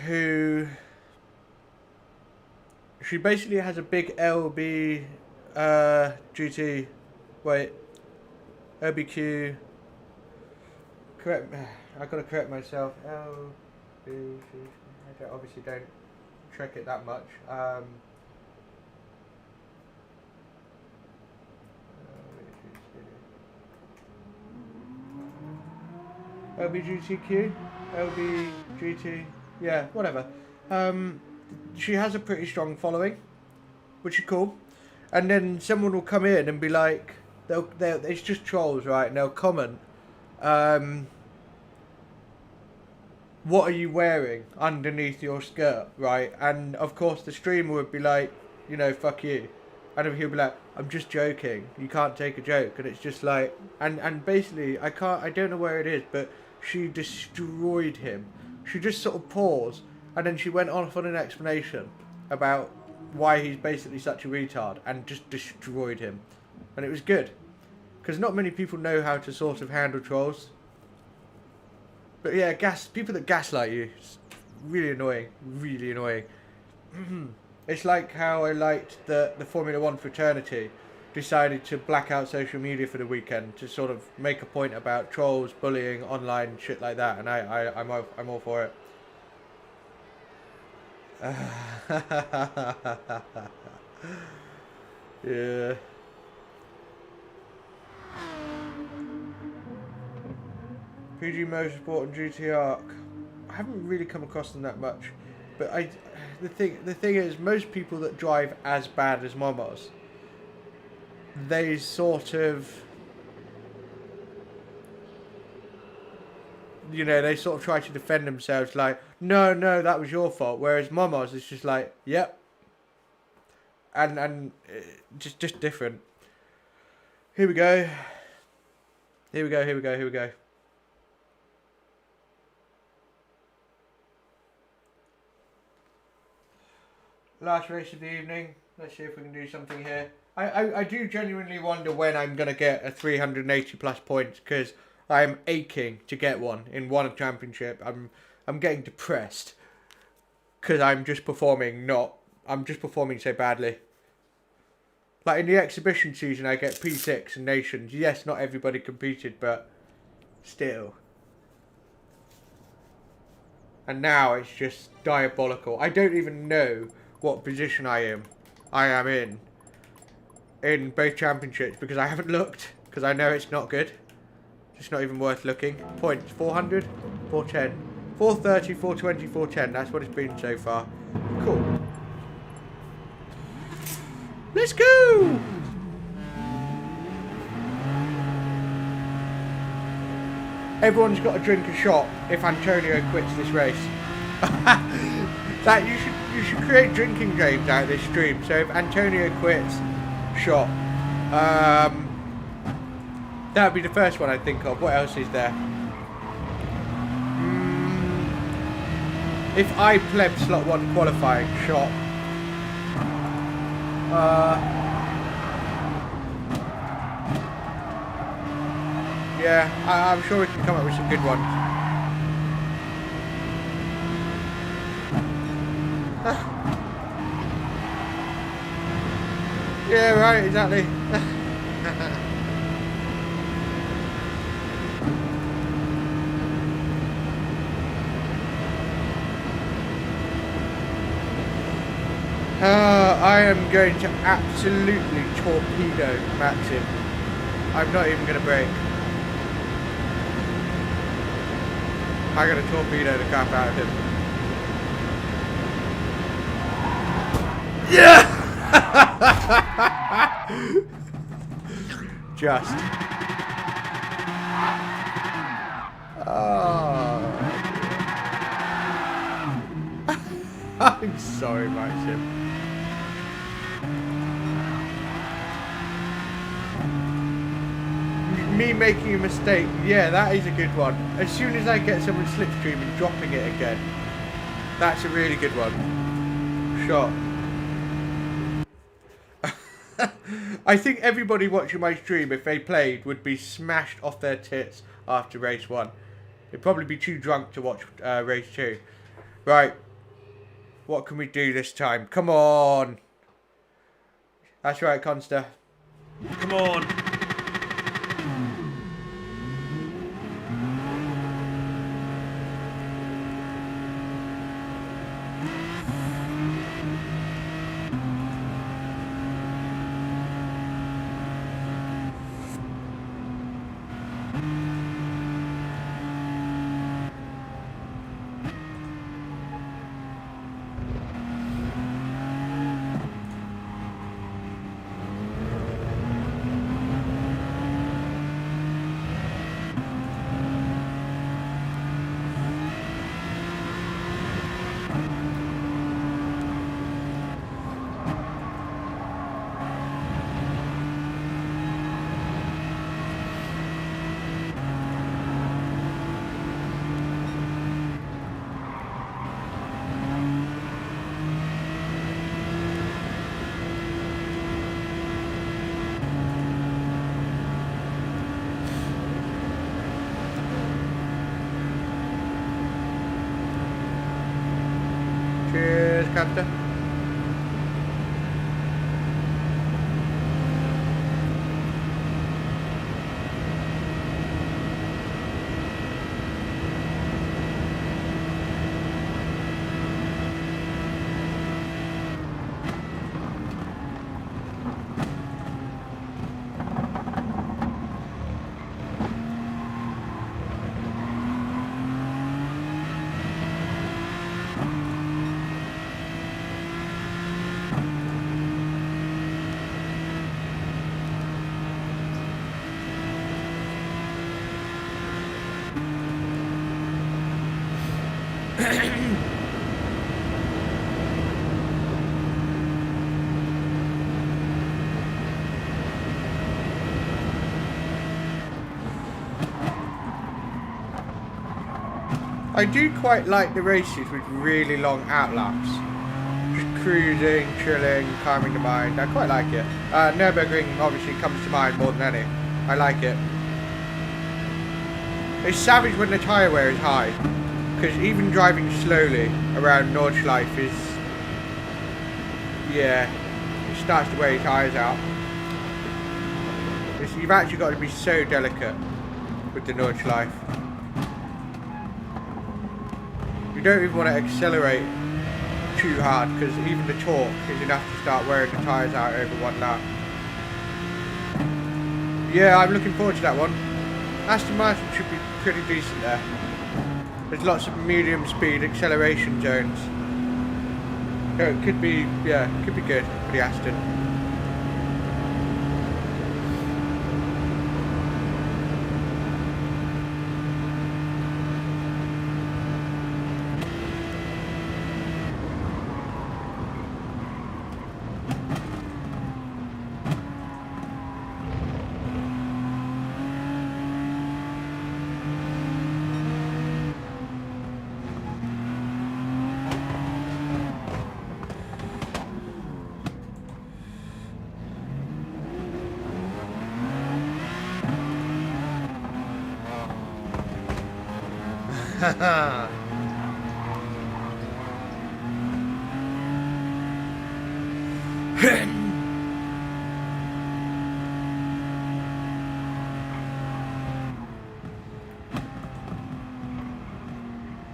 who, she basically has a big LB GT, LBQ, I gotta correct myself, LB, I obviously don't track it that much, LBGTQ, LBGT, yeah, whatever. She has a pretty strong following, which is cool. And then someone will come in and be like, it's just trolls, right? And they'll comment, what are you wearing underneath your skirt, right? And of course the streamer would be like, you know, fuck you. And he'll be like, I'm just joking. You can't take a joke. And it's just like, and basically, I don't know where it is, but she destroyed him. She just sort of paused, and then she went off on an explanation about why he's basically such a retard, and just destroyed him. And it was good, because not many people know how to sort of handle trolls. But yeah, people that gaslight you, it's really annoying, really annoying. It's like how I liked the Formula 1 fraternity decided to black out social media for the weekend to sort of make a point about trolls, bullying, online, shit like that, and I'm all for it. Yeah. PG Motorsport and GT Arc. I haven't really come across them that much, but the thing is, most people that drive as bad as Momos, they sort of, you know, they sort of try to defend themselves like, no, that was your fault. Whereas Momos is just like, yep. And just different. Here we go. Here we go. Last race of the evening. Let's see if we can do something here. I do genuinely wonder when I'm going to get a 380 plus points, because I'm aching to get one in one championship. I'm getting depressed because I'm just performing so badly. Like in the exhibition season, I get P6 and Nations. Yes, not everybody competed, but still. And now it's just diabolical. I don't even know what position I am in both championships, because I haven't looked, because I know it's not good. It's not even worth looking. Points 400, 410, 430, 420, 410. That's what it's been so far. Cool. Let's go! Everyone's got to drink a shot if Antonio quits this race. That you should create drinking games out of this stream. So if Antonio quits, shot. That would be the first one I think of. What else is there? If I pleb slot 1 qualifying, shot. Yeah, I'm sure we can come up with some good ones. Yeah, right, exactly. I am going to absolutely torpedo Maxim. I'm not even going to brake. I'm going to torpedo the crap out of him. Yeah! Just. Oh. I'm sorry, Maxim. Me making a mistake, yeah, that is a good one. As soon as I get someone slipstream and dropping it again, that's a really good one. Shot. I think everybody watching my stream, if they played, would be smashed off their tits after race 1. They'd probably be too drunk to watch race 2. Right. What can we do this time? Come on. That's right, Consta. Come on. Cheers, Captain. I do quite like the races with really long outlaps. Just cruising, chilling, calming the mind. I quite like it. Nürburgring obviously comes to mind more than any. I like it. It's savage when the tyre wear is high. Because even driving slowly around Nordschleife is... yeah, it starts to wear your tyres out. You've actually got to be so delicate with the Nordschleife. You don't even want to accelerate too hard because even the torque is enough to start wearing the tyres out over one lap. Yeah, I'm looking forward to that one. Aston Martin should be pretty decent there. There's lots of medium speed acceleration zones. So it could be, yeah, it could be good for the Aston.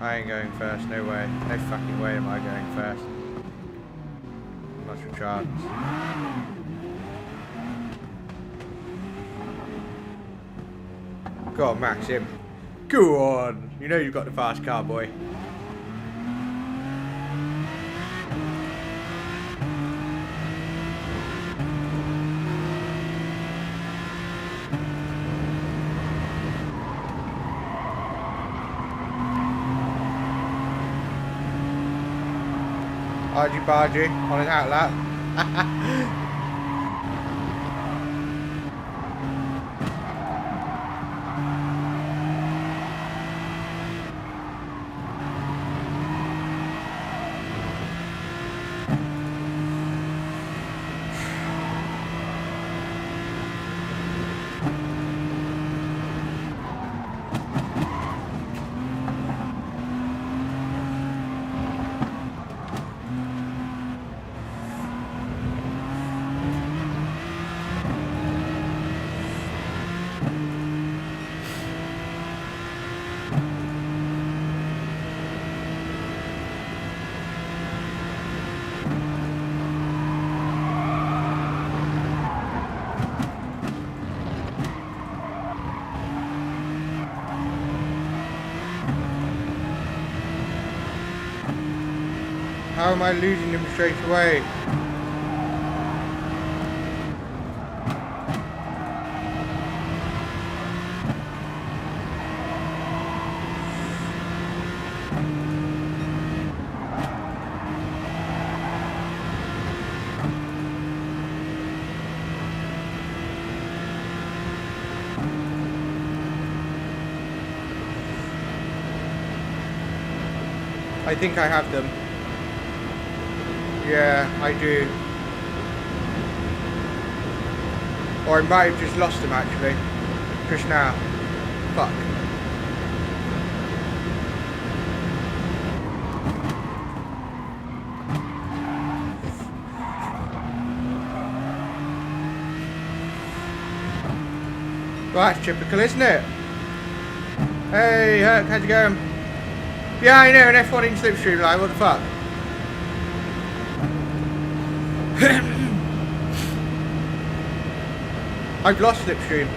I ain't going first, no way. No fucking way am I going first. Not a chance. Go on, Maxim. Go on! You know you've got the fast car, boy. Argy bargy on an outlap. How am I losing them straight away? I think I have them. Yeah, I do. Or I might have just lost them actually. Just now. Fuck. Well, that's typical, isn't it? Hey, Herc, how's it going? Yeah, I know, an F1 in slipstream, like, what the fuck? I've lost slipstream.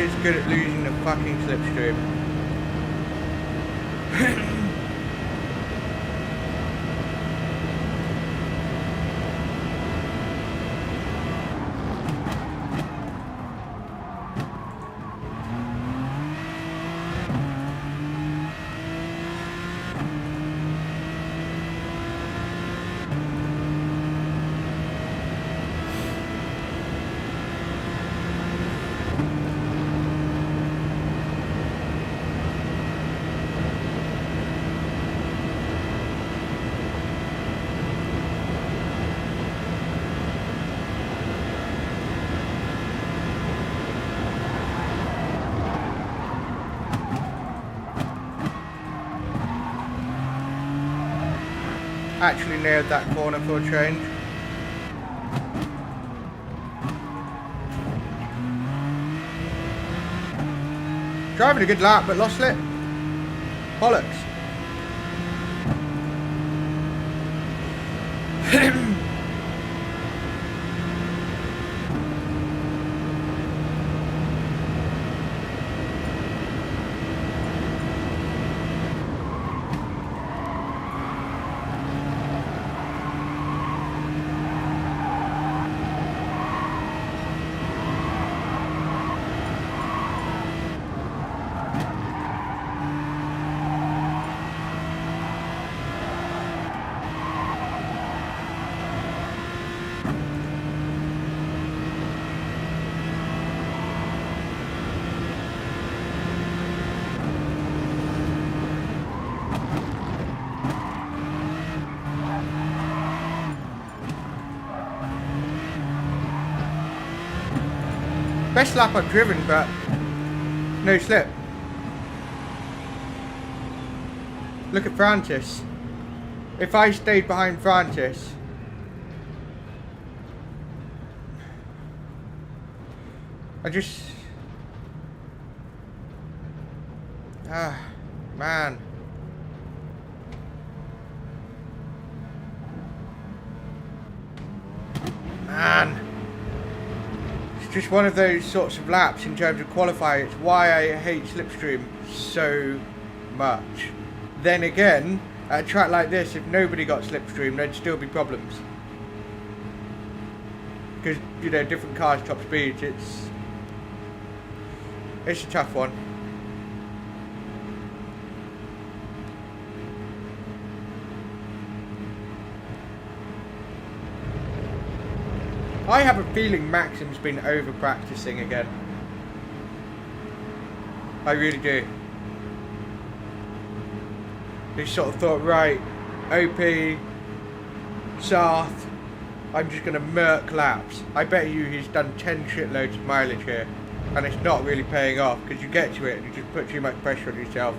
is good at losing the fucking slipstream. Actually nailed that corner for a change. Driving a good lap, but lost slip. Bollocks. Best lap I've driven, but no slip. Look at Francis. If I stayed behind Francis, man. It's just one of those sorts of laps in terms of qualifying. It's why I hate slipstream so much. Then again, at a track like this, if nobody got slipstream, there'd still be problems. Because, you know, different cars top speeds, it's a tough one. I have a feeling Maxim's been over practicing again. I really do. He sort of thought, right, OP, South, I'm just going to murk laps. I bet you he's done 10 shitloads of mileage here. And it's not really paying off because you get to it and you just put too much pressure on yourself.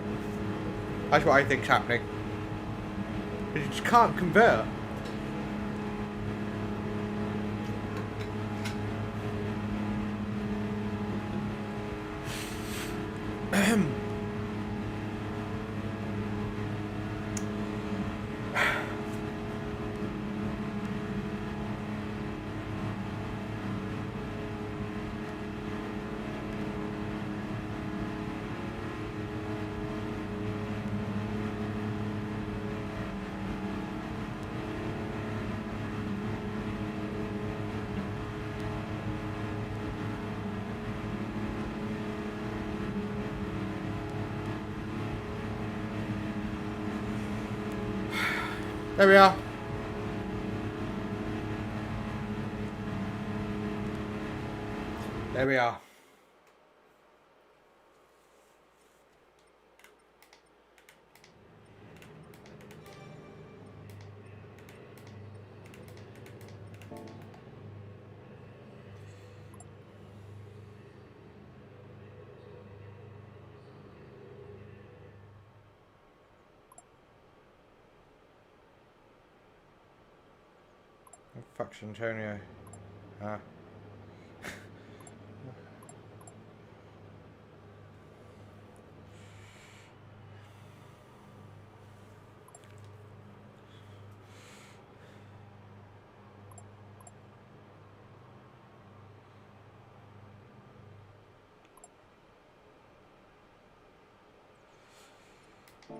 That's what I think's happening. Because you just can't convert. There we are. There we are. Fuck's Antonio. Ah. I'm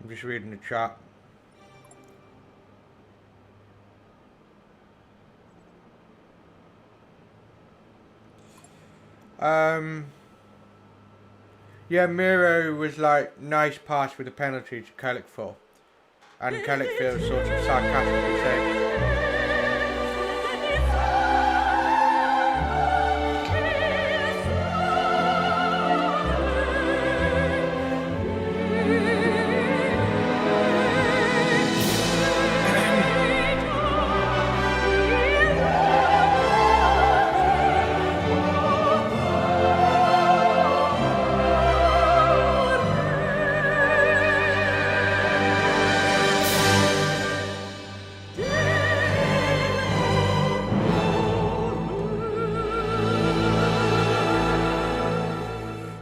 just reading the chat. Yeah, Miro was like, nice pass with a penalty to Kellick for. And Kellick feels sort of sarcastically saying,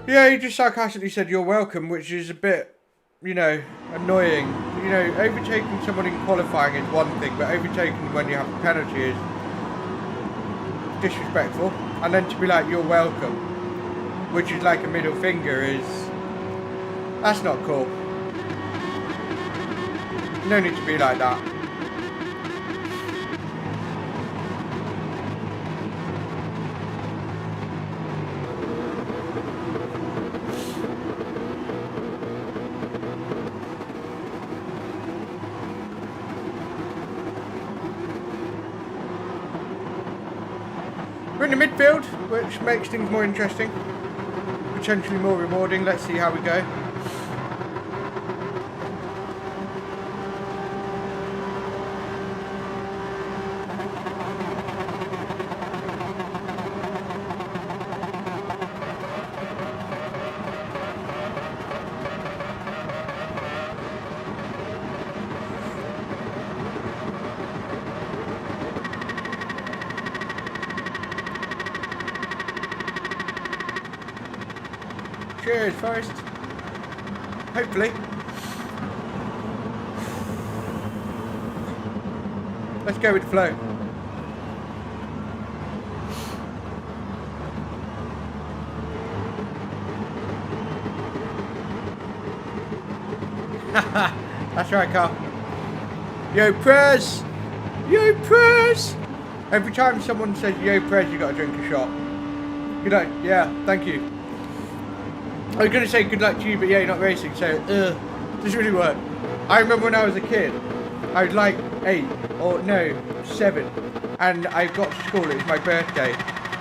yeah, he just sarcastically said you're welcome, which is a bit, you know, annoying. You know, overtaking someone in qualifying is one thing, but overtaking when you have a penalty is disrespectful. And then to be like, you're welcome, which is like a middle finger, is, that's not cool. No need to be like that. We're in the midfield, which makes things more interesting, potentially more rewarding. Let's see how we go. Cheers, Forrest. Hopefully. Let's go with the flow. That's right, Carl. Yo, Prez! Yo, Prez! Every time someone says yo, Prez, you gotta drink a shot. Good night. Yeah, thank you. I was going to say good luck to you, but yeah, you're not racing, so, doesn't really work. I remember when I was a kid, I was like 8, or no, 7, and I got to school, it was my birthday,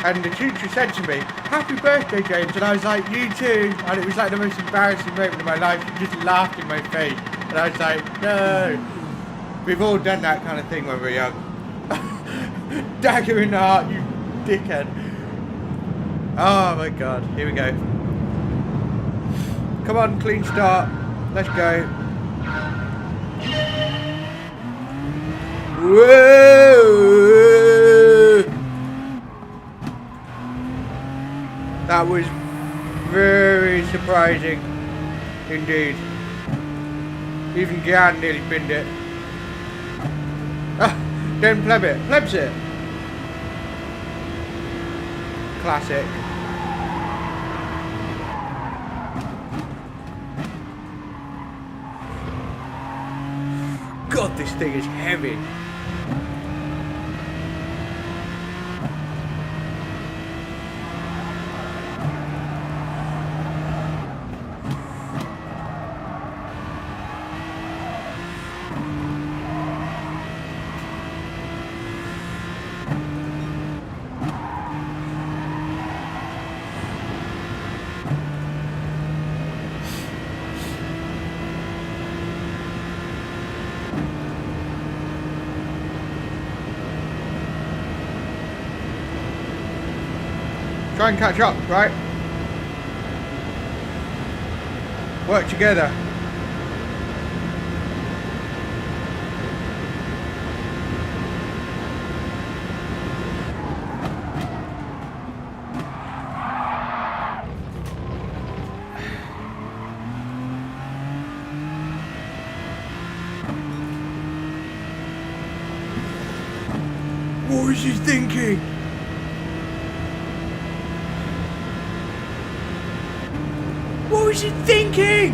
and the teacher said to me, happy birthday, James, and I was like, you too, and it was like the most embarrassing moment of my life. She just laughed in my face, and I was like, no. We've all done that kind of thing when we're young. Dagger in the heart, you dickhead. Oh my god, here we go. Come on, clean start. Let's go. Whoa! That was very surprising indeed. Even Gian nearly binned it. Ah, don't pleb it. Plebs it. Classic. God, this thing is heavy. Try and catch up, right? Work together. What is he thinking? was he thinking?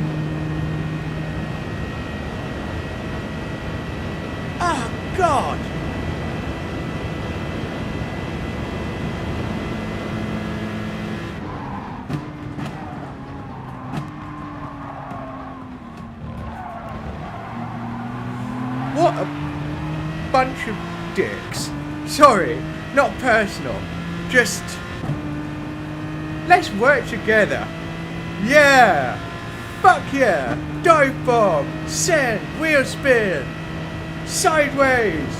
Oh, God. What a bunch of dicks. Sorry, not personal. Just... let's work together. Yeah! Fuck yeah! Dive bomb! Send! Wheel spin! Sideways!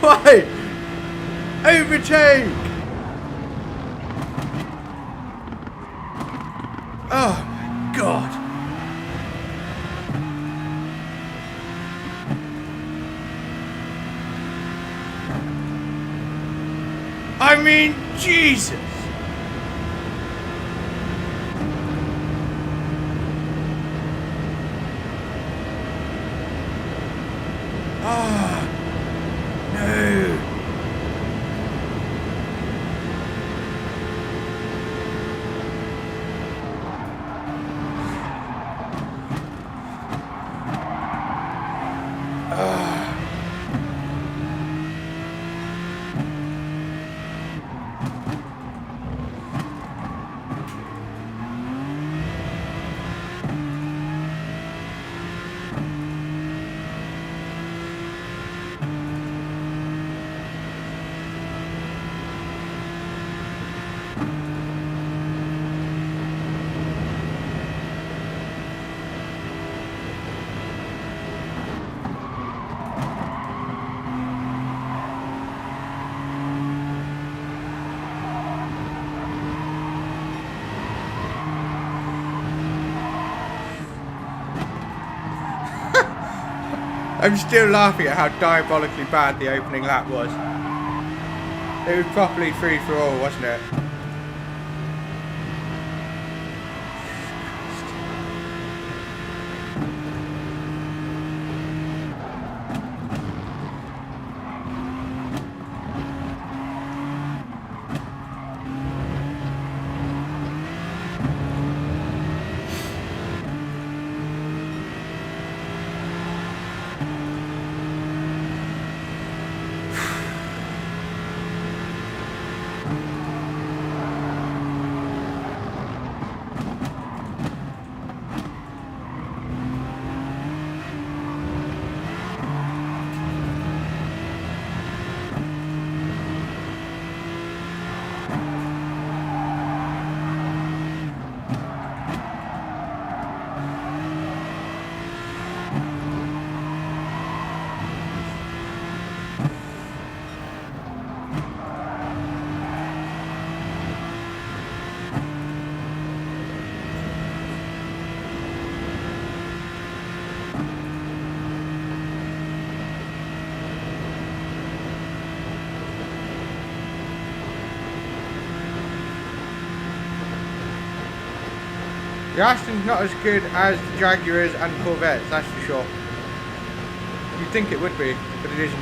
Why? Overtake! Oh my God! I mean, Jesus! Ah, no. I'm still laughing at how diabolically bad the opening lap was. It was properly free for all, wasn't it? The Aston's not as good as the Jaguars and Corvettes, that's for sure. You'd think it would be, but it isn't.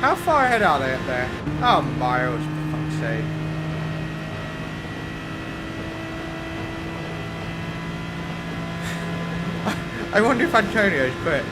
How far ahead are they up there? Oh, miles, for fuck's sake. I wonder if Antonio's quit.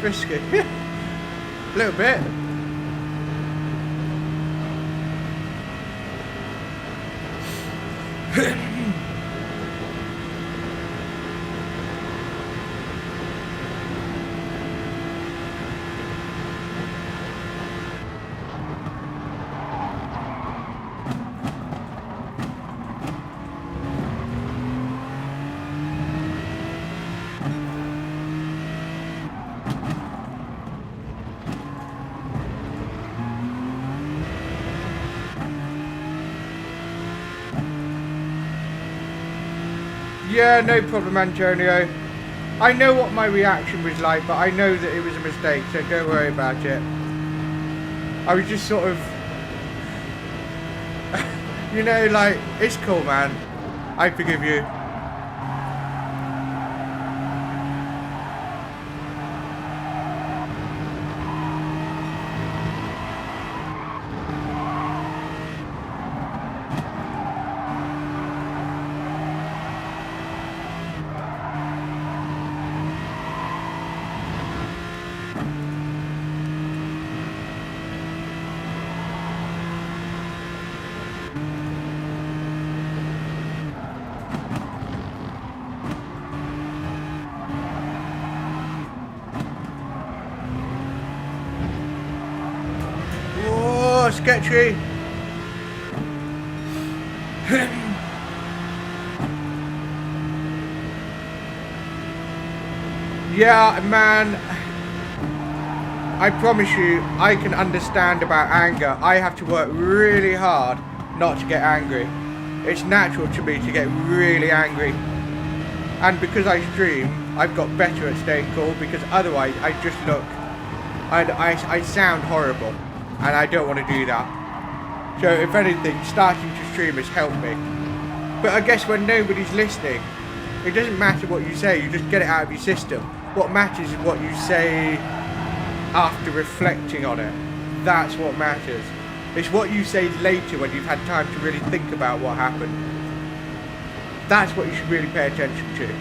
Risky. A little bit. Yeah, no problem, Antonio. I know what my reaction was like, but I know that it was a mistake, so don't worry about it. I was just sort of... you know, like, it's cool, man. I forgive you. Sketchy. Yeah, man, I promise you, I can understand about anger. I have to work really hard not to get angry. It's natural to me to get really angry. And because I stream, I've got better at staying cool, because otherwise I just look, I sound horrible. And I don't want to do that. So if anything, starting to stream has helped me. But I guess when nobody's listening, it doesn't matter what you say, you just get it out of your system. What matters is what you say after reflecting on it. That's what matters. It's what you say later when you've had time to really think about what happened. That's what you should really pay attention to.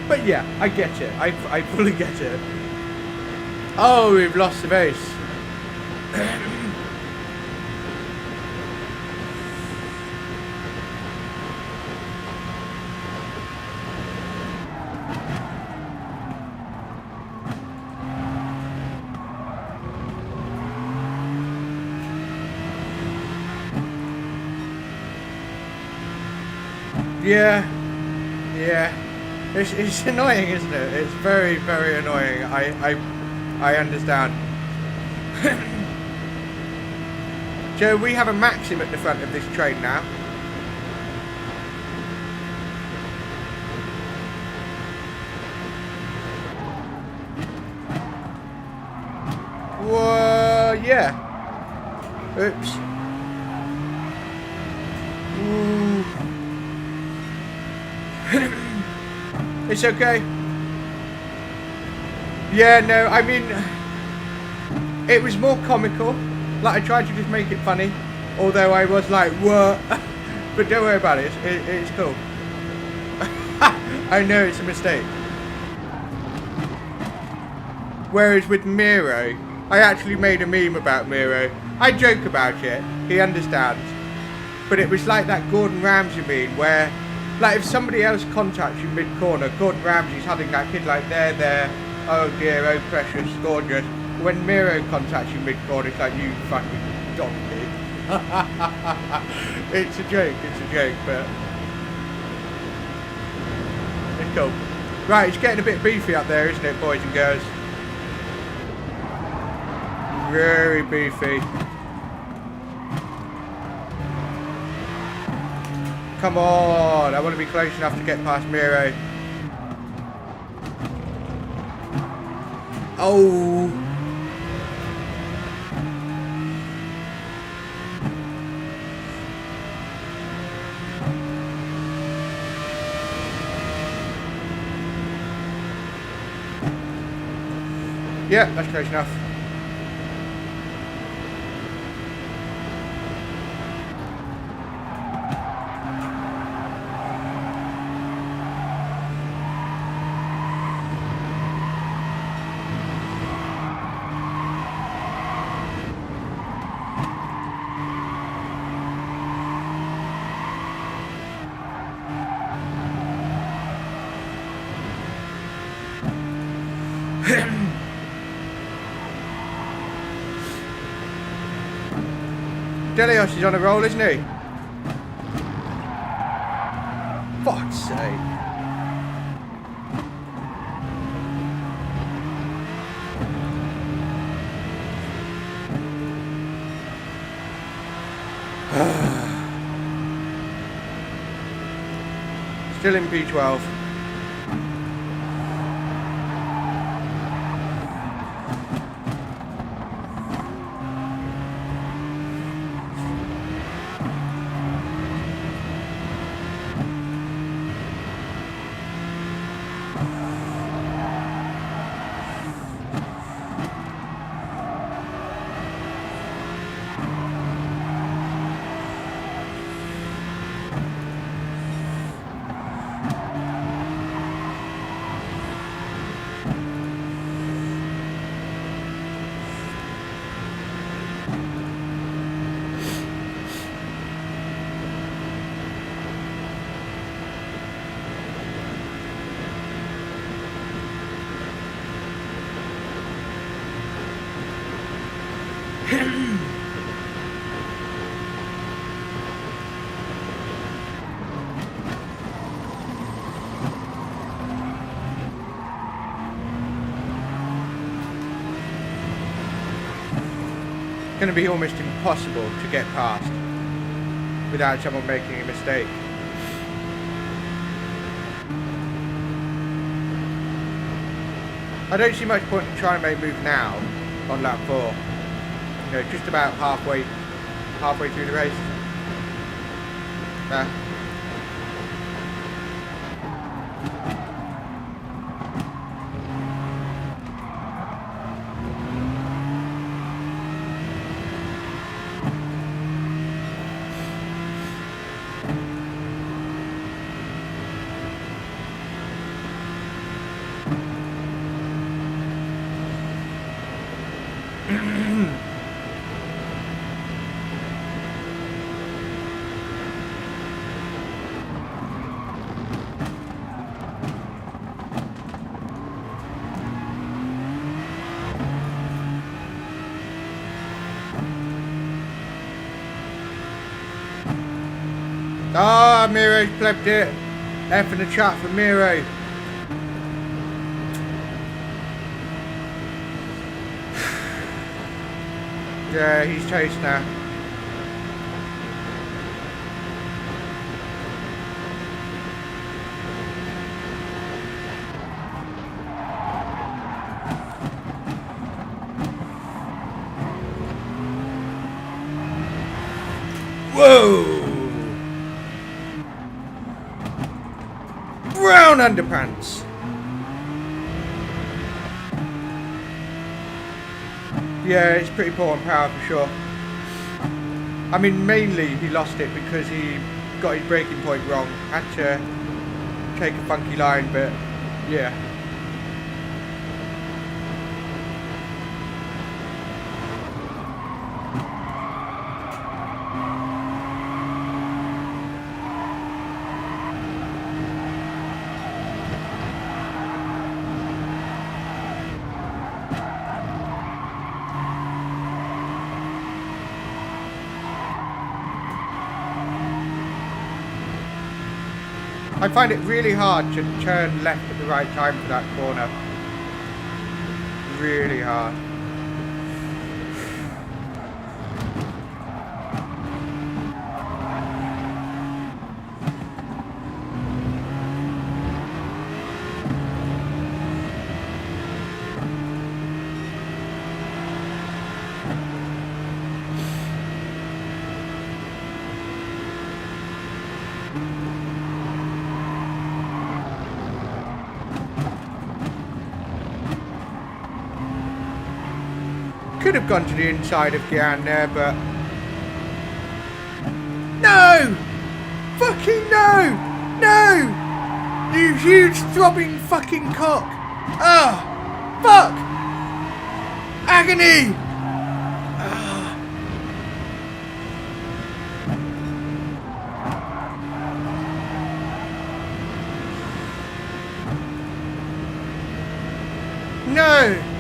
But yeah, I get it. I fully get it. Oh, we've lost the base. Yeah. It's annoying, isn't it? It's very, very annoying. I understand. So we have a Maxim at the front of this train now. Whoa, yeah. Oops. Ooh. It's okay. Yeah, no, I mean, it was more comical. Like, I tried to just make it funny, although I was like, what? But don't worry about it, it's cool. I know it's a mistake. Whereas with Miro, I actually made a meme about Miro. I joke about it, he understands. But it was like that Gordon Ramsay meme where, like, if somebody else contacts you mid-corner, Gordon Ramsay's having that kid like, there, oh dear, oh precious, gorgeous. When Miro contacts you mid-corner, it's like, you fucking donkey. It's a joke, but it's cool. Right, it's getting a bit beefy up there, isn't it, boys and girls? Very beefy. Come on, I want to be close enough to get past Miro. Oh. Yeah, that's close enough. Delios is on a roll, isn't he? Fuck's sake. Still in P12. Going to be almost impossible to get past without someone making a mistake. I don't see much point in trying to make a move now on lap 4. You know, just about halfway through the race. Ah, Miro's plebbed it. F in the chat for Miro. Yeah, he's chased now. Whoa! Brown underpants. Yeah, it's pretty poor on power for sure. I mean, mainly he lost it because he got his braking point wrong. Had to take a funky line, but yeah. I find it really hard to turn left at the right time for that corner. Really hard. Could have gone to the inside of Gian there, but no! Fucking no! No! You huge throbbing fucking cock! Ah! Fuck! Agony! No!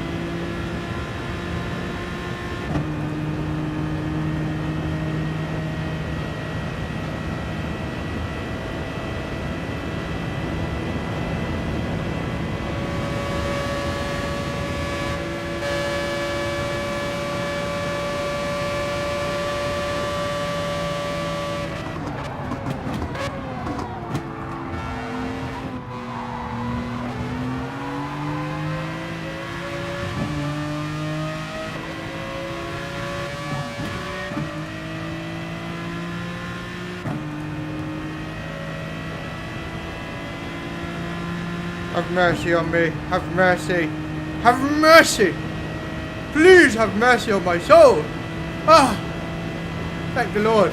Have mercy on me. Have mercy. Have mercy. Please have mercy on my soul. Ah, thank the Lord.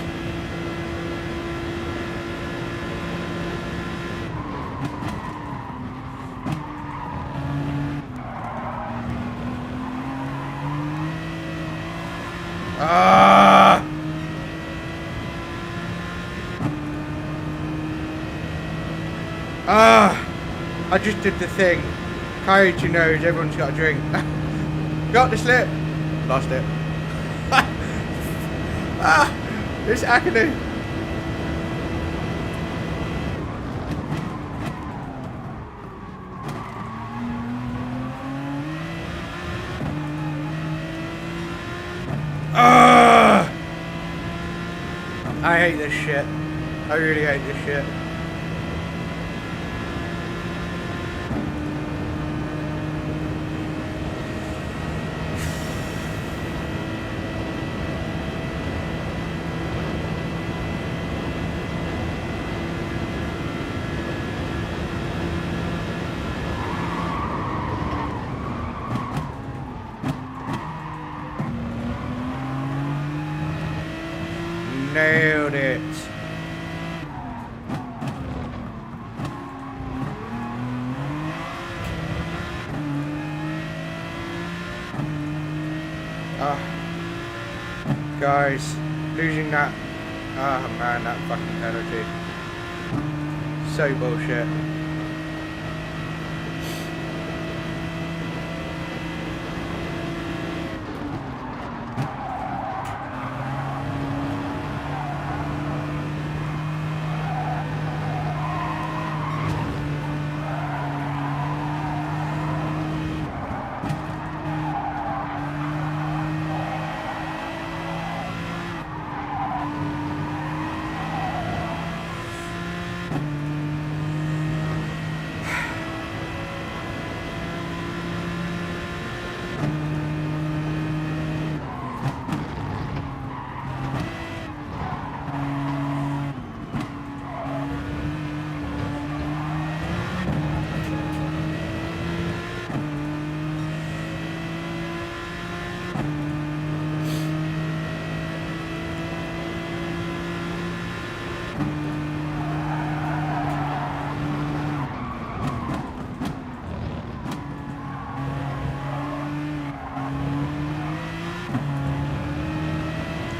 Ah. Ah. I just did the thing. Coyote knows everyone's got a drink. Got the slip. Lost it. Ah, it's agony. Ah! I hate this shit. I really hate this shit. Nailed it. Guys, losing that. Ah, man, that fucking penalty. So bullshit.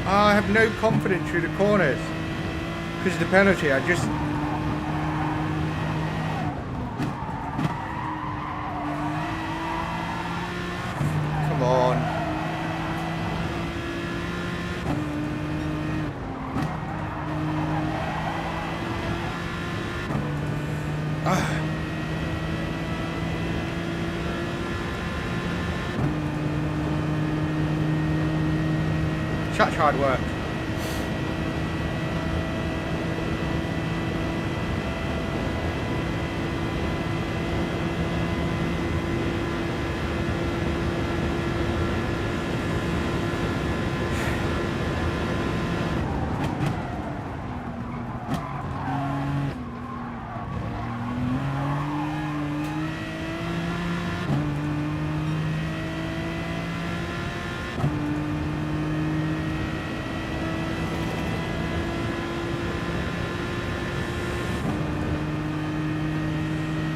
I have no confidence through the corners because of the penalty. I just... Come on. Such hard work.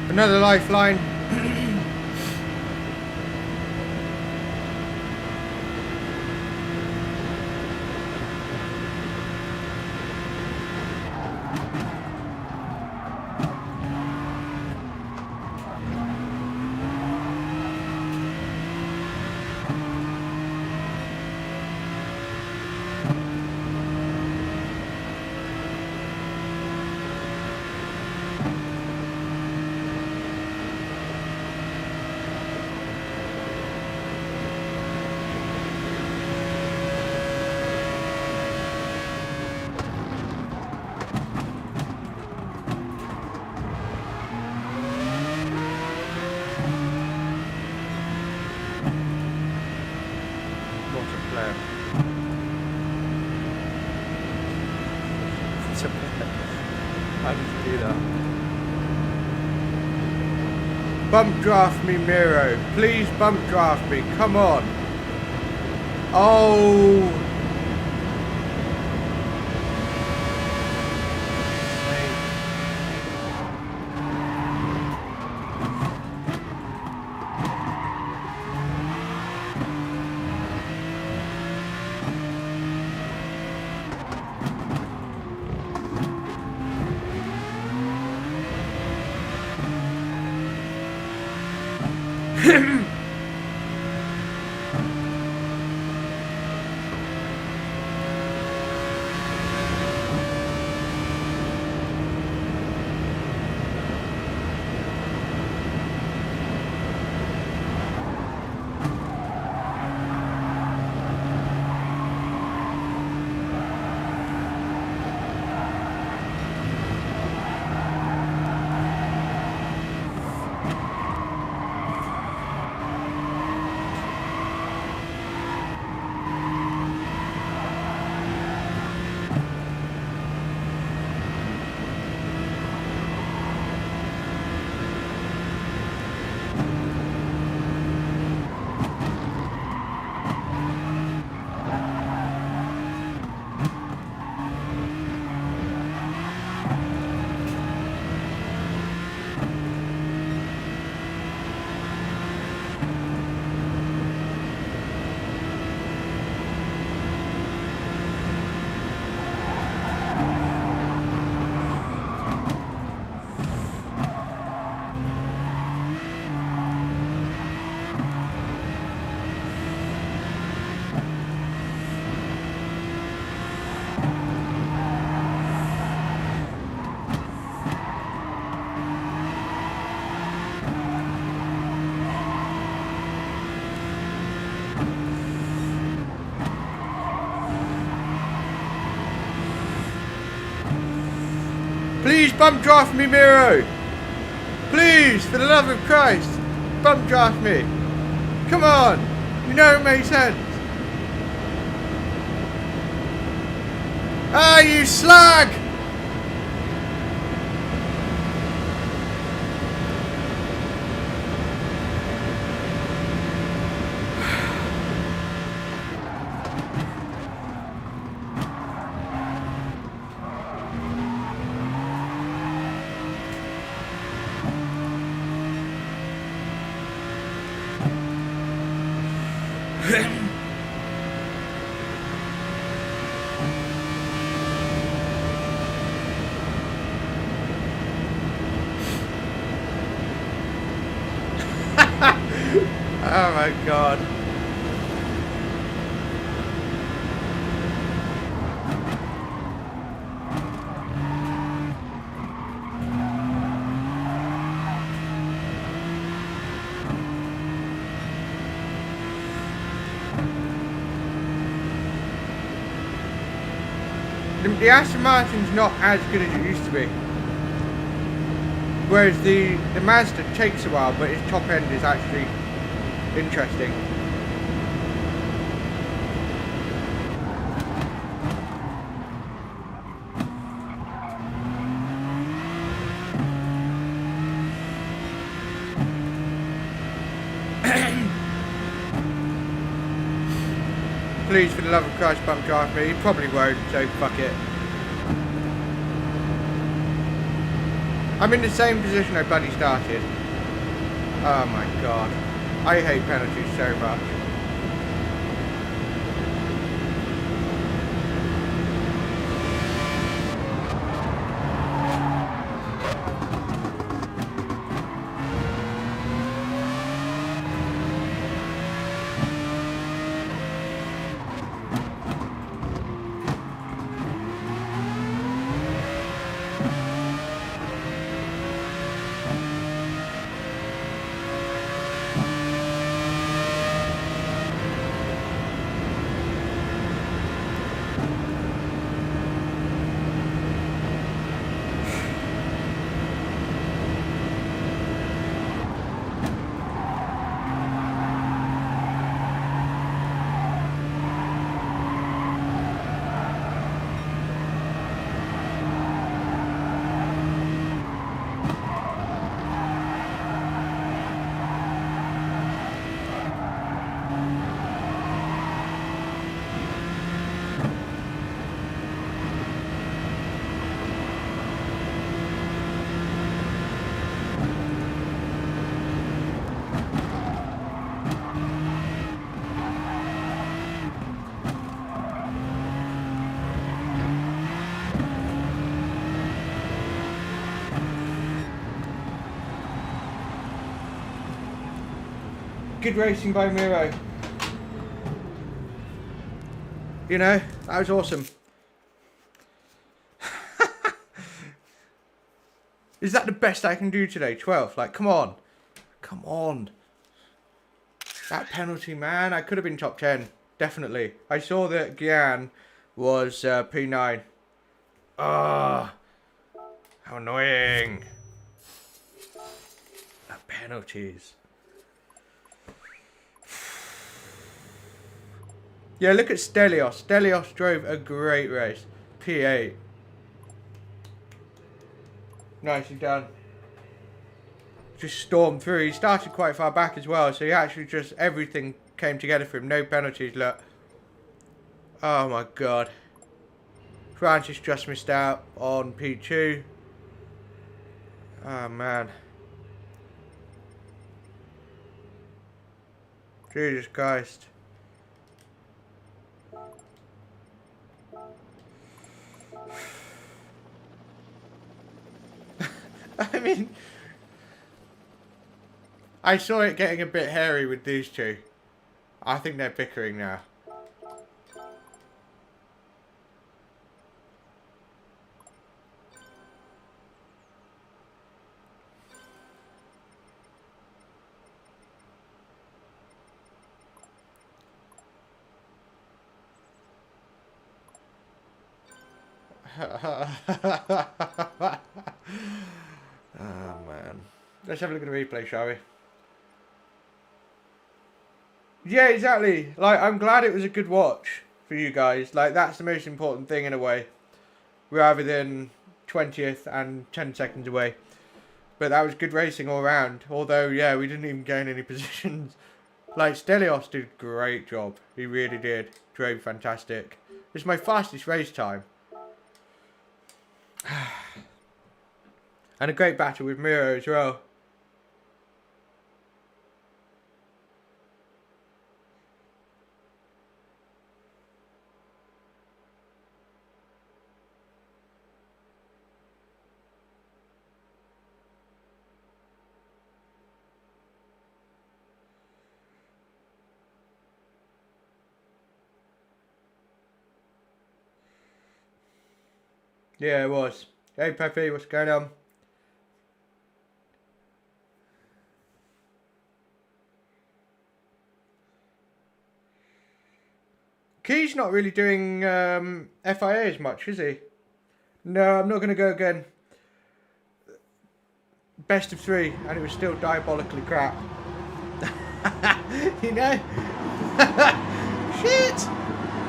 Another lifeline. managed to do that. Bump draft me, Miro. Please bump draft me. Come on. Oh. Please bump draft me, Miro. Please, for the love of Christ, bump draft me. Come on. You know it makes sense. Ah, you slag! Oh my god. The Aston Martin's not as good as it used to be. Whereas the Mazda takes a while, but its top end is actually interesting. Please, for the love of Christ, bump drive me. He probably won't, so fuck it. I'm in the same position I bloody started. Oh my god. I hate penalties so much. Good racing by Miro. You know, that was awesome. Is that the best I can do today? 12. Like, come on. Come on. That penalty, man. I could have been top 10. Definitely. I saw that Gian was P9. Ah. Oh, how annoying. The penalties. Yeah, look at Stelios. Stelios drove a great race. P8. Nicely done. Just stormed through. He started quite far back as well, so he actually just, everything came together for him. No penalties, look. Oh my god. Francis just missed out on P2. Oh man. Jesus Christ. I mean, I saw it getting a bit hairy with these two. I think they're bickering now. Oh man. Let's have a look at the replay, shall we? Yeah, exactly. Like, I'm glad it was a good watch for you guys. Like, that's the most important thing in a way. Rather than 20th and 10 seconds away. But that was good racing all round. Although, yeah, we didn't even gain any positions. Like, Stelios did a great job. He really did. Drove fantastic. It's my fastest race time. And a great battle with Miro as well. Yeah, it was. Hey Pepe, what's going on? Key's not really doing FIA as much, is he? No, I'm not going to go again. Best of 3, and it was still diabolically crap. You know? Shit!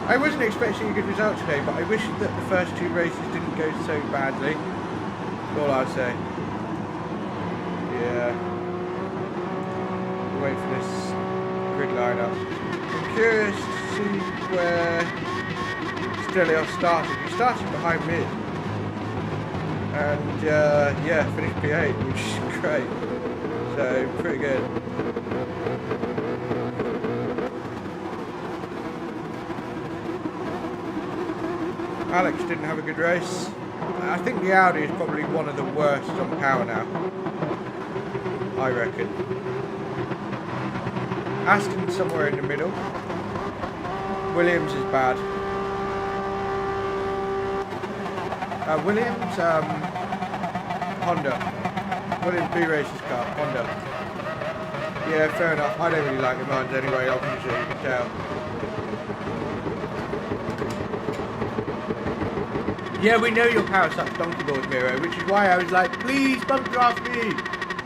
I wasn't expecting a good result today, but I wish that the first 2 races didn't go so badly. That's all I'd say. Yeah. We'll wait for this grid lineup. I'm curious to see where Stelios started. He started behind me. And yeah, finished P8, which is great. So, pretty good. Alex didn't have a good race. I think the Audi is probably one of the worst on power now. I reckon. Aston's somewhere in the middle. Williams is bad. Williams, Honda. Williams B-Race's car, Honda. Yeah, fair enough. I don't really like the mines anyway, obviously, you can tell. Yeah, we know your power sucks donkey board, Miro, which is why I was like, please bump draft me!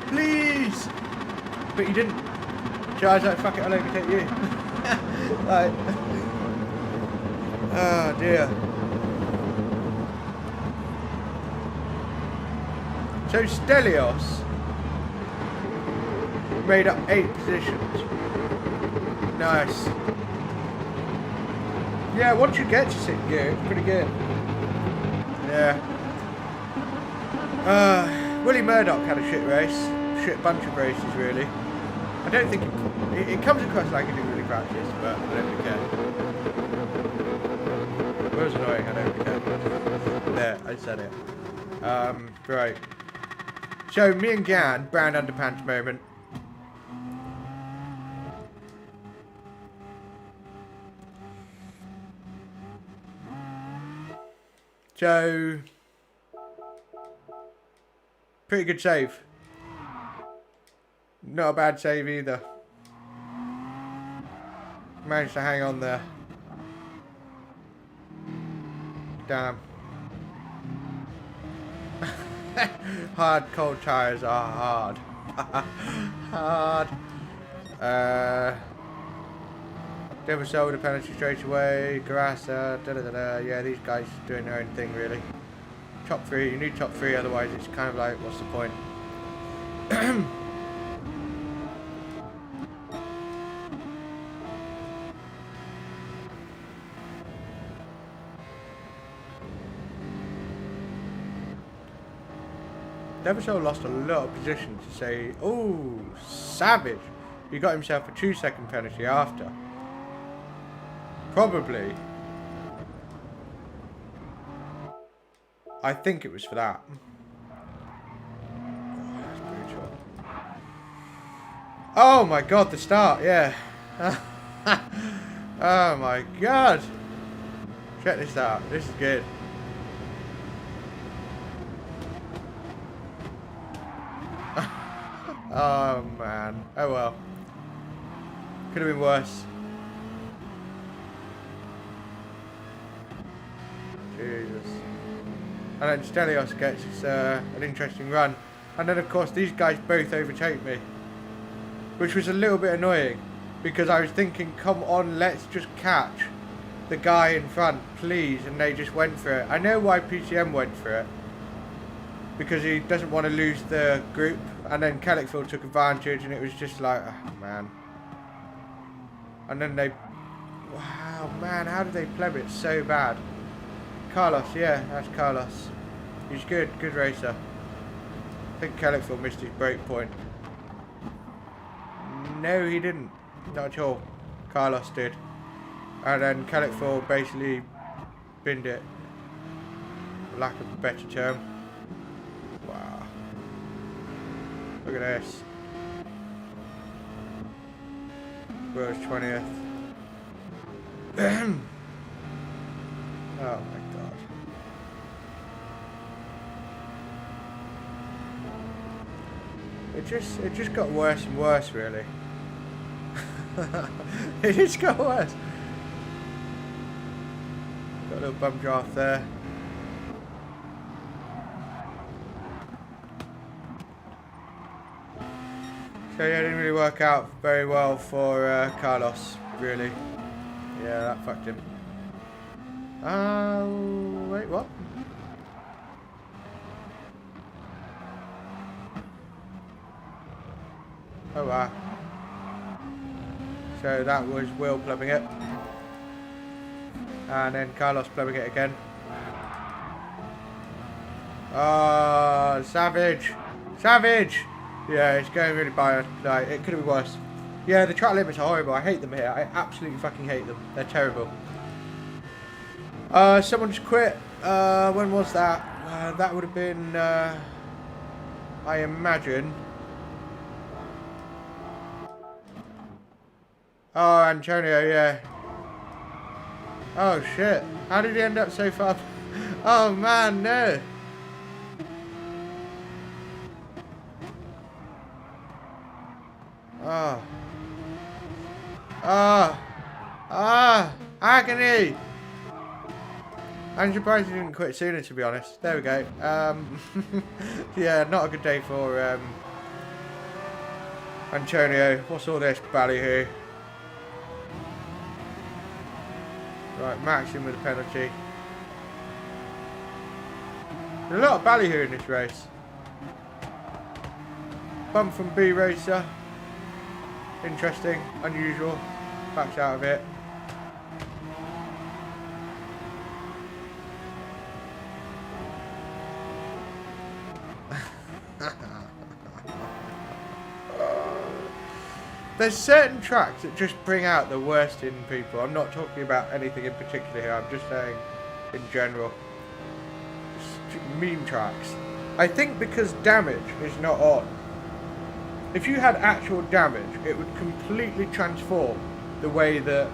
Please! But you didn't. So I was like, fuck it, I'll overtake you. Like, oh dear. So Stelios made up 8 positions. Nice. Yeah, once you get to 6th gear, it's pretty good. Yeah. Willie Murdoch had a shit race. Shit bunch of races, really. I don't think it comes across like he didn't really practice, but I don't really care. It was annoying, I don't really care. There, I said it. Right. So, me and Gan, brown underpants moment. So, pretty good save. Not a bad save either. Managed to hang on there. Damn. Hard cold tires are hard. Hard. Never sold a penalty straight away. Garassa. Yeah, these guys doing their own thing really. Top 3. You need top 3, otherwise it's kind of like, what's the point? Deversol lost a lot of position to say, oh, savage. He got himself a 2-second penalty after. Probably. I think it was for that. Oh, that's brutal. Oh my god, the start, yeah. Oh my god. Check this out. This is good. Oh man. Oh well. Could have been worse. Jesus. And then Stelios gets an interesting run. And then of course these guys both overtake me. Which was a little bit annoying. Because I was thinking, come on, let's just catch the guy in front, please. And they just went for it. I know why PCM went for it. Because he doesn't want to lose the group. And then Kellickfield took advantage, and it was just like, oh, man. And then they... Wow, man, how did they play it so bad? Carlos, yeah, that's Carlos. He's good, good racer. I think Kellickfield missed his break point. No, he didn't. Not at all. Carlos did. And then Kellickfield basically binned it. For lack of a better term. Wow. Look at this. World's 20th. Oh my god. It just got worse and worse, really. It just got worse. Got a little bum draft there. So yeah, it didn't really work out very well for Carlos, really. Yeah, that fucked him. Wait, what? Oh wow. So that was Will plumbing it. And then Carlos plumbing it again. Oh, savage! Savage! Yeah, it's going really bad. Like, it could have been worse. Yeah, the track limits are horrible. I hate them here. I absolutely fucking hate them. They're terrible. Someone just quit. When was that? That would have been, I imagine. Oh, Antonio, yeah. Oh, shit. How did he end up so far? Oh, man, no. Oh. Ah. Ah. Agony. I'm surprised he didn't quit sooner, to be honest. There we go. Yeah, not a good day for Antonio. What's all this ballyhoo? Right, Max in with a penalty. There's a lot of ballyhoo in this race. Bump from B Racer. Interesting, unusual. Backs out of it. There's certain tracks that just bring out the worst in people. I'm not talking about anything in particular here. I'm just saying in general. Just meme tracks. I think because damage is not on. If you had actual damage, it would completely transform the way that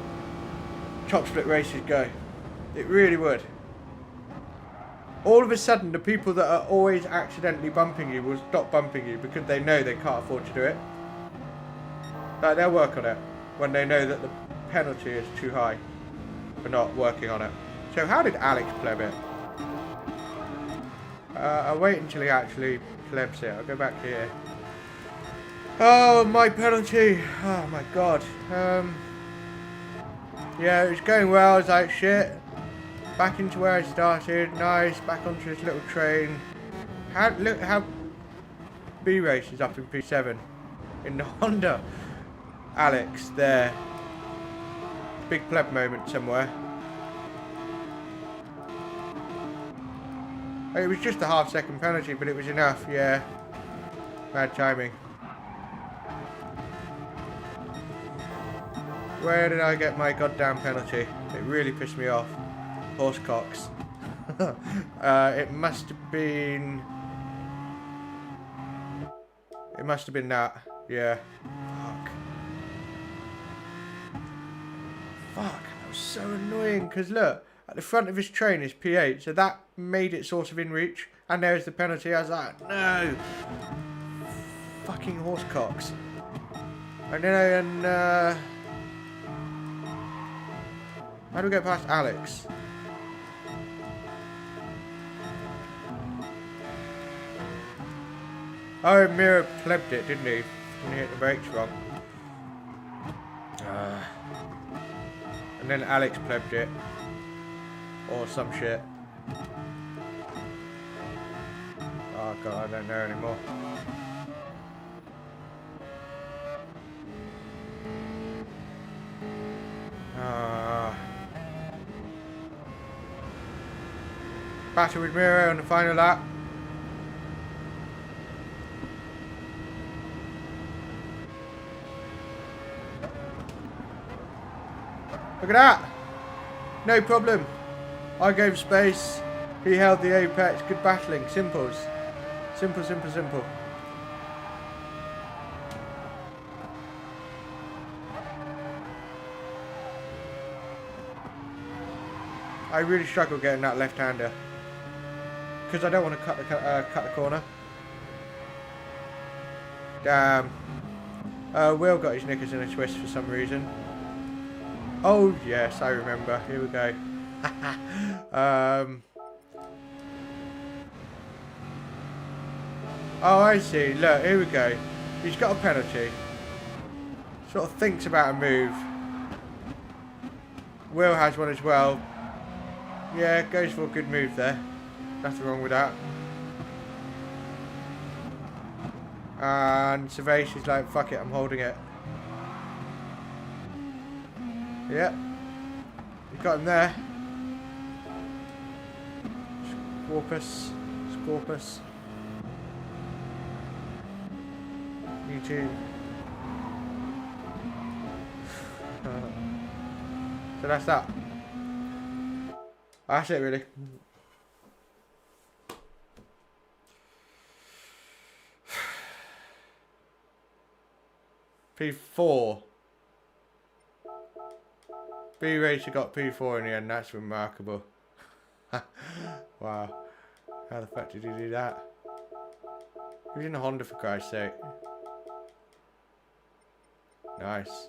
top split races go. It really would. all of a sudden the people that are always accidentally bumping you will stop bumping you because they know they can't afford to do it. Like, they'll work on it when they know that the penalty is too high for not working on it. So how did Alex pleb it? I'll wait until he actually plebs it. I'll go back here. Oh, my penalty. Oh my god. Yeah, it was going well. I was like, shit. Back into where I started. Nice. Back onto this little train. Look how B-Race is up in P7. In the Honda. Alex, there. Big pleb moment somewhere. It was just a half-second penalty, but it was enough, yeah. Bad timing. Where did I get my goddamn penalty? It really pissed me off. Horsecocks. It must have been... It must have been that. Yeah. Fuck. That was so annoying. Because look, at the front of his train is P8. So that made it sort of in reach. And there's the penalty. I was like, no. Fucking horsecocks. And then how do we get past Alex? Oh, Mira plebbed it, didn't he? When he hit the brakes wrong. And then Alex plebbed it. Or some shit. Oh god, I don't know anymore. Battle with Miro on the final lap. Look at that! No problem. I gave space. He held the apex. Good battling. Simples. Simple, simple, simple. I really struggle getting that left-hander. Because I don't want to cut the corner. Damn. Will got his knickers in a twist for some reason. Oh yes, I remember. Here we go. Oh, I see. Look, here we go. He's got a penalty. Sort of thinks about a move. Will has one as well. Yeah, goes for a good move there. Nothing wrong with that. And Cervase is like, fuck it, I'm holding it. Yep. We got him there. Scorpus. You too. So that's that. That's it really. P4. B-Racer got P4 in the end. That's remarkable. Wow. How the fuck did he do that? He was in a Honda for Christ's sake. Nice.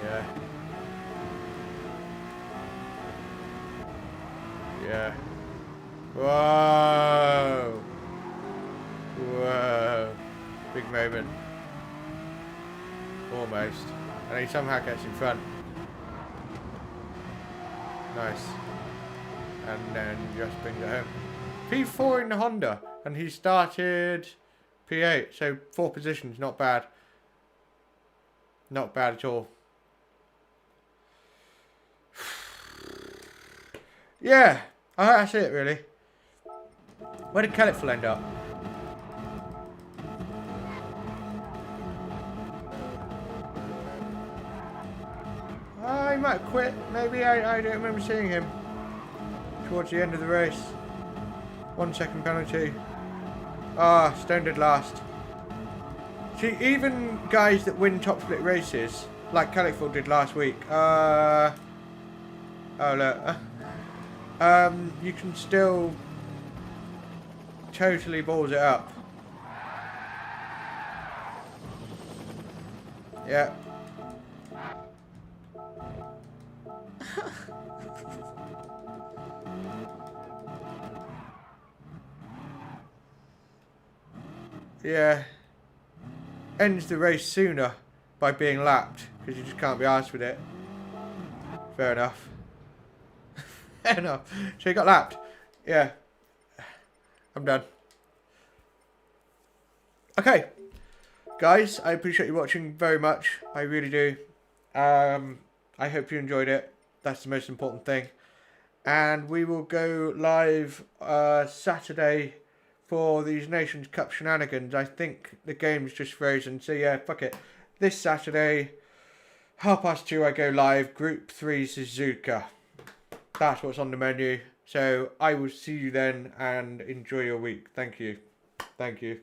Yeah. Yeah. Whoa. Whoa. Big moment. Almost. And he somehow gets in front. Nice. And then just brings it home. P4 in the Honda. And he started P8. So 4 positions. Not bad. Not bad at all. Yeah. That's it really. Where did Caliphal end up? He might have quit. Maybe I don't remember seeing him towards the end of the race. 1 second penalty. Stone did last. See, even guys that win top split races, like Caliphal did last week. Oh look. you can still totally balls it up. Yeah. Yeah. Ends the race sooner by being lapped, because you just can't be arsed with it. Fair enough. Fair enough. So you got lapped. Yeah. I'm done. Okay. Guys, I appreciate you watching very much. I really do. I hope you enjoyed it. That's the most important thing. And we will go live Saturday for these Nations Cup shenanigans. I think the game's just frozen. So yeah, fuck it. This Saturday, 2:30 I go live. Group 3 Suzuka. That's what's on the menu. So I will see you then and enjoy your week. Thank you. Thank you.